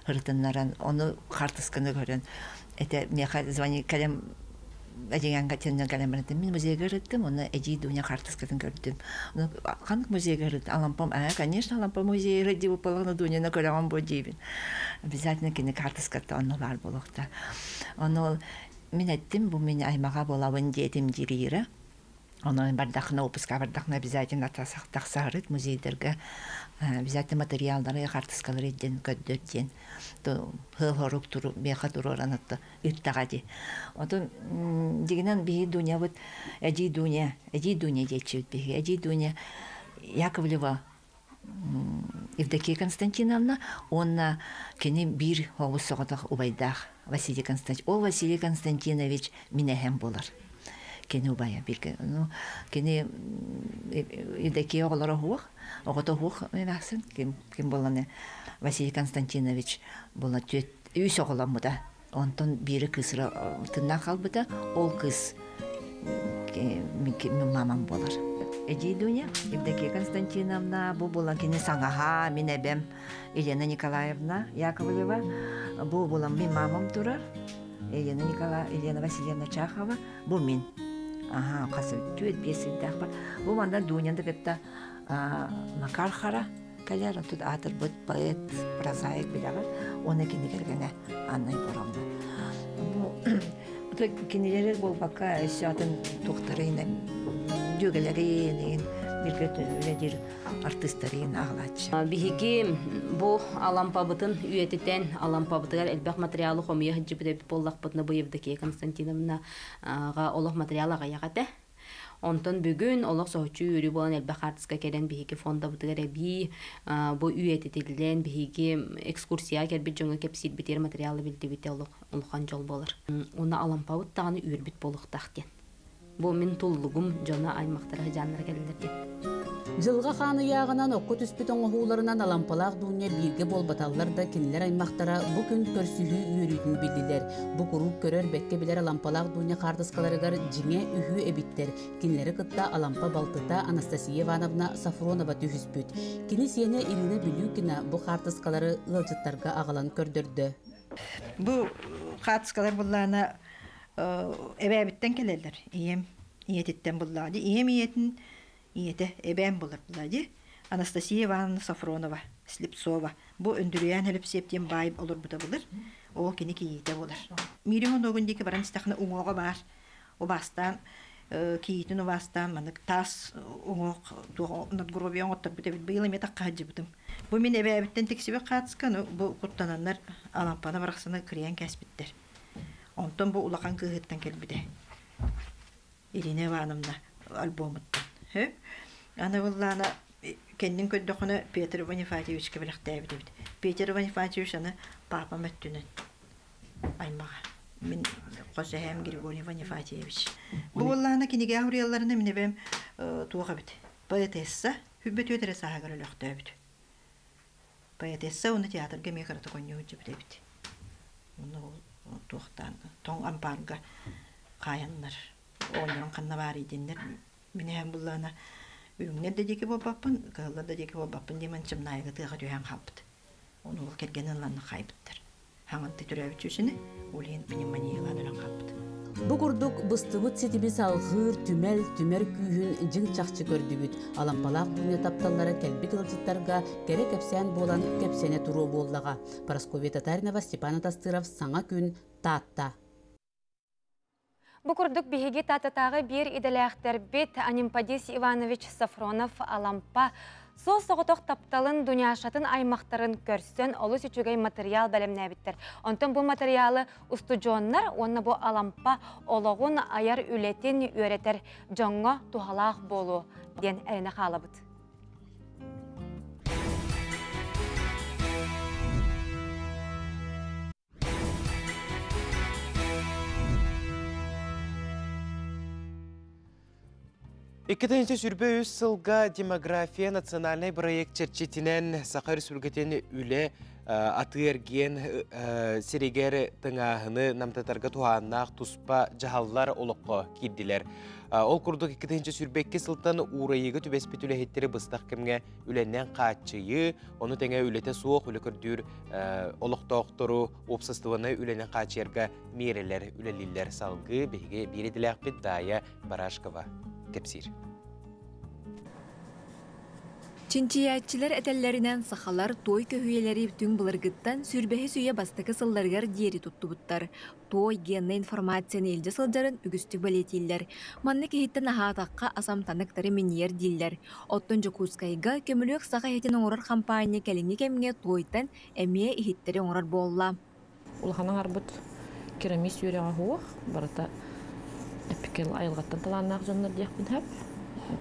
хыртыннаран оны картысканы көрөн. Эте меха звони калем адиганга теннен калемрете. Мен музейга рыттым, оны эди дуня картыскатын көрдүм. Ну канык музейга рыт. Алампам, конечно, алампам музей рыди бу половина дуня на көрөгөн бу дибин. Обязательно кени картыскатта оны бар болокта. Оны мен әттім, бұл мен аймаға болауын детім дирейірі. Оның бардақына, опыска бардақына обязательно тақсағырыд музейдерге обязательно материалдары қартысқалар едден, көддерден. Хыл-хорук тұру, беқа тұру оранатты, үттаға де. Отын дегенен бейі дуня бұд, әдей дуня детші өт бейі. Әдей дуня Яковлева Евдокия Константиновна, онна кені бір хоғыз соғытақ убайдақ Василий Константинович. Ол Василий Константинович минәһәм болар. Кені убая бірге. Кені Евдокия оғылары хуық, оғыты хуық мәқсін. Кем боланы Василий Константинович бола өйс оғылам бұда. Онтон бірі кысыры тынна қал бұда, ол кыс мамам болар. Эди дуня, Евдокия Константиновна, бу була кені саңаға, мен әбем Елена Николаевна Яковлева, бу була мен мамам тұрар, Елена Васильевна Чахова, бу мен. Ага, қасы түйет бесілдәқ бар. Бу манда дуняны бетті Макар Хара, кәлер, тут атыр бұд поэт, прозаик біліғар, оны кені кергені Анна Егоровна. Бу кенелері бұл баққа өсі атын тоқтарыйын, дөгелерин, биргетөлөр артистерин агылачы. Биһиги бу алампабытын үйетитен алампабытыгар элбек материалы хомия хыджыбыт боллакпытны бу Евдокия Константиновна га олох материалы гаягате. Онтон бүгүн олох соочу үрү болан элбек артистка келен биһиги фонда бытыгар би бу үйетитилен биһиги экскурсия кербит жоңа кепсит битер материалы билдибите олохан жол болар. Уна алампабыт таганы үрбит болуктактен. Бу мен туллугум жона аймактары жаннар келдерди. Жылга ханы ягынан окку түспүт оңохууларынан алампалак дуня бирге болбаталлар да кинилер аймактара бу күн көрсүхү үйрүтүн билдилер. Бу куруп көрөр бекке билер алампалак дуня кардыскаларыгар жиңе үхү эбиттер. Кинилери кытта алампа балтыта Анастасия Ивановна Сафронова түһүспүт. Кини сене Ирина Билюкина бу кардыскалары ылжыттарга агалан көрдөрдү. Бу кардыскалар буллана эбәбиттен келелер. Иетиттен буллады. Иетин иете эбәм булар булады. Анастасия Ивановна Сафронова, Слепцова. Бу өндүрүян хелеп септен байып олар буда булар. Ол кини киете булар. Миллион огундеки баран стахна уңога бар. О бастан киетин о бастан мандык тас уңок надгробион оттап бите быйыл эме таккаҗы бутым. Бу мен эбәбиттен тексибе катыскан бу куттананнар алампана бараксына кирен кәсбиттер. Онтон бу улахан кыһыттан келбиде. Ирина Ивановна альбомыттан. Ана буллана кендин көддөхүнө Петр Ванифатьевичке билектебит. Петр Ванифатьевич аны папа мэттүнөн. Аймага. Мен Косехем Григорий Ванифатьевич. Бу буллана киниге аурелларына мен бем туга бит. Поэтесса хүббет өтөрө сагар өлөктөбүт. Поэтесса уну театрга мекарата коньюжу бит. Уну туктан тоң ампарга каяннар. Оньон канна бар идиннер. Мене hem буллана үңнер де деке баппын, каллар да деке баппын демен чымнайга тыга дүйән хапты. Оны ол келгенен ланны хайбыттыр. Хаңын титүрәбит үсене, улен пневмониялан өлән хапты. Бу курдук быстыбыт сетиби салгыр, түмел, түмер күйін жың чакчы көрдүбүт. Алампалак дуня тапталлары келби кылчыттарга кере кепсен болан кепсене туру боллага. Парасковия Татаринова, Степан Атастыров, Саңа күн, Таатта. Бу курдук биһиги тататагы бир иделяхтер бит Анимпадис Иванович Сафронов Алампа сол соғытоқ тапталын дуняшатын аймақтарын көрсен олы сүчүгей материал бәлемнәбіттер. Онтын бұл материалы устуджоннар, онны бұл Алампа олығын аяр үлетін өретер жоңға тухалақ болу ден әріне қалабыд. Иккетенче сүрбе үз сылга демография национальный проект черчетинен Саха Республикатын үле атыерген серегер тыңағыны намтатарға туғаннақ туспа жағаллар олыққа кирдилер. Ол күрдік иккетенче сүрбекке сылтан урайығы түбеспет үлехеттері бұстақ кімге үленнен қачыйы, оны тәңе үлете суық үлі күрдір олықтауқтыру опсыстываны үленен қачыерға мерелер үлелілер салғы бейге береділі ақпет Дая Барашкова. Кепсир. Чинчиятчылар этеллеринен сахалар той көһүелери түң былыргыттан сүрбеһи сүйе бастыкы сылдаргар диери туттубуттар. Той генна информацияны илже сылдарын үгүстүк балетиллер. Манны кихиттен ахатакка асамтаныктары миньер диллер. Оттон жокускайга көмүлүк саха хетин оңорар компания келинги кемге тойтан эмие ихиттери оңорар болла. Улханан арбыт керамис юряга хуах барата эпикел айылгаттан таланнак жоннор диякпин хеп.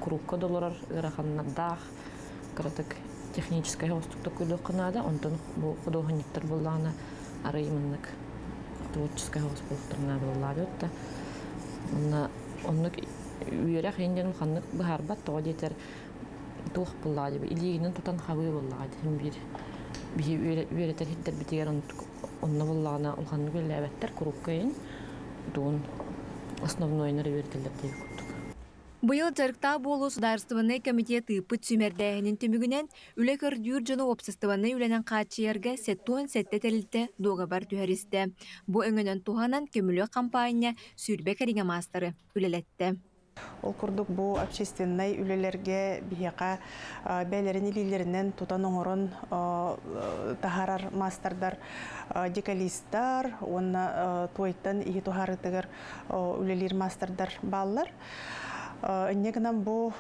Крупка доллар ыраханнардах кратык техническая хостукту күлүк кынада, онтон бу кудоханиттер буллана арыймыннык творческая хостуктурна буллады да. Оннук үйрәк инден ханнык бахарбат тоодетер тух буллады. Илигинен тутан хабы буллады. Бир үйрәтер хиттер битер онна буллана улханны гөлләбәттер крупкаен дон основной нервертелдер дип. Быйыл жарыкта болу сударстываны комитеты пыт сүмердәһинин түмүгүнен үле көрдүр жону обществаны үленен качыярга сеттуан сеттетелите дога бар түһәристе. Бу өңөнөн туханан көмүлө компания сүрбе кериге мастары үлелетте. Ол курдук бу общественный үлелерге бияка бәлерин илилеринен тутан оңорон тахарар мастардар декалистар, онна тойтан ии тухарытыгар үлелер мастардар баллар. Негнам бу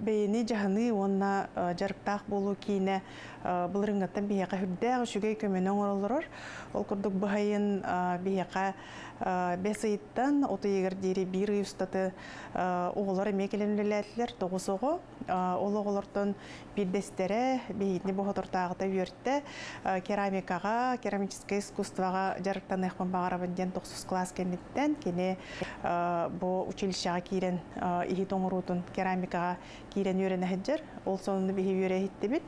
бейни жаханы онна жарыктак болу кейіне бұлырыңғаттан бияқа хүрдәғі шүгей көменің орылырыр. Ол күрдік бұхайын бияқа бәсейттан оты егер дейрі бір ұстаты оғылар мекеленіліләтілер тоғыз оғы. Ол оғылырдың биддестері бейітіне бұғы тұртағыда өртті керамикаға, керамическое искусствоға жарықтан әқпен бағарабынден 9 класс кәметтен кене бұл училищаға кейрен ихи тоңырутын керамикаға кейрен өрен әхеджер. Ол сонында бейі өре хитті бит.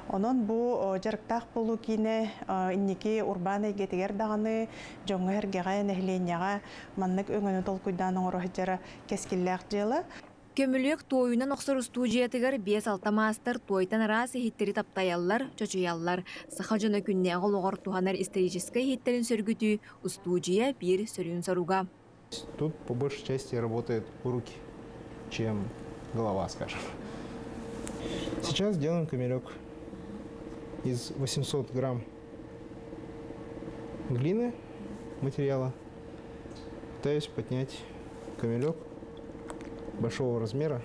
Онын бұл жарықтақ болу кейіне иннеке урбаны гетігер дағаны жоңғы әргеға нәхіленяға маннық өңіні тол күйданың ұры хеджері кескілләқ жылы. Көмүлүк тойунан оксор студиятыгар 5-6 мастер тойтан расы хиттери таптаяллар, чочуяллар. Саха жона күнне оғылығыр туханар исторической хиттерин сөргүтү студия бир сөрүн соруга. Тут по большей части работают руки, чем голова, скажем. Сейчас делаем камелек из 800 грамм глины, материала. Пытаюсь поднять камелек большого размера.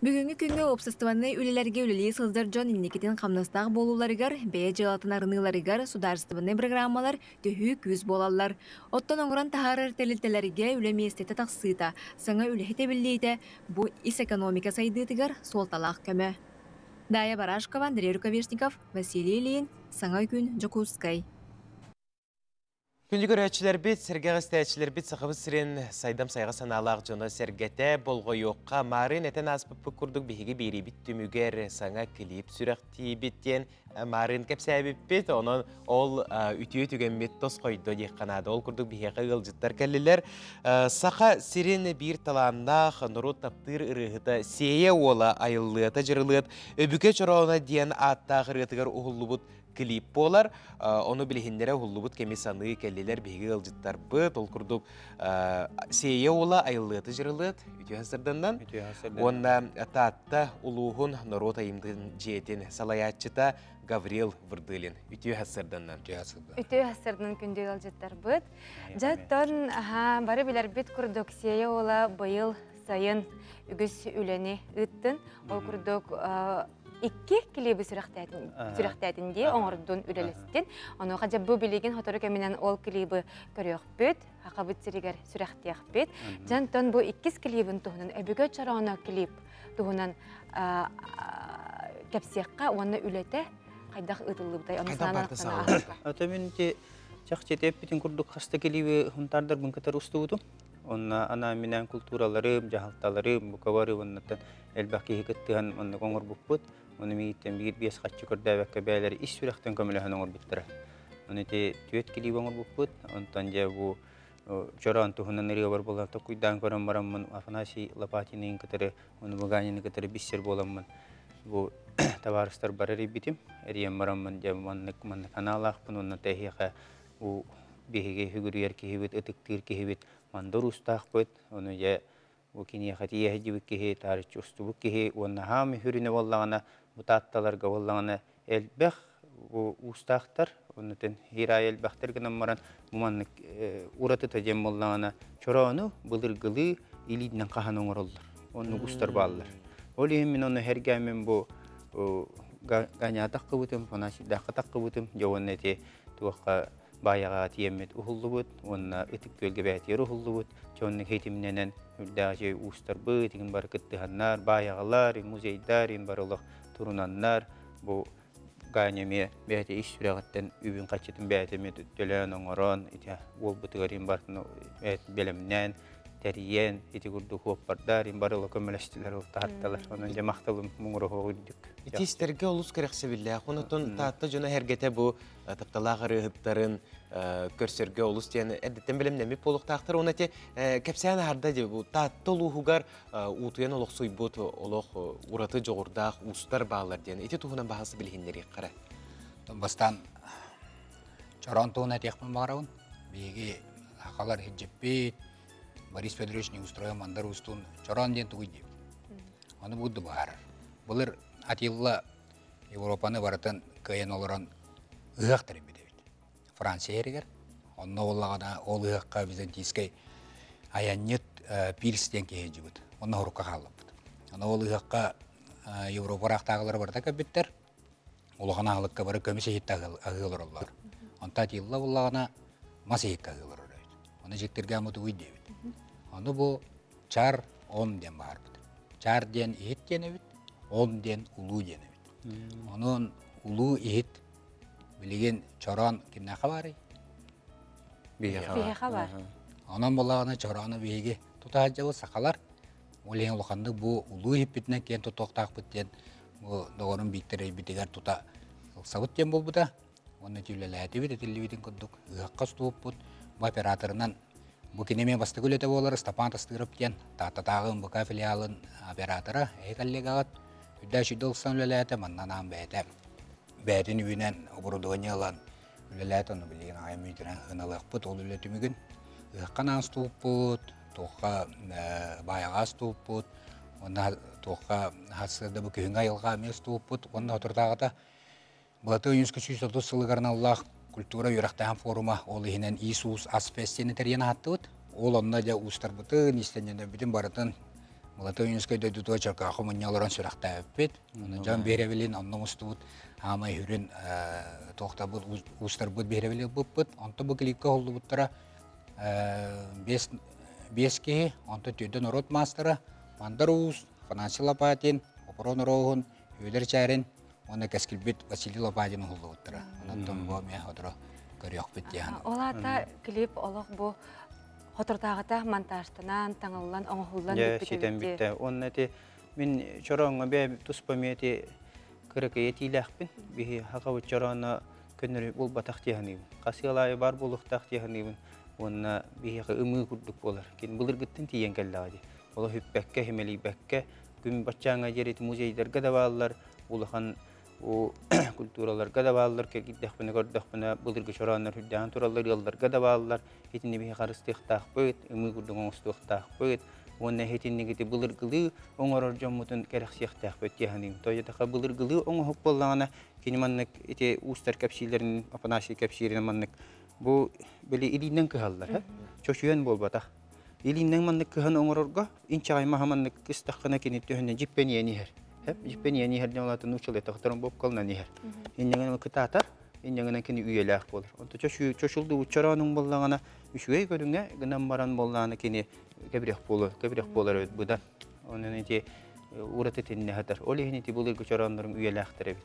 Бүгүнгү күнгө обществаны үлелерге үлели сылдар жон иннекетен камнастаг болууларыгар, бее жылатын арыныларыгар сударстываны программалар төһүү күз болалар. Оттон оңуран тахарар телилтелерге үле местете таксыта, саңа үлехете биллейте, бу ис экономика сайдытыгар солталак көмө. Дая Барашкова, Андрей Рукавишников, Василий Ильин, Саңа күн, Жокускай. Күнді көрәтшілер бет, сәргеғі стәтшілер бет сақыбыз сірен сайдам сайға саналақ жоны сәргеті болғы yoqqa марын әтен аспып күрдік бейгі бері бит түмігер саңа клип сүрәқті беттен Марын кепсәбиппет, onun ol ütüyü tügenmet tos koydu diye ol kurduk bir heka gılcıtlar kelliler. Sağa sirin bir talanda nuru taptır ırıhıta seye ola ayıllığıta jırılığıt. Öbüke çorağına diyen atta hırıtıgar uhullubut klip bolar. Onu bilihindere uhullubut kemi sanığı kelliler bir heka gılcıtlar bıt. Ol kurduk seye ola ayıllığıta jırılığıt. Ütü hasırdandan. Onda tatta uluğun nuru tayımdın cihetin salayatçıta Gavril Vırdılin. Ütü hasırdandan. Ütü hasırdan kündü alcıtlar bıt. Jatton bari biler bit kurduk seye ola bayıl sayın ügüs üleni ıttın. Ol kurduk iki klibi sürektetin diye oңордун ülelestin. Onu kaca bu biligin hotoru keminen ol klibi körüyor büt. Hakabıt siriger sürektiyek büt. Jatton bu ikis klibin tuğunun öbüge çarağına klip tuğunun kepsiyekka onu ülete Kaydak ıtıllıbday, onu sana naqtana Atamin ki çaqçetep bitin kurduk hasta kelibi huntardır bunkatar ustuğudu. Onna ana minen kulturalarım, jahaltalarım, bukavarı ondan elbaki hikattihan onna kongur bukput. Onu miyitten bir bias kaççı kurda ve kabeleri iş sürekten kamilhan ongur bittira. Onu te tüet kelibi ongur bukput. Ondan ja bu çoran tuhunan neriye var bolan tokuydan koran baramman afanasi lapatinin katırı, onu baganyini katırı bisser bolanman. Bu tavarıstar barari bitim. Eriyem baramman ja mannek kanalaq pun onna tehiqa bu bihige hügürüyer ki hibit etiktir ki hibit mandor ustaq put onu ja bu kini khatiye hejibik ki tarich ustubuk ki onna ham hürine wallagana mutattalar ga wallagana elbeh bu ustaqtar onu ten hirayel baxter ganamaran mumannek uratı tajem wallagana çoronu bulurgılı ilidnen qahanongorollar onu ustar ballar oli min onu hergamen bu ganya taqqabutum fanasi daqqa taqqabutum jawannati tuqa bayaga tiyemet uhullubut onna etik bölge bätiyer uhullubut jonne hetimnenen daje ustar bıtigin barkattıhannar bayagalar muzeydarin baralıq turunanlar bu ganyame bäti iş süregatten übün qaçetин bätemet tölen oңорон ite ol butigarin bartno belemnen teriyen iti gurdu hoppardarin baralıq kömeleştiler tartalar onun jamaqtalım muğru hoğudduk İtisterge olus kerekse billah. Onutun tahta jona hergete bu taptalağırı hıtların körsörge olus diyen eddetten bilemnemi poluk tahtır. Ona te kepseyana harda bu tahta oluğugar utuyan oluk suybut oluk uratı joğurdağ ustar bağlar diyen. İti tuğunan bahası bilhinleri qara. Bastan çoran tuğuna tekman bağırağın. Begi hakalar hicceppit. Boris Federation ustroya mandar ustun çoran diyen tuğu deyip. Onu buddu bağırır. Bulur Atilla Avrupa'nı baratan kayan olaran ıhaq tarım edebit. Fransa'ya eriger. Onunla ollağına ol ıhaqqa Bizantiskay ayannyet Pirs'ten kehecibit. Onunla hurukka qallıbit. Ona ol ıhaqqa Avrupa raqtağıları barata kabitter. Olağına ağılıqqa barı kömese hitta ağılır ollar. Onta Atilla ollağına masa hikka ağılır ollar. Onu jekterge amutu uydebit. Onu bu çar 10 den bağırbit. Çar den ihit denebit. 10 den ulu denebit. Onun ulu ihit bilgen çoran kimne xabari? Bihe xabar. Onun bolağına çoranı bihege tutacabı sakalar. Olen olqandı bu ulu ihit bitne ken tutoqtaq bitten bu doğrun biktere bitigar tuta sabut den bolbuda. Onu tüllelati bit tillibitin kunduk. Haqqa stuput bu operatorundan bu kineme bastagulete bolar Stapan tastırıp den tatatağın bu filialın operatora ekallegat Üdəşi dolsan üleləyətə mannanan bəyətə. Bəyətin üyünən oburuduğunu alan üleləyət onu bilgin ayım üyüdürən ınalıq put ol ületümügün. Iqқан ans tuğup put, tuğqa bayağaz tuğup put, onda tuğqa hasırda bu köyün ayılға mes tuğup put, onda oturdağıda Бұлаты 1930 сылығарына Allah kultura yürəqtəən foruma ol ihinen İsus Asfestini teriyena hattı ol onda ja ustar butın, istenende bütün baratın Mulata Yunskayda dutua çarka xumanyaların sürekte öpet. Can berevelin anlamıştı. Ama hürün toxta bu ustar bu bereveli bu. Anta bu klipka oldu butara. Beski anta tüyden orot mastera. Mandarus, finansal apatin, operon rohun, hüler çaren. Ona keskilbet Vasili Lapatin oldu butara. Antam bu meh odra görüyor bit yani. Olata klip olaq bu Hotortağıta montajtanan, tağılan, oğullan bitti. Onun eti min çoronga be tuspamiyeti kırıkaya tilahpin bir hakavat çorana könürü bol batak diyanıyım. Kasıyalayı var boluqtaq diyanıyım. Ona bir ımı kurduk bolar. Kin bulur gittin tiyen kelladi. Ola hüpbekke hemeli bekke gün başçanga jerit muzeylerge de bağlar. Ulahan o kulturalarga da bağlar ki giddahpına gördahpına bulur çoranlar hüddan turallar yollarga da bağlar. Hitini bir qarıstıq taqbıt, ımı kurduk oңыстıq taqbıt. Ona hetinni giti bulur gılı oңoror jomutun kereksiyaq taqbıt diyanıyım. Toyataqa bulur gılı oңoq bollağına kini manlık ite ustar kapsilerin apanaşı kapsilerin manlık bu böyle ilinden kıhallar ha. Çoşuyan bol bataq. İlinden manlık kıhan oңororga inçay mahamanlık kıstaqına kini töhünden jippen yeni her. Hep jippen yeni her jamlatın uçul etaqtarın bop kalna niher. İnňeňe kıtatar, inňeňe kini üyeler bolur. Onta çoşuldu uçaranın bollağına üçüge görüňe gınan baran bollağına kini kebrek bolur budan. Onun iti urat etinne hatar. Olehini ti bulur uçaranların üyelerdir bit.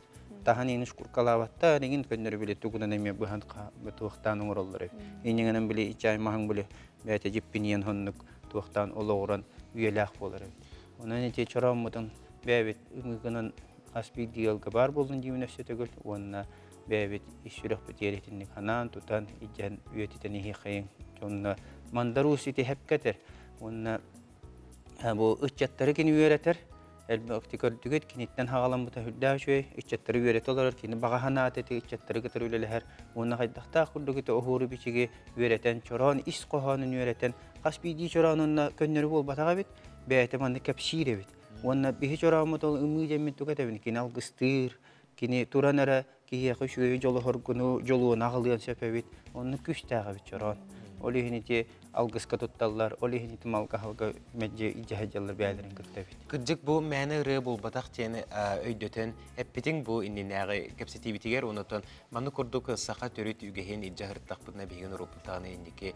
Tahani nuş kurkalawatta degin könleri bile tugunan emme buhan tuwaktan oňorollar. İnňeňe bile içay mahan bile bäte jippiniyen honnuk tuwaktan oloğuran üyeler bolur. Onun iti çorammudan bäbit ümügünen asbi diýalga bar boldun üniversitete göl. Onna bäbit işürek betiyeretinlik hanan tutan ijen üyetiteni hiqayn. Onna mandarusiti hepketer. Onna bu ıçjatları kini üyereter. Elbette gördüğüt kinitten hağalan bu tahudda şöy ıçjatları üyeret olar kini bagahanat eti ıçjatları götür üleler. Onna haydaqta qurdugite ohuru biçigi üyereten çoran is qohanın üyereten asbi di çoranonna könleri bol bataga bit. Bäte mandy kapşire bit. Onna bihi çoramut ol ümü jemmet tugatavin kini algıstyr kini turanara kiye qoşuy jolu horgunu jolu nagılyan sepebit onna küstäge bit çoran. Olihiniti algıska tuttallar, olihiniti malga halga medje ijahajallar bälerin kırtabit. Kıcık bu məni rı bul bataq tiyeni öydöten heppitin bu inninägi kapsitivitiger onutan manu kurduk saqa törüt ügehin ijahırtaq buna begin ruputağını indiki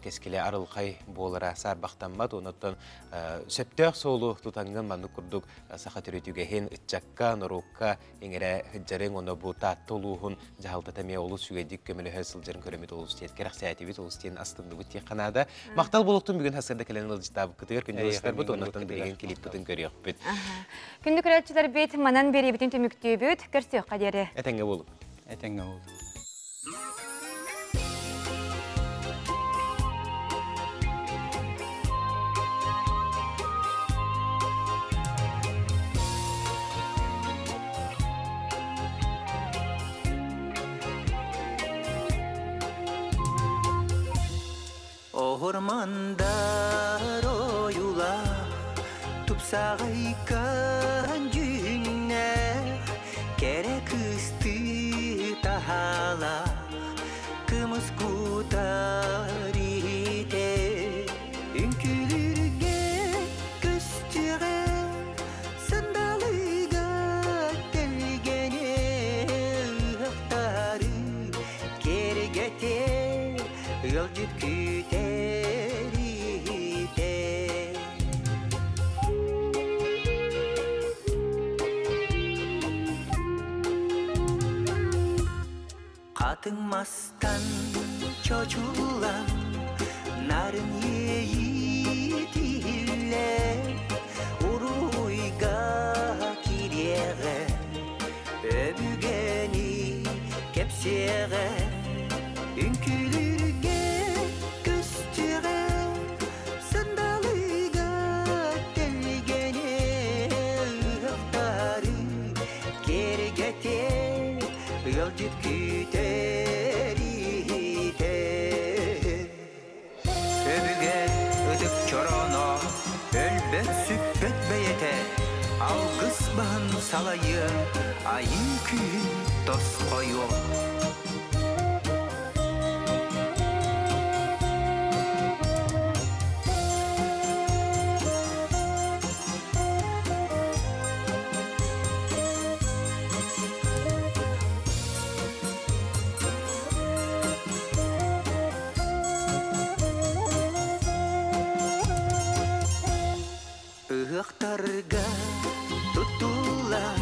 keskile arılqay bolara sarbaqtanmat onutan söptör solu tutangan manu kurduk saqa törüt ügehin ıçakka norukka ingere hıcjarın onu bu tattoluhun jahaltatame olu sügedik kömülü hısıljarın köremit olus tiyet kerak sayatibit olus tiyen astındı bu tiye kanada. Maqtal buluqtun bugün hasırda kelen ılcıtabı kıtır kündülüsler bu onlardan bilgen kilip tutun görüyor büt. Күнді күрәтчілер бет манан бері бітін төміктей бүт, көрсек қадері. Этеңге болу. Этеңге болу. Ormandar oyula tupsağaykan günler gerek ıstı tahala kımız kutarite ünkülürge göstüre sandalıga delgene ıhtarı gergete yolcuk küte Atılmazdan çocuğlar narın yiğitiyle uruyga kiriyere öbügeni kepsiyere ünkülürge göstüre sandalıga delgene ıhtarı geri getir yolcuk Algısban salayı ayın kүйін дос қою Iğıqtarga tutular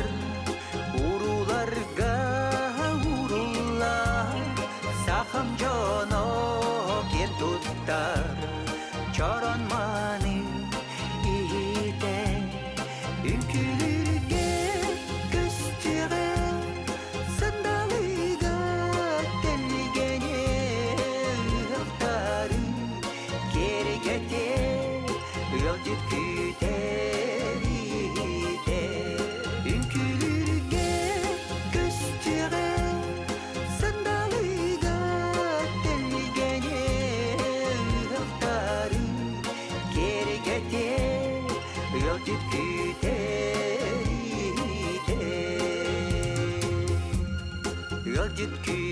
urularga urullar saqam jono ken tuttar çoron mani ite ünkülürge göstüre житкү